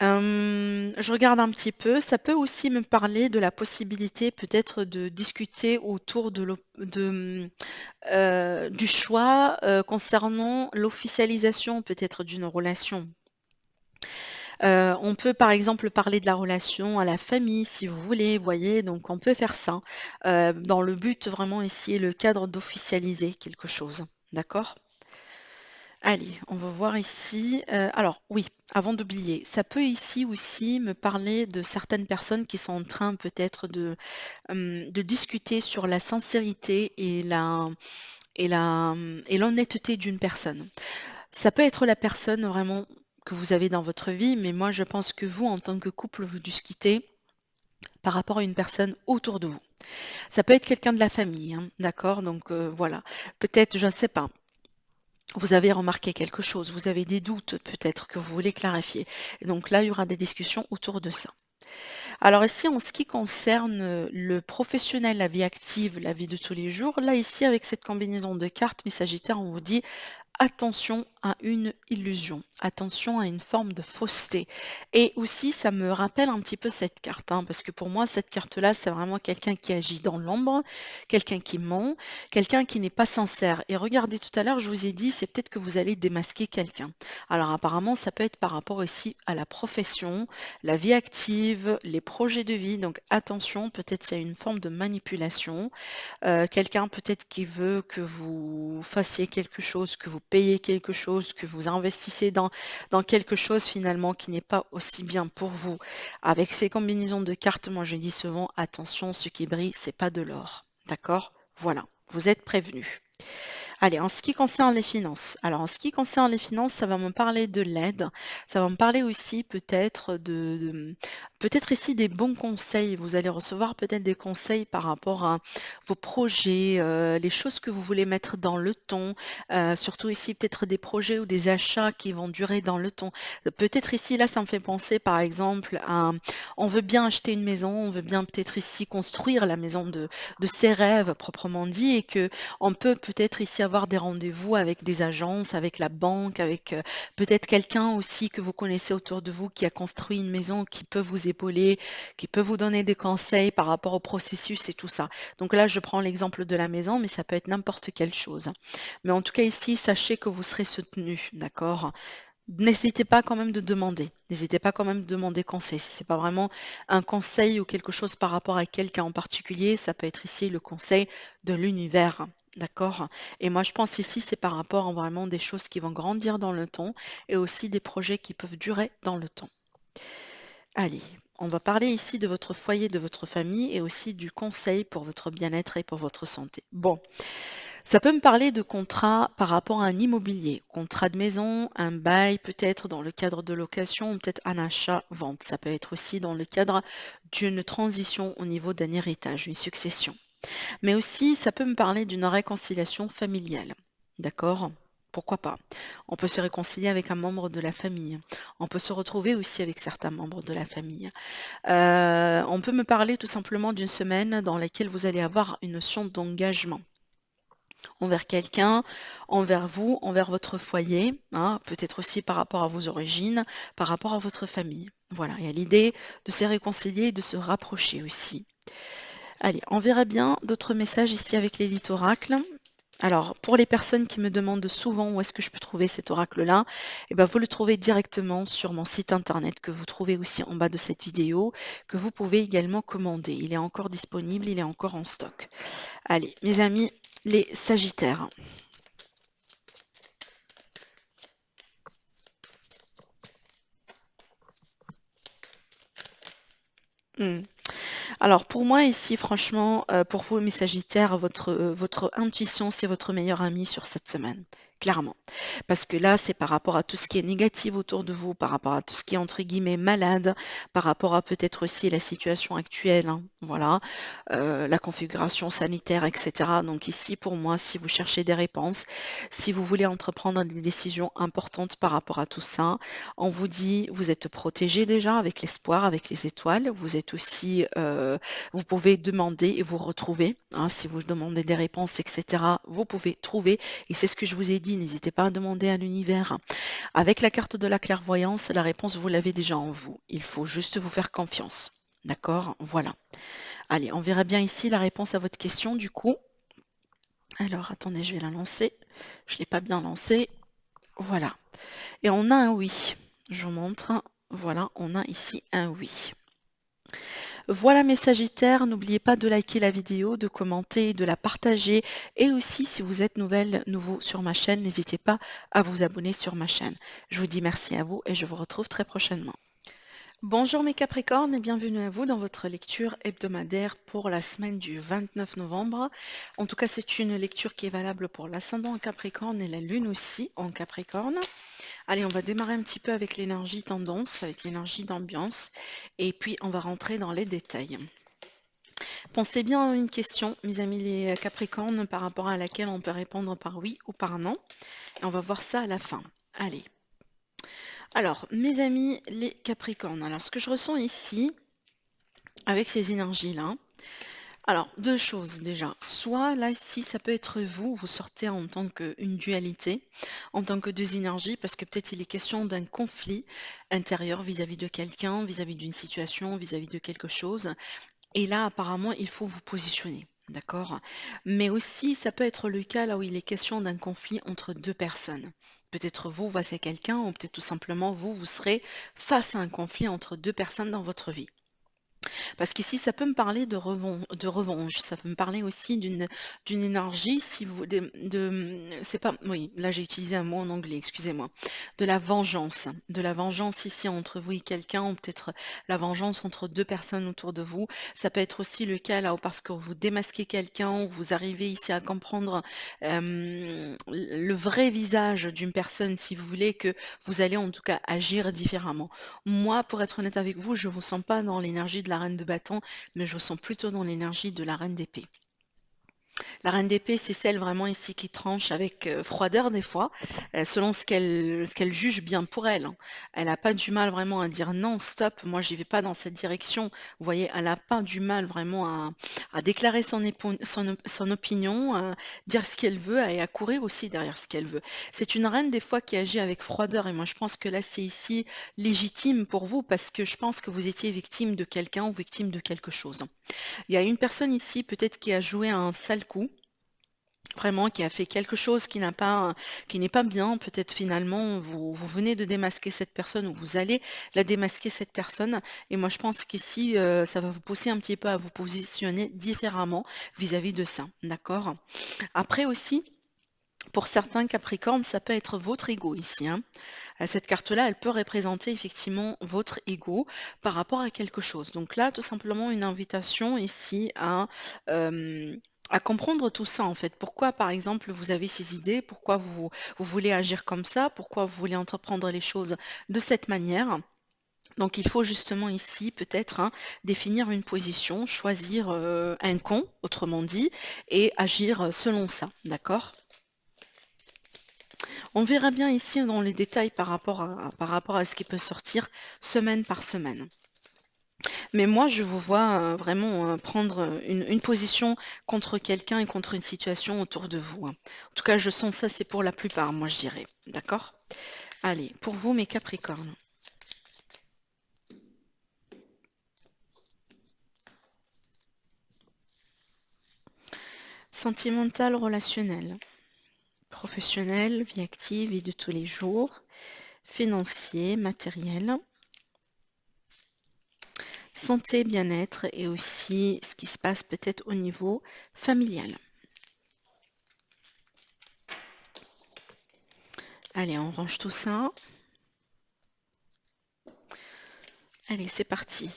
Je regarde un petit peu, ça peut aussi me parler de la possibilité peut-être de discuter autour du choix, concernant l'officialisation peut-être d'une relation. On peut par exemple parler de la relation à la famille si vous voulez, voyez? Donc on peut faire ça, dans le but vraiment ici et le cadre d'officialiser quelque chose, d'accord? Allez, on va voir ici, alors oui, avant d'oublier, ça peut ici aussi me parler de certaines personnes qui sont en train peut-être de discuter sur la sincérité et l'honnêteté d'une personne. Ça peut être la personne vraiment que vous avez dans votre vie, mais moi je pense que vous, en tant que couple, vous discutez par rapport à une personne autour de vous. Ça peut être quelqu'un de la famille, hein, d'accord? Donc voilà. Peut-être, je ne sais pas, vous avez remarqué quelque chose, vous avez des doutes peut-être que vous voulez clarifier. Et donc là, il y aura des discussions autour de ça. Alors ici, en ce qui concerne le professionnel, la vie active, la vie de tous les jours, là ici, avec cette combinaison de cartes, mes Sagittaires, on vous dit attention à une illusion, attention à une forme de fausseté. Et aussi, ça me rappelle un petit peu cette carte, hein, parce que pour moi, cette carte-là, c'est vraiment quelqu'un qui agit dans l'ombre, quelqu'un qui ment, quelqu'un qui n'est pas sincère. Et regardez, tout à l'heure, je vous ai dit, c'est peut-être que vous allez démasquer quelqu'un. Alors apparemment, ça peut être par rapport ici à la profession, la vie active, les projets de vie. Donc attention, peut-être il y a une forme de manipulation, quelqu'un peut-être qui veut que vous fassiez quelque chose, que vous payiez quelque chose, que vous investissez dans quelque chose finalement qui n'est pas aussi bien pour vous. Avec ces combinaisons de cartes, moi je dis souvent, attention, ce qui brille, c'est pas de l'or. D'accord? Voilà, vous êtes prévenus. Allez, en ce qui concerne les finances. Alors, en ce qui concerne les finances, ça va me parler de l'aide. Ça va me parler aussi peut-être peut-être ici des bons conseils. Vous allez recevoir peut-être des conseils par rapport à vos projets, les choses que vous voulez mettre dans le temps. Surtout ici, peut-être des projets ou des achats qui vont durer dans le temps. Peut-être ici, là, ça me fait penser par exemple à, on veut bien acheter une maison, on veut bien peut-être ici construire la maison de ses rêves proprement dit et que on peut peut-être ici avoir avoir des rendez-vous avec des agences, avec la banque, avec peut-être quelqu'un aussi que vous connaissez autour de vous qui a construit une maison, qui peut vous épauler, qui peut vous donner des conseils par rapport au processus et tout ça. Donc là, je prends l'exemple de la maison, mais ça peut être n'importe quelle chose. Mais en tout cas, ici, sachez que vous serez soutenu, d'accord? N'hésitez pas quand même de demander. N'hésitez pas quand même de demander conseil. Si c'est pas vraiment un conseil ou quelque chose par rapport à quelqu'un en particulier, ça peut être ici le conseil de l'univers. D'accord? Et moi, je pense ici, c'est par rapport à vraiment des choses qui vont grandir dans le temps et aussi des projets qui peuvent durer dans le temps. Allez, on va parler ici de votre foyer, de votre famille et aussi du conseil pour votre bien-être et pour votre santé. Bon, ça peut me parler de contrat par rapport à un immobilier, contrat de maison, un bail peut-être dans le cadre de location ou peut-être un achat-vente. Ça peut être aussi dans le cadre d'une transition au niveau d'un héritage, une succession. Mais aussi, ça peut me parler d'une réconciliation familiale. D'accord? Pourquoi pas? On peut se réconcilier avec un membre de la famille. On peut se retrouver aussi avec certains membres de la famille. On peut me parler tout simplement d'une semaine dans laquelle vous allez avoir une notion d'engagement envers quelqu'un, envers vous, envers votre foyer, hein, peut-être aussi par rapport à vos origines, par rapport à votre famille. Voilà, il y a l'idée de se réconcilier et de se rapprocher aussi. Allez, on verra bien d'autres messages ici avec l'élite oracle. Alors, pour les personnes qui me demandent souvent où est-ce que je peux trouver cet oracle-là, eh ben, vous le trouvez directement sur mon site internet que vous trouvez aussi en bas de cette vidéo, que vous pouvez également commander. Il est encore disponible, il est encore en stock. Allez, mes amis, les Sagittaires. Hmm. Alors pour moi ici, franchement, pour vous mes Sagittaires, votre intuition, c'est votre meilleur ami sur cette semaine, clairement. Parce que là, c'est par rapport à tout ce qui est négatif autour de vous, par rapport à tout ce qui est entre guillemets malade, par rapport à peut-être aussi la situation actuelle, hein, voilà, la configuration sanitaire, etc. Donc ici, pour moi, si vous cherchez des réponses, si vous voulez entreprendre des décisions importantes par rapport à tout ça, on vous dit, vous êtes protégé déjà avec l'espoir, avec les étoiles. Vous êtes aussi, vous pouvez demander et vous retrouver, hein, si vous demandez des réponses, etc. Vous pouvez trouver. Et c'est ce que je vous ai dit, n'hésitez pas à demander à l'univers. Avec la carte de la clairvoyance, la réponse, vous l'avez déjà en vous. Il faut juste vous faire confiance. D'accord? Voilà. Allez, on verra bien ici la réponse à votre question du coup. Alors, attendez, je vais la lancer. Je ne l'ai pas bien lancée. Voilà. Et on a un oui. Je vous montre. Voilà, on a ici un oui. Voilà mes Sagittaires, n'oubliez pas de liker la vidéo, de commenter, de la partager et aussi si vous êtes nouveau sur ma chaîne, n'hésitez pas à vous abonner sur ma chaîne. Je vous dis merci à vous et je vous retrouve très prochainement. Bonjour mes Capricornes et bienvenue à vous dans votre lecture hebdomadaire pour la semaine du 29 novembre. En tout cas, c'est une lecture qui est valable pour l'ascendant en Capricorne et la lune aussi en Capricorne. Allez, on va démarrer un petit peu avec l'énergie tendance, avec l'énergie d'ambiance et puis on va rentrer dans les détails. Pensez bien à une question, mes amis les Capricornes, par rapport à laquelle on peut répondre par oui ou par non. Et on va voir ça à la fin. Allez. Alors, mes amis les Capricornes, alors ce que je ressens ici, avec ces énergies-là, alors deux choses déjà. Soit là, ici, ça peut être vous, vous sortez en tant qu'une dualité, en tant que deux énergies, parce que peut-être il est question d'un conflit intérieur vis-à-vis de quelqu'un, vis-à-vis d'une situation, vis-à-vis de quelque chose. Et là, apparemment, il faut vous positionner. D'accord? Mais aussi, ça peut être le cas là où il est question d'un conflit entre deux personnes. Peut-être vous face à quelqu'un, ou peut-être tout simplement vous, vous serez face à un conflit entre deux personnes dans votre vie. Parce qu'ici, ça peut me parler de revanche, ça peut me parler aussi d'une énergie, si vous, c'est pas, oui, là j'ai utilisé un mot en anglais, excusez-moi, de la vengeance ici entre vous et quelqu'un, ou peut-être la vengeance entre deux personnes autour de vous. Ça peut être aussi le cas là où parce que vous démasquez quelqu'un, ou vous arrivez ici à comprendre le vrai visage d'une personne, si vous voulez, que vous allez en tout cas agir différemment. Moi, pour être honnête avec vous, je ne vous sens pas dans l'énergie de la reine de bâton, mais je vous sens plutôt dans l'énergie de la reine d'épée. La reine d'épée, c'est celle vraiment ici qui tranche avec froideur des fois, selon ce qu'elle juge bien pour elle, hein. Elle n'a pas du mal vraiment à dire non, stop, moi j'y vais pas dans cette direction. Vous voyez, elle n'a pas du mal vraiment à déclarer son opinion, à dire ce qu'elle veut et à courir aussi derrière ce qu'elle veut. C'est une reine des fois qui agit avec froideur et moi je pense que là c'est ici légitime pour vous parce que je pense que vous étiez victime de quelqu'un ou victime de quelque chose. Il y a une personne ici peut-être qui a joué un sale coup, vraiment qui a fait quelque chose qui n'est pas bien. Peut-être finalement vous venez de démasquer cette personne ou vous allez la démasquer cette personne. Et moi je pense qu'ici ça va vous pousser un petit peu à vous positionner différemment vis-à-vis de ça. D'accord? Après aussi, pour certains Capricornes, ça peut être votre ego ici, hein. Cette carte-là, elle peut représenter effectivement votre ego par rapport à quelque chose. Donc là, tout simplement, une invitation ici à comprendre tout ça en fait. Pourquoi, par exemple, vous avez ces idées, pourquoi vous voulez agir comme ça, pourquoi vous voulez entreprendre les choses de cette manière. Donc il faut justement ici peut-être hein, définir une position, choisir un camp, autrement dit, et agir selon ça, d'accord? On verra bien ici dans les détails par rapport à ce qui peut sortir semaine par semaine. Mais moi, je vous vois vraiment prendre une position contre quelqu'un et contre une situation autour de vous, hein. En tout cas, je sens ça, c'est pour la plupart, moi, je dirais. D'accord? Allez, pour vous, mes Capricornes. Sentimental, relationnel, professionnel, vie active, vie de tous les jours, financier, matériel, santé, bien-être et aussi ce qui se passe peut-être au niveau familial. Allez, on range tout ça. Allez, c'est parti.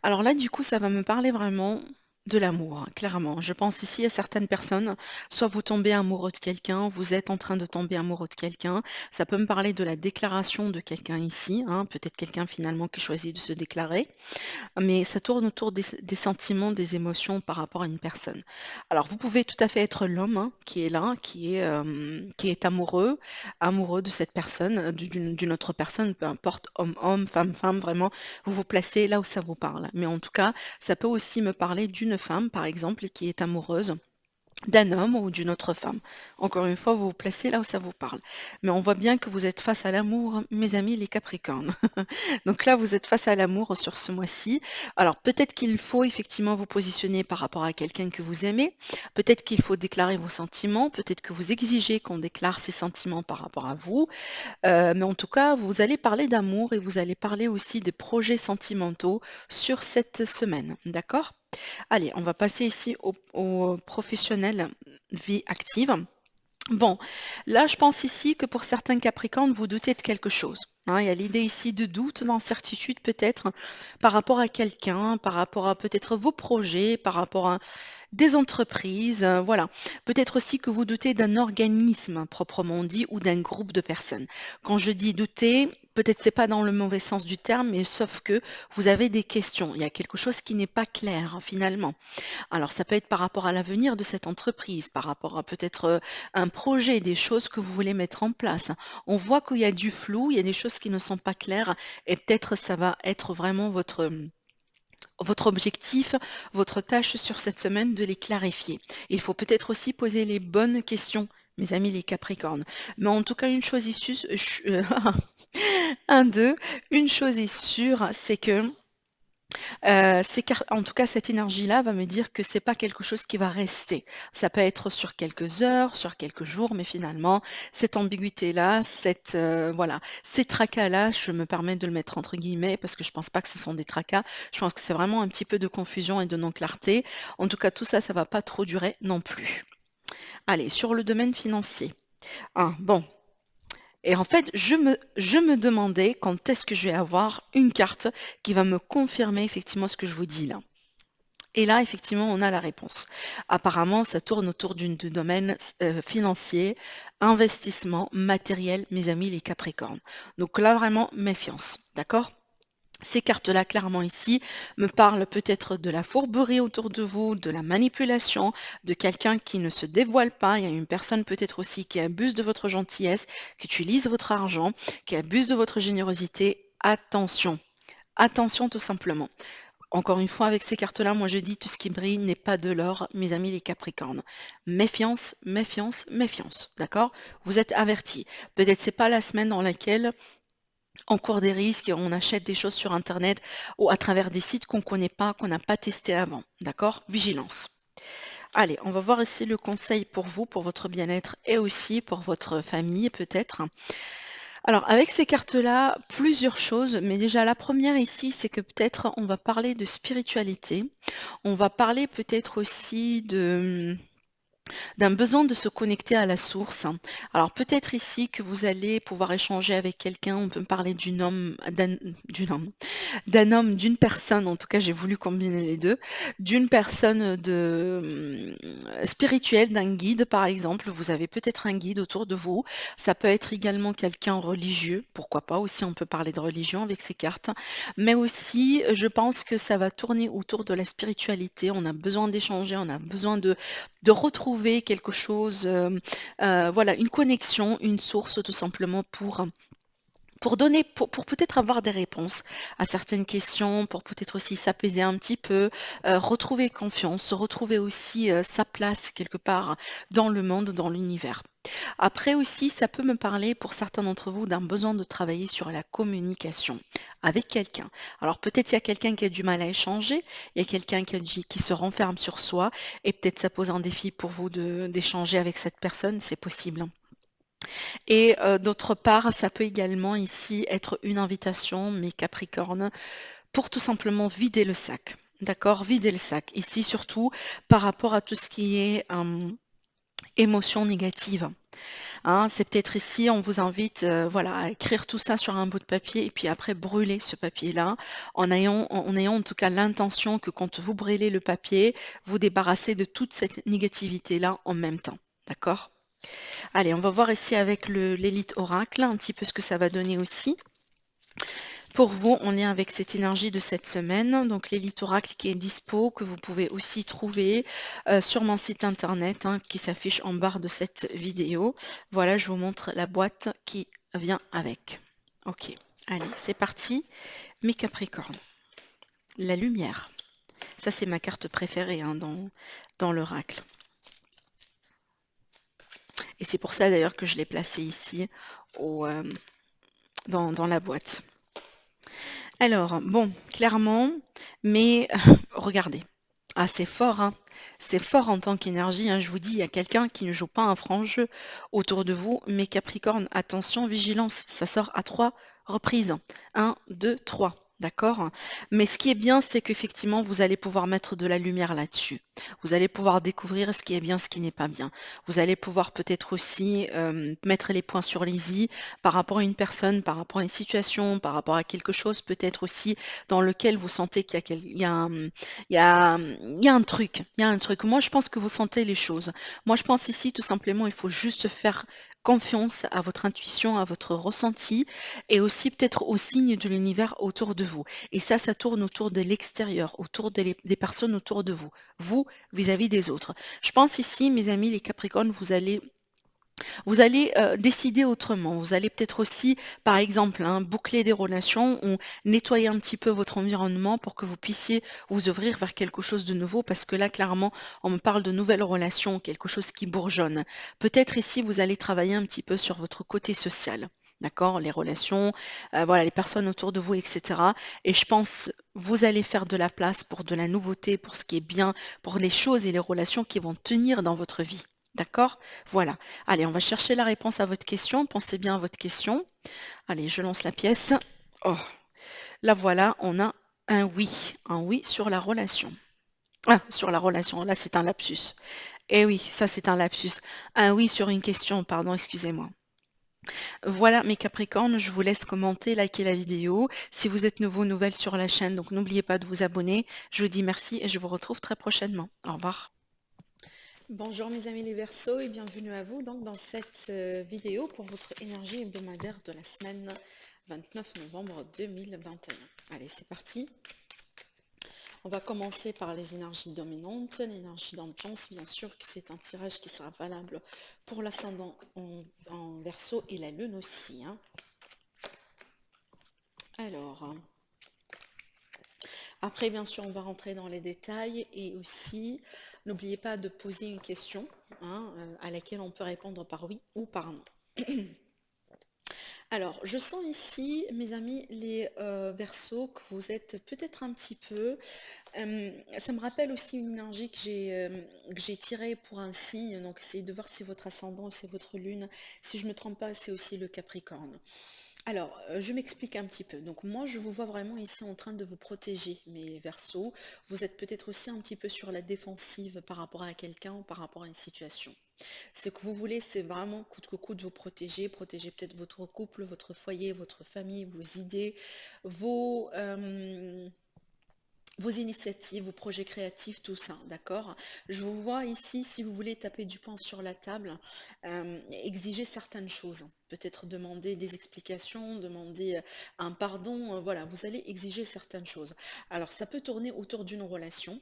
Alors là, du coup, ça va me parler vraiment de l'amour, hein, clairement. Je pense ici à certaines personnes, soit vous tombez amoureux de quelqu'un, vous êtes en train de tomber amoureux de quelqu'un. Ça peut me parler de la déclaration de quelqu'un ici, hein, peut-être quelqu'un finalement qui choisit de se déclarer. Mais ça tourne autour des sentiments, des émotions par rapport à une personne. Alors, vous pouvez tout à fait être l'homme hein, qui est là, qui est amoureux de cette personne, d'une autre personne, peu importe, homme, femme, vraiment, vous vous placez là où ça vous parle. Mais en tout cas, ça peut aussi me parler d'une femme, par exemple, qui est amoureuse d'un homme ou d'une autre femme. Encore une fois, vous vous placez là où ça vous parle. Mais on voit bien que vous êtes face à l'amour, mes amis, les Capricornes. Donc là, vous êtes face à l'amour sur ce mois-ci. Alors peut-être qu'il faut effectivement vous positionner par rapport à quelqu'un que vous aimez. Peut-être qu'il faut déclarer vos sentiments. Peut-être que vous exigez qu'on déclare ses sentiments par rapport à vous. Mais en tout cas, vous allez parler d'amour et vous allez parler aussi des projets sentimentaux sur cette semaine. D'accord? Allez, on va passer ici au professionnel vie active. Bon, là, je pense ici que pour certains Capricornes, vous doutez de quelque chose, hein. Il y a l'idée ici de doute, d'incertitude peut-être par rapport à quelqu'un, par rapport à peut-être vos projets, par rapport à des entreprises, voilà. Peut-être aussi que vous doutez d'un organisme proprement dit ou d'un groupe de personnes. Quand je dis douter, peut-être c'est pas dans le mauvais sens du terme, mais sauf que vous avez des questions. Il y a quelque chose qui n'est pas clair hein, finalement. Alors ça peut être par rapport à l'avenir de cette entreprise, par rapport à peut-être un projet, des choses que vous voulez mettre en place. On voit qu'il y a du flou, il y a des choses qui ne sont pas claires et peut-être ça va être vraiment votre objectif, votre tâche sur cette semaine de les clarifier. Il faut peut-être aussi poser les bonnes questions, mes amis les Capricornes. Mais en tout cas, une chose est sûre, un, deux, une chose est sûre, c'est que en tout cas, cette énergie-là va me dire que c'est pas quelque chose qui va rester. Ça peut être sur quelques heures, sur quelques jours, mais finalement, cette ambiguïté-là, voilà, ces tracas-là, je me permets de le mettre entre guillemets parce que je pense pas que ce sont des tracas. Je pense que c'est vraiment un petit peu de confusion et de non-clarté. En tout cas, tout ça, ça va pas trop durer non plus. Allez, sur le domaine financier. Ah, bon, et en fait, je me demandais quand est-ce que je vais avoir une carte qui va me confirmer effectivement ce que je vous dis là. Et là, effectivement, on a la réponse. Apparemment, ça tourne autour du domaine financier, investissement, matériel, mes amis les Capricornes. Donc là, vraiment, méfiance, d'accord? Ces cartes-là, clairement ici, me parlent peut-être de la fourberie autour de vous, de la manipulation, de quelqu'un qui ne se dévoile pas. Il y a une personne peut-être aussi qui abuse de votre gentillesse, qui utilise votre argent, qui abuse de votre générosité. Attention, attention tout simplement. Encore une fois, avec ces cartes-là, moi je dis tout ce qui brille n'est pas de l'or, mes amis les Capricornes. Méfiance, méfiance, méfiance. D'accord? Vous êtes avertis. Peut-être c'est pas la semaine dans laquelle on court des risques, on achète des choses sur Internet ou à travers des sites qu'on ne connaît pas, qu'on n'a pas testé avant. D'accord? Vigilance. Allez, on va voir ici le conseil pour vous, pour votre bien-être et aussi pour votre famille peut-être. Alors, avec ces cartes-là, plusieurs choses, mais déjà la première ici, c'est que peut-être on va parler de spiritualité, on va parler peut-être aussi d'un besoin de se connecter à la source. Alors peut-être ici que vous allez pouvoir échanger avec quelqu'un, on peut parler d'un homme, d'une personne, en tout cas j'ai voulu combiner les deux, d'une personne spirituelle, d'un guide par exemple. Vous avez peut-être un guide autour de vous. Ça peut être également quelqu'un religieux, pourquoi pas aussi, on peut parler de religion avec ces cartes. Mais aussi, je pense que ça va tourner autour de la spiritualité. On a besoin d'échanger, on a besoin de retrouver quelque chose, voilà, une connexion, une source tout simplement pour peut-être avoir des réponses à certaines questions, pour peut-être aussi s'apaiser un petit peu, retrouver confiance, se retrouver aussi sa place quelque part dans le monde, dans l'univers. Après aussi, ça peut me parler pour certains d'entre vous d'un besoin de travailler sur la communication avec quelqu'un. Alors peut-être il y a quelqu'un qui a du mal à échanger, il y a quelqu'un qui se renferme sur soi, et peut-être ça pose un défi pour vous d'échanger avec cette personne, c'est possible, hein. Et d'autre part, ça peut également ici être une invitation, mes Capricornes, pour tout simplement vider le sac. D'accord? Vider le sac. Ici, surtout par rapport à tout ce qui est émotion négative. Hein, c'est peut-être ici, on vous invite voilà, à écrire tout ça sur un bout de papier et puis après brûler ce papier-là en ayant en tout cas l'intention que quand vous brûlez le papier, vous débarrassez de toute cette négativité-là en même temps. D'accord? Allez, on va voir ici avec l'élite oracle un petit peu ce que ça va donner aussi. Pour vous, en lien avec cette énergie de cette semaine, donc l'élite oracle qui est dispo, que vous pouvez aussi trouver sur mon site internet hein, qui s'affiche en barre de cette vidéo. Voilà, je vous montre la boîte qui vient avec. Ok, allez, c'est parti. Mes Capricornes, la lumière. Ça, c'est ma carte préférée hein, dans l'oracle. Et c'est pour ça d'ailleurs que je l'ai placée ici dans la boîte. Alors, bon, clairement, mais regardez. Ah, c'est fort, hein. C'est fort en tant qu'énergie, hein. Je vous dis, il y a quelqu'un qui ne joue pas un franc jeu autour de vous. Mais Capricorne, attention, vigilance, ça sort à 3 reprises. 1, 2, 3. D'accord? Mais ce qui est bien, c'est qu'effectivement, vous allez pouvoir mettre de la lumière là-dessus. Vous allez pouvoir découvrir ce qui est bien, ce qui n'est pas bien. Vous allez pouvoir peut-être aussi mettre les points sur les i par rapport à une personne, par rapport à une situation, par rapport à quelque chose peut-être aussi dans lequel vous sentez qu'il y a un, il y a un truc, il y a un truc. Moi, je pense que vous sentez les choses. Moi, je pense ici, tout simplement, il faut juste faire confiance à votre intuition, à votre ressenti et aussi peut-être aux signes de l'univers autour de vous. Et ça tourne autour de l'extérieur, autour des personnes autour de vous, vous vis-à-vis des autres. Je pense ici, mes amis, les Capricornes, vous allez décider autrement. Vous allez peut-être aussi, par exemple, hein, boucler des relations ou nettoyer un petit peu votre environnement pour que vous puissiez vous ouvrir vers quelque chose de nouveau parce que là, clairement, on me parle de nouvelles relations, quelque chose qui bourgeonne. Peut-être ici, vous allez travailler un petit peu sur votre côté social. D'accord, les relations, voilà, les personnes autour de vous, etc. Et je pense, vous allez faire de la place pour de la nouveauté, pour ce qui est bien, pour les choses et les relations qui vont tenir dans votre vie. D'accord? Voilà. Allez, on va chercher la réponse à votre question. Pensez bien à votre question. Allez, je lance la pièce. Oh, là voilà, on a un oui sur la relation. Ah, sur la relation, là c'est un lapsus. Eh oui, ça c'est un lapsus. Un oui sur une question, pardon, excusez-moi. Voilà mes Capricornes, je vous laisse commenter, liker la vidéo. Si vous êtes nouveau, nouvelle sur la chaîne, donc n'oubliez pas de vous abonner. Je vous dis merci et je vous retrouve très prochainement. Au revoir. Bonjour mes amis les Verseaux et bienvenue à vous donc dans cette vidéo pour votre énergie hebdomadaire de la semaine 29 novembre 2021. Allez, c'est parti. On va commencer par les énergies dominantes. L'énergie d'ambiance, bien sûr que c'est un tirage qui sera valable pour l'ascendant en Verseau et la lune aussi, hein. Alors, après, bien sûr, on va rentrer dans les détails et aussi, n'oubliez pas de poser une question, hein, à laquelle on peut répondre par oui ou par non. Alors, je sens ici, mes amis, les Verseaux, que vous êtes peut-être un petit peu. Ça me rappelle aussi une énergie que j'ai tirée pour un signe. Donc, essayez de voir si votre ascendant, c'est votre lune. Si je ne me trompe pas, c'est aussi le Capricorne. Alors, je m'explique un petit peu. Donc, moi, je vous vois vraiment ici en train de vous protéger, mes Verseaux. Vous êtes peut-être aussi un petit peu sur la défensive par rapport à quelqu'un ou par rapport à une situation. Ce que vous voulez, c'est vraiment coûte que coûte vous protéger, protéger peut-être votre couple, votre foyer, votre famille, vos idées, vos, vos initiatives, vos projets créatifs, tout ça, d'accord? Je vous vois ici, si vous voulez taper du poing sur la table, exiger certaines choses, peut-être demander des explications, demander un pardon, voilà, vous allez exiger certaines choses. Alors, ça peut tourner autour d'une relation,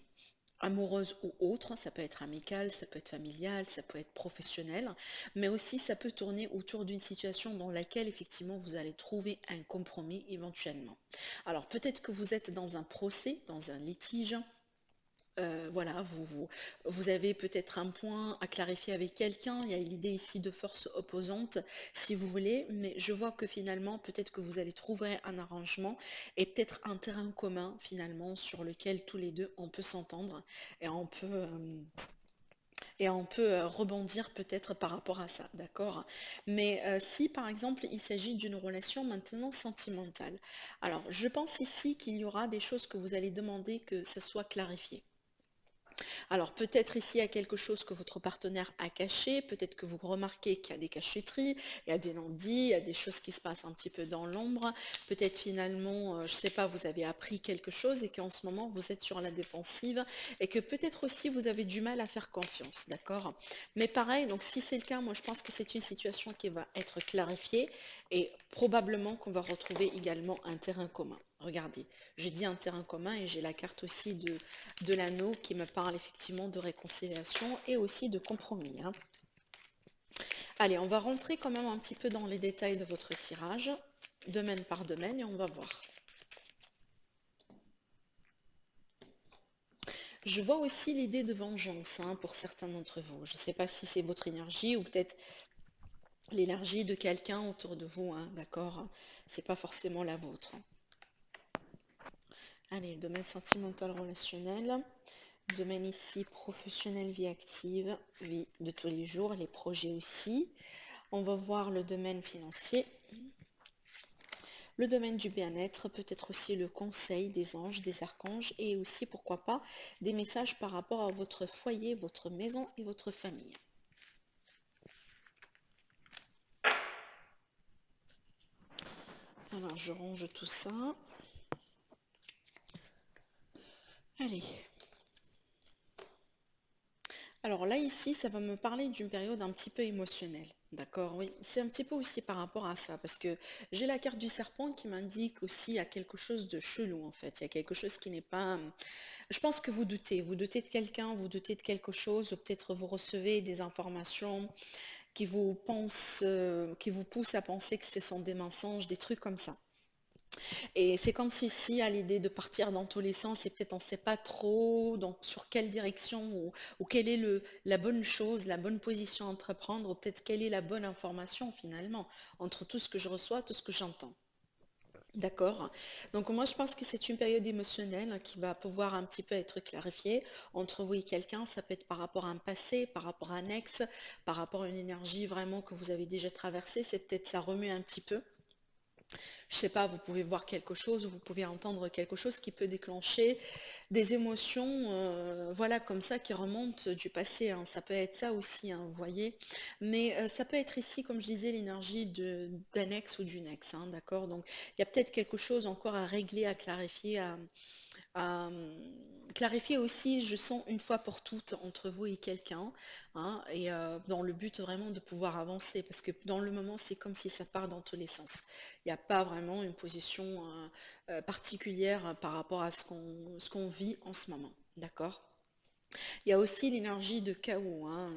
amoureuse ou autre, ça peut être amical, ça peut être familial, ça peut être professionnel, mais aussi ça peut tourner autour d'une situation dans laquelle effectivement vous allez trouver un compromis éventuellement. Alors peut-être que vous êtes dans un procès, dans un litige, voilà, vous avez peut-être un point à clarifier avec quelqu'un. Il y a l'idée ici de force opposante, si vous voulez, mais je vois que finalement, peut-être que vous allez trouver un arrangement et peut-être un terrain commun finalement sur lequel tous les deux on peut s'entendre et on peut rebondir peut-être par rapport à ça, d'accord? Mais si par exemple il s'agit d'une relation maintenant sentimentale, alors je pense ici qu'il y aura des choses que vous allez demander que ce soit clarifié. Alors peut-être ici il y a quelque chose que votre partenaire a caché, peut-être que vous remarquez qu'il y a des cachotteries, il y a des non-dits, il y a des choses qui se passent un petit peu dans l'ombre, peut-être finalement, je ne sais pas, vous avez appris quelque chose et qu'en ce moment vous êtes sur la défensive et que peut-être aussi vous avez du mal à faire confiance, d'accord? Mais pareil, donc si c'est le cas, moi je pense que c'est une situation qui va être clarifiée et probablement qu'on va retrouver également un terrain commun. Regardez, j'ai dit un terrain commun et j'ai la carte aussi de l'anneau qui me parle effectivement de réconciliation et aussi de compromis, hein. Allez, on va rentrer quand même un petit peu dans les détails de votre tirage, domaine par domaine, et on va voir. Je vois aussi l'idée de vengeance, hein, pour certains d'entre vous. Je ne sais pas si c'est votre énergie ou peut-être l'énergie de quelqu'un autour de vous, hein, d'accord? C'est pas forcément la vôtre. Allez, le domaine sentimental relationnel. Domaine ici professionnel, vie active, vie de tous les jours, les projets aussi. On va voir le domaine financier, le domaine du bien-être, peut-être aussi le conseil des anges, des archanges et aussi, pourquoi pas, des messages par rapport à votre foyer, votre maison et votre famille. Alors, je range tout ça. Allez. Alors là, ici, ça va me parler d'une période un petit peu émotionnelle. D'accord, oui. C'est un petit peu aussi par rapport à ça, parce que j'ai la carte du serpent qui m'indique aussi il y a quelque chose de chelou, en fait. Il y a quelque chose qui n'est pas. Je pense que vous doutez de quelqu'un, vous doutez de quelque chose, ou peut-être vous recevez des informations qui vous poussent à penser que ce sont des mensonges, des trucs comme ça. Et c'est comme si à l'idée de partir dans tous les sens, et peut-être on ne sait pas trop donc, sur quelle direction ou quelle est la bonne chose, la bonne position à entreprendre, ou peut-être quelle est la bonne information finalement entre tout ce que je reçois, tout ce que j'entends. D'accord. Donc moi je pense que c'est une période émotionnelle qui va pouvoir un petit peu être clarifiée entre vous et quelqu'un. Ça peut être par rapport à un passé, par rapport à un ex, par rapport à une énergie vraiment que vous avez déjà traversée. C'est peut-être ça remue un petit peu. Je sais pas, vous pouvez voir quelque chose, vous pouvez entendre quelque chose qui peut déclencher des émotions, voilà, comme ça, qui remontent du passé, hein. Ça peut être ça aussi, hein, vous voyez. Mais ça peut être ici, comme je disais, l'énergie d'un ex ou d'une ex, hein, d'accord? Donc, il y a peut-être quelque chose encore à régler, à clarifier, à, clarifier aussi, je sens une fois pour toutes entre vous et quelqu'un, hein, et dans le but vraiment de pouvoir avancer, parce que dans le moment, c'est comme si ça part dans tous les sens. Il n'y a pas vraiment une position particulière par rapport à ce qu'on vit en ce moment. D'accord? Il y a aussi l'énergie de chaos, hein.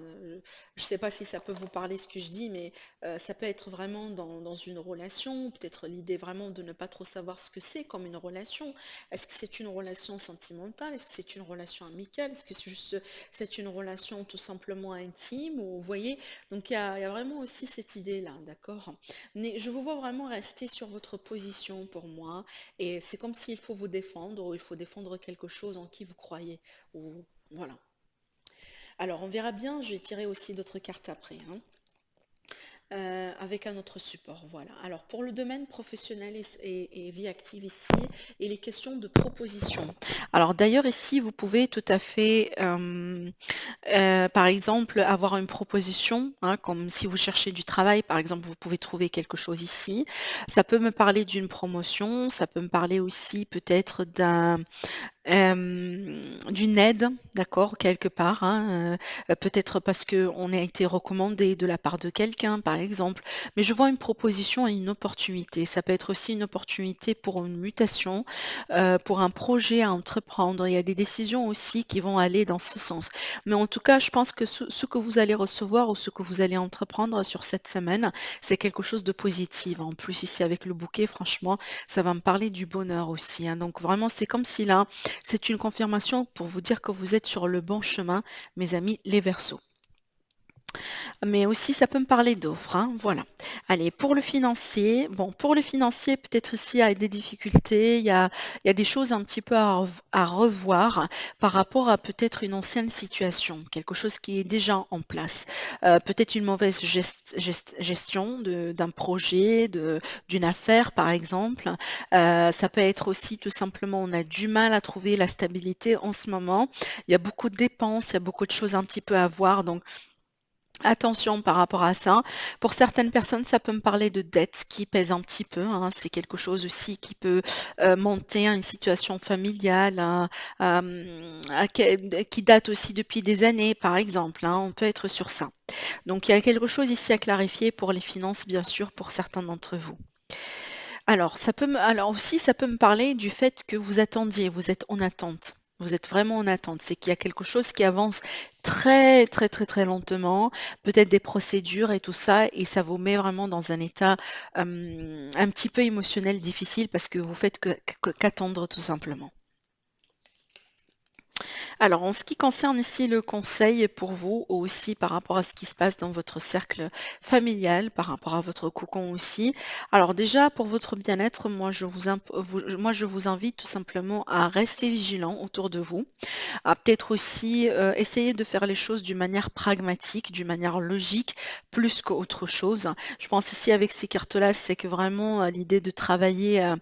Je ne sais pas si ça peut vous parler ce que je dis, mais ça peut être vraiment dans une relation, peut-être l'idée vraiment de ne pas trop savoir ce que c'est comme une relation. Est-ce que c'est une relation sentimentale? Est-ce que c'est une relation amicale? Est-ce que c'est une relation tout simplement intime? Ou, vous voyez, donc il y a vraiment aussi cette idée-là, d'accord? Mais je vous vois vraiment rester sur votre position pour moi, et c'est comme s'il faut vous défendre, ou il faut défendre quelque chose en qui vous croyez, ou voilà. Alors, on verra bien, je vais tirer aussi d'autres cartes après, hein, avec un autre support. Voilà. Alors, pour le domaine professionnel et vie active ici, il est question de proposition. Alors, d'ailleurs, ici, vous pouvez tout à fait, par exemple, avoir une proposition, hein, comme si vous cherchez du travail, par exemple, vous pouvez trouver quelque chose ici. Ça peut me parler d'une promotion, ça peut me parler aussi peut-être d'une aide, d'accord, quelque part, hein, peut-être parce qu'on a été recommandé de la part de quelqu'un, par exemple. Mais je vois une proposition et une opportunité. Ça peut être aussi une opportunité pour une mutation, pour un projet à entreprendre. Il y a des décisions aussi qui vont aller dans ce sens. Mais en tout cas, je pense que ce que vous allez recevoir ou ce que vous allez entreprendre sur cette semaine, c'est quelque chose de positif. En plus, ici avec le bouquet, franchement, ça va me parler du bonheur aussi, hein. Donc vraiment, c'est comme si là, c'est une confirmation pour vous dire que vous êtes sur le bon chemin, mes amis les Verseaux. Mais aussi, ça peut me parler d'offres, hein, voilà. Allez, pour le financier, bon, pour le financier, peut-être ici, il y a des difficultés, il y a des choses un petit peu à revoir par rapport à peut-être une ancienne situation, quelque chose qui est déjà en place. Peut-être une mauvaise gestion d'un projet, d'une affaire, par exemple. Ça peut être aussi tout simplement, on a du mal à trouver la stabilité en ce moment. Il y a beaucoup de dépenses, il y a beaucoup de choses un petit peu à voir, donc attention par rapport à ça. Pour certaines personnes, ça peut me parler de dettes qui pèsent un petit peu, hein. C'est quelque chose aussi qui peut monter à une situation familiale, hein, qui date aussi depuis des années, par exemple, hein. On peut être sur ça. Donc, il y a quelque chose ici à clarifier pour les finances, bien sûr, pour certains d'entre vous. Alors aussi, ça peut me parler du fait que vous attendiez, vous êtes en attente. Vous êtes vraiment en attente. C'est qu'il y a quelque chose qui avance très, très, très, très lentement, peut-être des procédures et tout ça, et ça vous met vraiment dans un état un petit peu émotionnel difficile parce que vous faites qu'attendre tout simplement. Alors, en ce qui concerne ici le conseil pour vous, aussi par rapport à ce qui se passe dans votre cercle familial, par rapport à votre cocon aussi. Alors déjà, pour votre bien-être, moi, je vous invite tout simplement à rester vigilant autour de vous, à peut-être aussi essayer de faire les choses d'une manière pragmatique, d'une manière logique, plus qu'autre chose. Je pense ici avec ces cartes-là, c'est que vraiment l'idée de travailler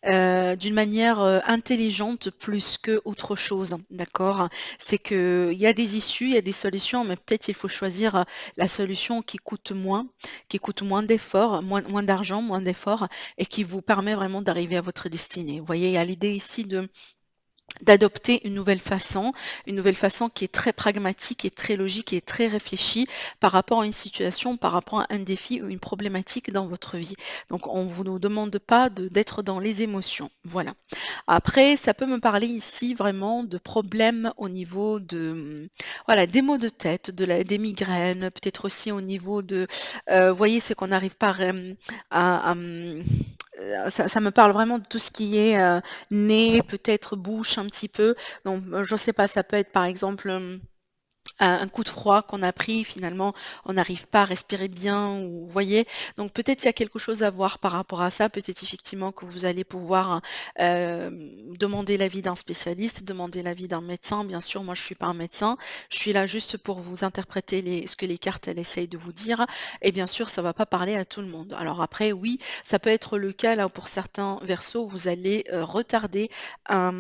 d'une manière, intelligente plus qu'autre chose, d'accord? C'est qu'il y a des issues, il y a des solutions, mais peut-être il faut choisir, la solution qui coûte moins d'efforts, moins d'argent, moins d'efforts et qui vous permet vraiment d'arriver à votre destinée. Vous voyez, il y a l'idée ici d'adopter une nouvelle façon qui est très pragmatique et très logique et très réfléchie par rapport à une situation, par rapport à un défi ou une problématique dans votre vie. Donc on ne vous demande pas d'être dans les émotions. Voilà. Après, ça peut me parler ici vraiment de problèmes au niveau voilà, des maux de tête, des migraines, peut-être aussi au niveau vous voyez, c'est qu'on n'arrive pas ça me parle vraiment de tout ce qui est nez, peut-être bouche un petit peu. Donc, je ne sais pas, ça peut être par exemple un coup de froid qu'on a pris, finalement, on n'arrive pas à respirer bien, ou vous voyez. Donc peut-être il y a quelque chose à voir par rapport à ça. Peut-être effectivement que vous allez pouvoir demander l'avis d'un spécialiste, demander l'avis d'un médecin. Bien sûr, moi je suis pas un médecin, je suis là juste pour vous interpréter ce que les cartes elles essayent de vous dire. Et bien sûr, ça va pas parler à tout le monde. Alors après, oui, ça peut être le cas là où pour certains versos, vous allez retarder un,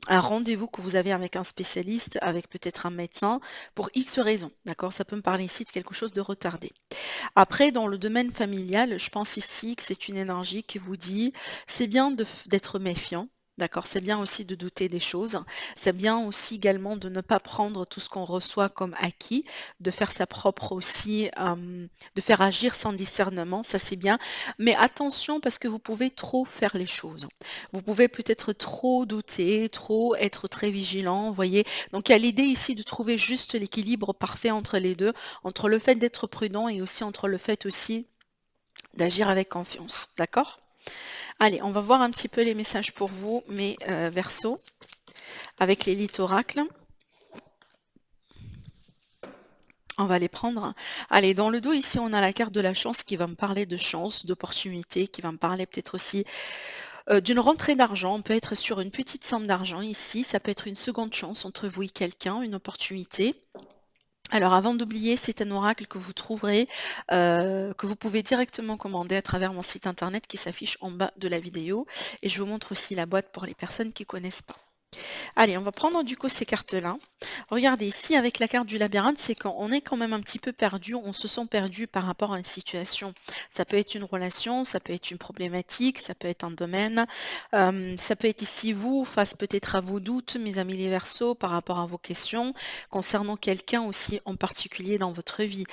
un rendez-vous que vous avez avec un spécialiste, avec peut-être un médecin pour X raisons, d'accord? Ça peut me parler ici de quelque chose de retardé. Après, dans le domaine familial, je pense ici que c'est une énergie qui vous dit, c'est bien d'être méfiant. D'accord, c'est bien aussi de douter des choses. C'est bien aussi également de ne pas prendre tout ce qu'on reçoit comme acquis, de faire sa propre aussi, de faire agir sans discernement, ça c'est bien. Mais attention parce que vous pouvez trop faire les choses. Vous pouvez peut-être trop douter, trop être très vigilant, vous voyez. Donc il y a l'idée ici de trouver juste l'équilibre parfait entre les deux, entre le fait d'être prudent et aussi entre le fait aussi d'agir avec confiance. D'accord? Allez, on va voir un petit peu les messages pour vous, mes Verseaux, avec l'élite oracle. On va les prendre. Allez, dans le dos, ici, on a la carte de la chance qui va me parler de chance, d'opportunité, qui va me parler peut-être aussi d'une rentrée d'argent. On peut être sur une petite somme d'argent ici. Ça peut être une seconde chance entre vous et quelqu'un, une opportunité. Alors avant d'oublier, c'est un oracle que vous trouverez, que vous pouvez directement commander à travers mon site internet qui s'affiche en bas de la vidéo. Et je vous montre aussi la boîte pour les personnes qui ne connaissent pas. Allez, on va prendre du coup ces cartes-là. Regardez ici avec la carte du labyrinthe, c'est quand on est quand même un petit peu perdu, on se sent perdu par rapport à une situation. Ça peut être une relation, ça peut être une problématique, ça peut être un domaine, ça peut être ici vous, face peut-être à vos doutes, mes amis les Verseaux, par rapport à vos questions, concernant quelqu'un aussi en particulier dans votre vie.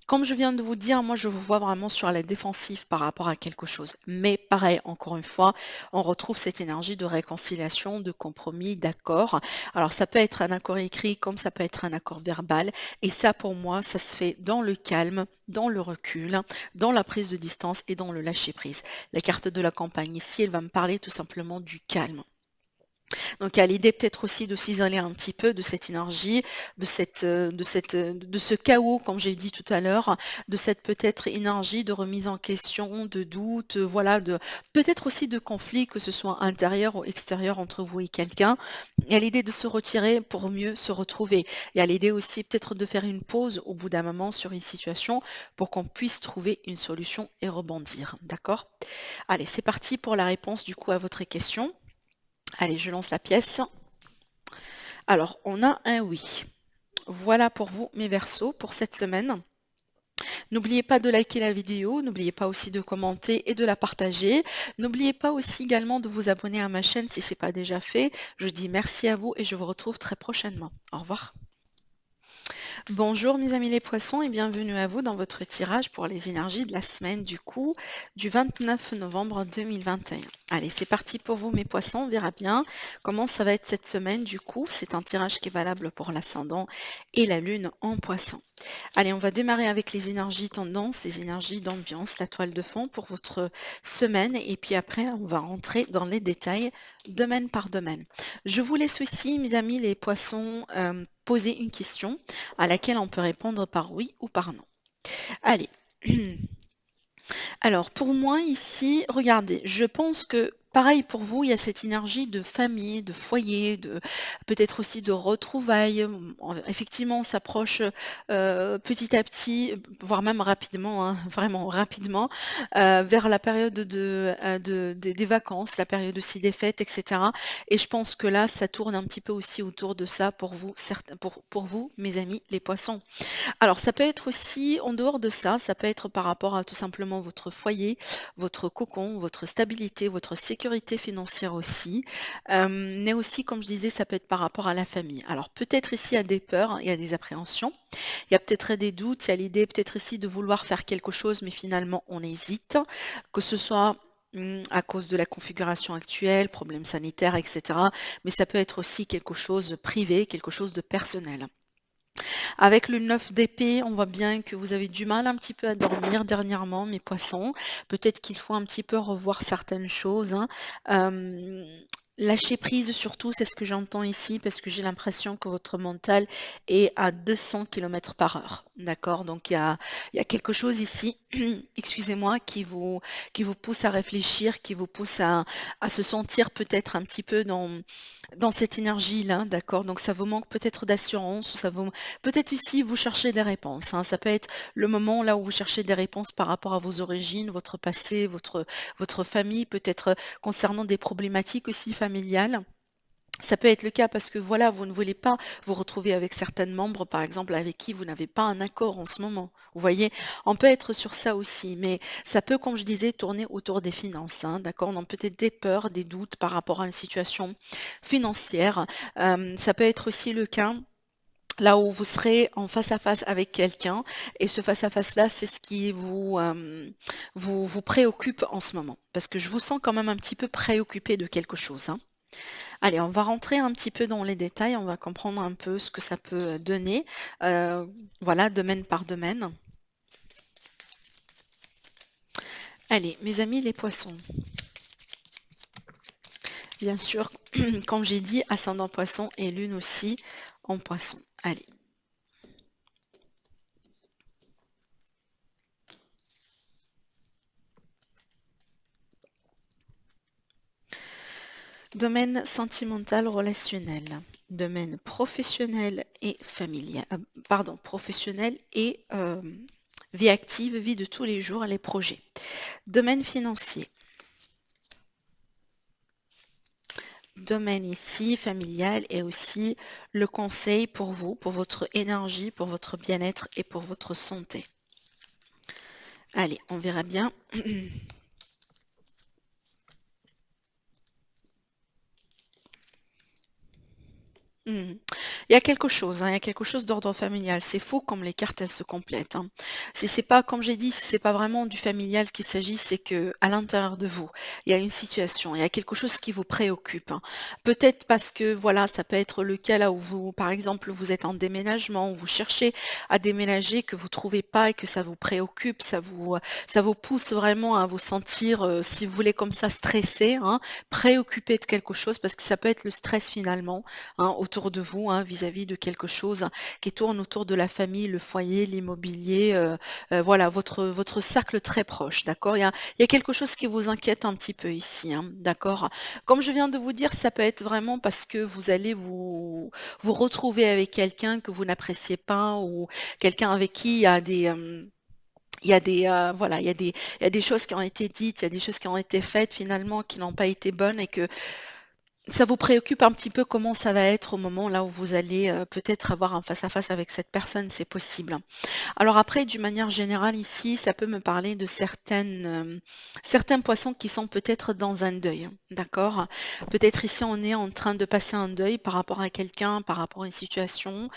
Comme je viens de vous dire, moi je vous vois vraiment sur la défensive par rapport à quelque chose. Mais pareil, encore une fois, on retrouve cette énergie de réconciliation, de compromis, d'accord. Alors ça peut être un accord écrit comme ça peut être un accord verbal. Et ça pour moi, ça se fait dans le calme, dans le recul, dans la prise de distance et dans le lâcher prise. La carte de la campagne ici, elle va me parler tout simplement du calme. Donc il y a l'idée peut-être aussi de s'isoler un petit peu de cette énergie, de ce chaos, comme j'ai dit tout à l'heure, de cette peut-être énergie de remise en question, de doute, voilà, de peut-être aussi de conflit, que ce soit intérieur ou extérieur entre vous et quelqu'un. Il y a l'idée de se retirer pour mieux se retrouver. Il y a l'idée aussi peut-être de faire une pause au bout d'un moment sur une situation pour qu'on puisse trouver une solution et rebondir. D'accord? Allez, c'est parti pour la réponse du coup à votre question. Allez, je lance la pièce. Alors, on a un oui. Voilà pour vous, mes Verseaux, pour cette semaine. N'oubliez pas de liker la vidéo, n'oubliez pas aussi de commenter et de la partager. N'oubliez pas aussi également de vous abonner à ma chaîne si ce n'est pas déjà fait. Je dis merci à vous et je vous retrouve très prochainement. Au revoir. Bonjour mes amis les poissons et bienvenue à vous dans votre tirage pour les énergies de la semaine du coup du 29 novembre 2021. Allez, c'est parti pour vous mes poissons, on verra bien comment ça va être cette semaine du coup. C'est un tirage qui est valable pour l'ascendant et la lune en poisson. Allez, on va démarrer avec les énergies tendances, les énergies d'ambiance, la toile de fond pour votre semaine et puis après on va rentrer dans les détails domaine par domaine. Je vous laisse aussi mes amis les poissons poser une question à laquelle on peut répondre par oui ou par non. Allez. Alors, pour moi ici, regardez, je pense que pareil pour vous, il y a cette énergie de famille, de foyer, de peut-être aussi de retrouvailles. Effectivement, on s'approche petit à petit, voire même rapidement, hein, vraiment rapidement, vers la période des vacances, la période aussi des fêtes, etc. Et je pense que là, ça tourne un petit peu aussi autour de ça pour vous, pour vous, mes amis, les poissons. Alors, ça peut être aussi, en dehors de ça, ça peut être par rapport à tout simplement votre foyer, votre cocon, votre stabilité, votre sécurité financière aussi. Mais aussi, comme je disais, ça peut être par rapport à la famille. Alors, peut-être ici, il y a des peurs, il y a des appréhensions, il y a peut-être des doutes, il y a l'idée peut-être ici de vouloir faire quelque chose, mais finalement, on hésite, que ce soit à cause de la configuration actuelle, problèmes sanitaires, etc. Mais ça peut être aussi quelque chose de privé, quelque chose de personnel. Avec le 9 d'épée, on voit bien que vous avez du mal un petit peu à dormir dernièrement, mes poissons. Peut-être qu'il faut un petit peu revoir certaines choses, hein. Hem, Lâcher prise surtout, c'est ce que j'entends ici, parce que j'ai l'impression que votre mental est à 200 km/h. D'accord? Donc il y a quelque chose ici, excusez-moi, qui vous pousse à réfléchir, qui vous pousse à se sentir peut-être un petit peu dans cette énergie-là, d'accord? Donc ça vous manque peut-être d'assurance ou ça vous peut-être ici vous cherchez des réponses, hein. Ça peut être le moment là où vous cherchez des réponses par rapport à vos origines, votre passé, votre famille, peut-être concernant des problématiques aussi familiales. Ça peut être le cas parce que voilà, vous ne voulez pas vous retrouver avec certains membres, par exemple, avec qui vous n'avez pas un accord en ce moment. Vous voyez? On peut être sur ça aussi, mais ça peut, comme je disais, tourner autour des finances, hein, d'accord? On a peut-être des peurs, des doutes par rapport à une situation financière. Ça peut être aussi le cas là où vous serez en face à face avec quelqu'un et ce face à face-là, c'est ce qui vous préoccupe en ce moment. Parce que je vous sens quand même un petit peu préoccupé de quelque chose, hein. Allez, on va rentrer un petit peu dans les détails, on va comprendre un peu ce que ça peut donner, voilà, domaine par domaine. Allez, mes amis les poissons, bien sûr, comme j'ai dit, ascendant poisson et lune aussi en poisson. Allez, domaine sentimental relationnel, domaine professionnel et familial, pardon, professionnel et vie active, vie de tous les jours, les projets. Domaine financier, domaine ici familial et aussi le conseil pour vous, pour votre énergie, pour votre bien-être et pour votre santé. Allez, on verra bien. Mmh. Il y a quelque chose, hein, il y a quelque chose d'ordre familial. C'est fou comme les cartes, elles se complètent, hein. Si c'est pas, comme j'ai dit, si c'est pas vraiment du familial qu'il s'agit, c'est que à l'intérieur de vous, il y a une situation, il y a quelque chose qui vous préoccupe, hein. Peut-être parce que, voilà, ça peut être le cas là où vous, par exemple, vous êtes en déménagement, où vous cherchez à déménager, que vous trouvez pas et que ça vous préoccupe, ça vous pousse vraiment à vous sentir, si vous voulez, comme ça, stressé, hein, préoccupé de quelque chose, parce que ça peut être le stress finalement, hein, autour de vous, hein, vis-à-vis de quelque chose qui tourne autour de la famille, le foyer, l'immobilier, voilà, votre cercle très proche, d'accord? Il y a quelque chose qui vous inquiète un petit peu ici, hein, d'accord? Comme je viens de vous dire, ça peut être vraiment parce que vous allez vous retrouver avec quelqu'un que vous n'appréciez pas ou quelqu'un avec qui il y a des, voilà, il y a des choses qui ont été dites, il y a des choses qui ont été faites finalement qui n'ont pas été bonnes et que ça vous préoccupe un petit peu comment ça va être au moment là où vous allez, peut-être avoir un face à face avec cette personne, c'est possible. Alors après, d'une manière générale ici, ça peut me parler de certains poissons qui sont peut-être dans un deuil, d'accord? Peut-être ici on est en train de passer un deuil par rapport à quelqu'un, par rapport à une situation,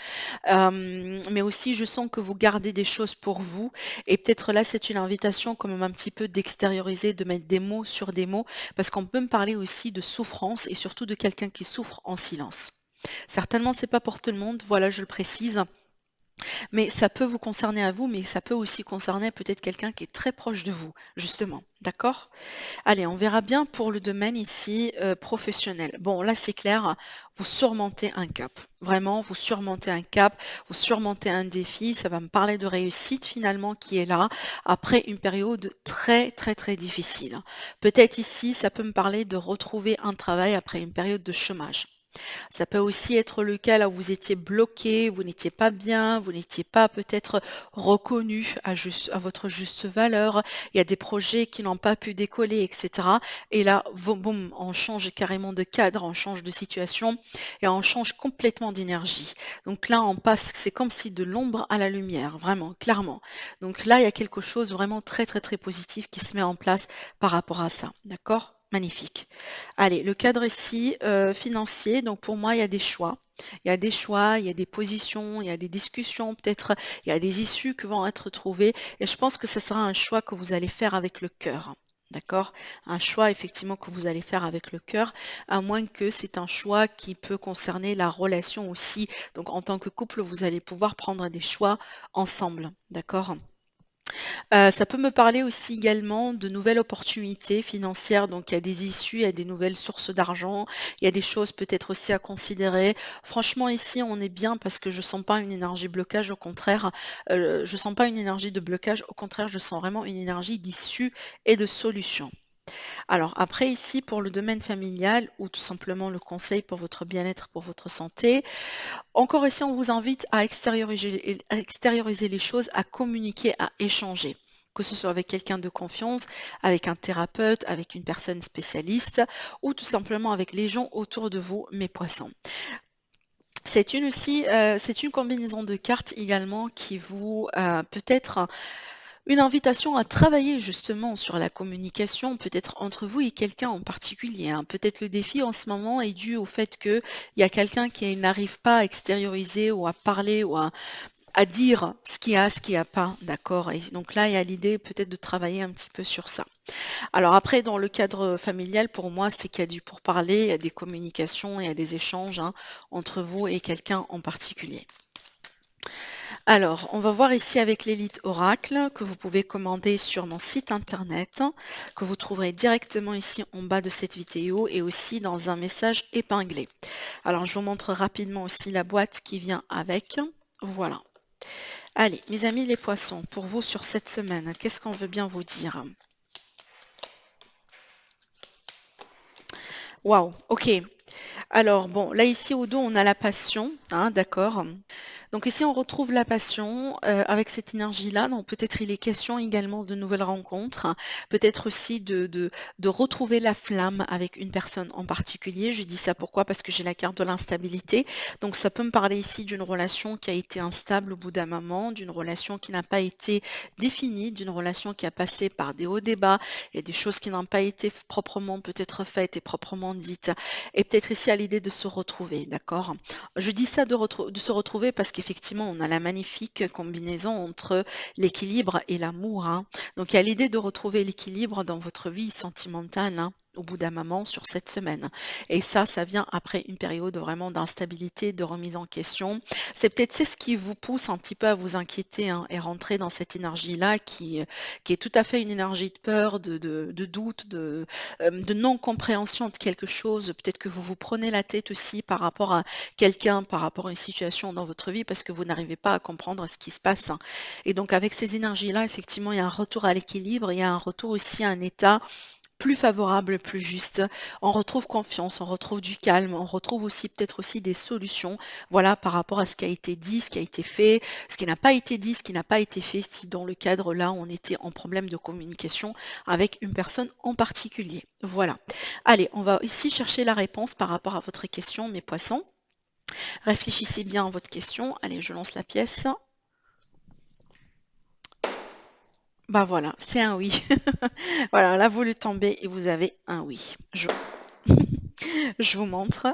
mais aussi je sens que vous gardez des choses pour vous et peut-être là c'est une invitation quand même un petit peu d'extérioriser, de mettre des mots sur des mots, parce qu'on peut me parler aussi de souffrance et surtout de quelqu'un qui souffre en silence. Certainement c'est pas pour tout le monde, voilà je le précise, mais ça peut vous concerner à vous, mais ça peut aussi concerner peut-être quelqu'un qui est très proche de vous, justement. D'accord? Allez, on verra bien pour le domaine ici professionnel. Bon, là c'est clair, vous surmontez un cap. Vraiment, vous surmontez un cap, vous surmontez un défi. Ça va me parler de réussite finalement qui est là après une période très très très difficile. Peut-être ici, ça peut me parler de retrouver un travail après une période de chômage. Ça peut aussi être le cas là où vous étiez bloqué, vous n'étiez pas bien, vous n'étiez pas peut-être reconnu à votre juste valeur. Il y a des projets qui n'ont pas pu décoller, etc. Et là, boum, on change carrément de cadre, on change de situation et on change complètement d'énergie. Donc là, on passe, c'est comme si de l'ombre à la lumière, vraiment, clairement. Donc là, il y a quelque chose vraiment très, très, très positif qui se met en place par rapport à ça. D'accord? Magnifique. Allez, le cadre ici, financier, donc pour moi, il y a des choix. Il y a des choix, il y a des positions, il y a des discussions, peut-être il y a des issues qui vont être trouvées et je pense que ce sera un choix que vous allez faire avec le cœur. D'accord? Un choix effectivement que vous allez faire avec le cœur, à moins que c'est un choix qui peut concerner la relation aussi. Donc en tant que couple, vous allez pouvoir prendre des choix ensemble. D'accord? Ça peut me parler aussi également de nouvelles opportunités financières, donc il y a des issues, il y a des nouvelles sources d'argent, il y a des choses peut-être aussi à considérer. Franchement, ici, on est bien parce que je sens pas une énergie blocage, au contraire, je sens pas une énergie de blocage, au contraire, je sens vraiment une énergie d'issue et de solution. Alors après ici, pour le domaine familial ou tout simplement le conseil pour votre bien-être, pour votre santé, encore ici, on vous invite à extérioriser les choses, à communiquer, à échanger. que ce soit avec quelqu'un de confiance, avec un thérapeute, avec une personne spécialiste ou tout simplement avec les gens autour de vous, mes poissons. C'est une combinaison de cartes également qui vous peut-être une invitation à travailler justement sur la communication, peut-être entre vous et quelqu'un en particulier, hein. Peut-être le défi en ce moment est dû au fait qu'il y a quelqu'un qui n'arrive pas à extérioriser ou à parler ou à dire ce qu'il y a, ce qu'il n'y a pas, d'accord? Et donc là, il y a l'idée peut-être de travailler un petit peu sur ça. Alors après, dans le cadre familial, pour moi, c'est qu'il y a du pourparler, il y a des communications, il y a des échanges, hein, entre vous et quelqu'un en particulier. Alors, on va voir ici avec l'élite Oracle que vous pouvez commander sur mon site internet, que vous trouverez directement ici en bas de cette vidéo et aussi dans un message épinglé. Alors, je vous montre rapidement aussi la boîte qui vient avec. Voilà. Allez, mes amis les poissons, pour vous sur cette semaine, qu'est-ce qu'on veut bien vous dire? Waouh, ok. Alors bon, là ici au dos, on a la passion, hein, d'accord. Donc ici, on retrouve la passion avec cette énergie-là. Donc peut-être il est question également de nouvelles rencontres, hein. Peut-être aussi de retrouver la flamme avec une personne en particulier. Je dis ça pourquoi? Parce que j'ai la carte de l'instabilité. Donc ça peut me parler ici d'une relation qui a été instable au bout d'un moment, d'une relation qui n'a pas été définie, d'une relation qui a passé par des hauts débats et des choses qui n'ont pas été proprement peut-être faites et proprement dites. Et peut-être ici à l'idée de se retrouver, d'accord? Je dis ça de se retrouver parce qu'effectivement, on a la magnifique combinaison entre l'équilibre et l'amour, hein. Donc, il y a l'idée de retrouver l'équilibre dans votre vie sentimentale, hein, au bout d'un moment sur cette semaine. Et ça vient après une période vraiment d'instabilité, de remise en question. C'est ce qui vous pousse un petit peu à vous inquiéter, hein, et rentrer dans cette énergie-là qui est tout à fait une énergie de peur, de doute, de non-compréhension de quelque chose. Peut-être que vous vous prenez la tête aussi par rapport à quelqu'un, par rapport à une situation dans votre vie parce que vous n'arrivez pas à comprendre ce qui se passe, hein. Et donc avec ces énergies-là, effectivement, il y a un retour à l'équilibre, il y a un retour aussi à un état plus favorable, plus juste. On retrouve confiance, on retrouve du calme, on retrouve aussi peut-être aussi des solutions, voilà, par rapport à ce qui a été dit, ce qui a été fait, ce qui n'a pas été dit, ce qui n'a pas été fait, si dans le cadre là, on était en problème de communication avec une personne en particulier. Voilà. Allez, on va ici chercher la réponse par rapport à votre question, mes poissons. Réfléchissez bien à votre question. Allez, je lance la pièce. Bah voilà, c'est un oui. Voilà, là vous le tombez et vous avez un oui. Je vous montre.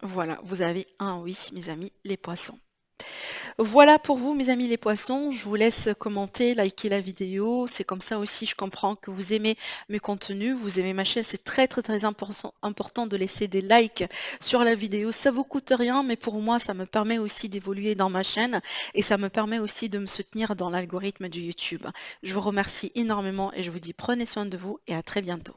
Voilà, vous avez un oui, mes amis les poissons. Voilà pour vous, mes amis les poissons. Je vous laisse commenter, liker la vidéo. C'est comme ça aussi, je comprends que vous aimez mes contenus, vous aimez ma chaîne. C'est très, très, très important de laisser des likes sur la vidéo. Ça vous coûte rien, mais pour moi, ça me permet aussi d'évoluer dans ma chaîne et ça me permet aussi de me soutenir dans l'algorithme du YouTube. Je vous remercie énormément et je vous dis prenez soin de vous et à très bientôt.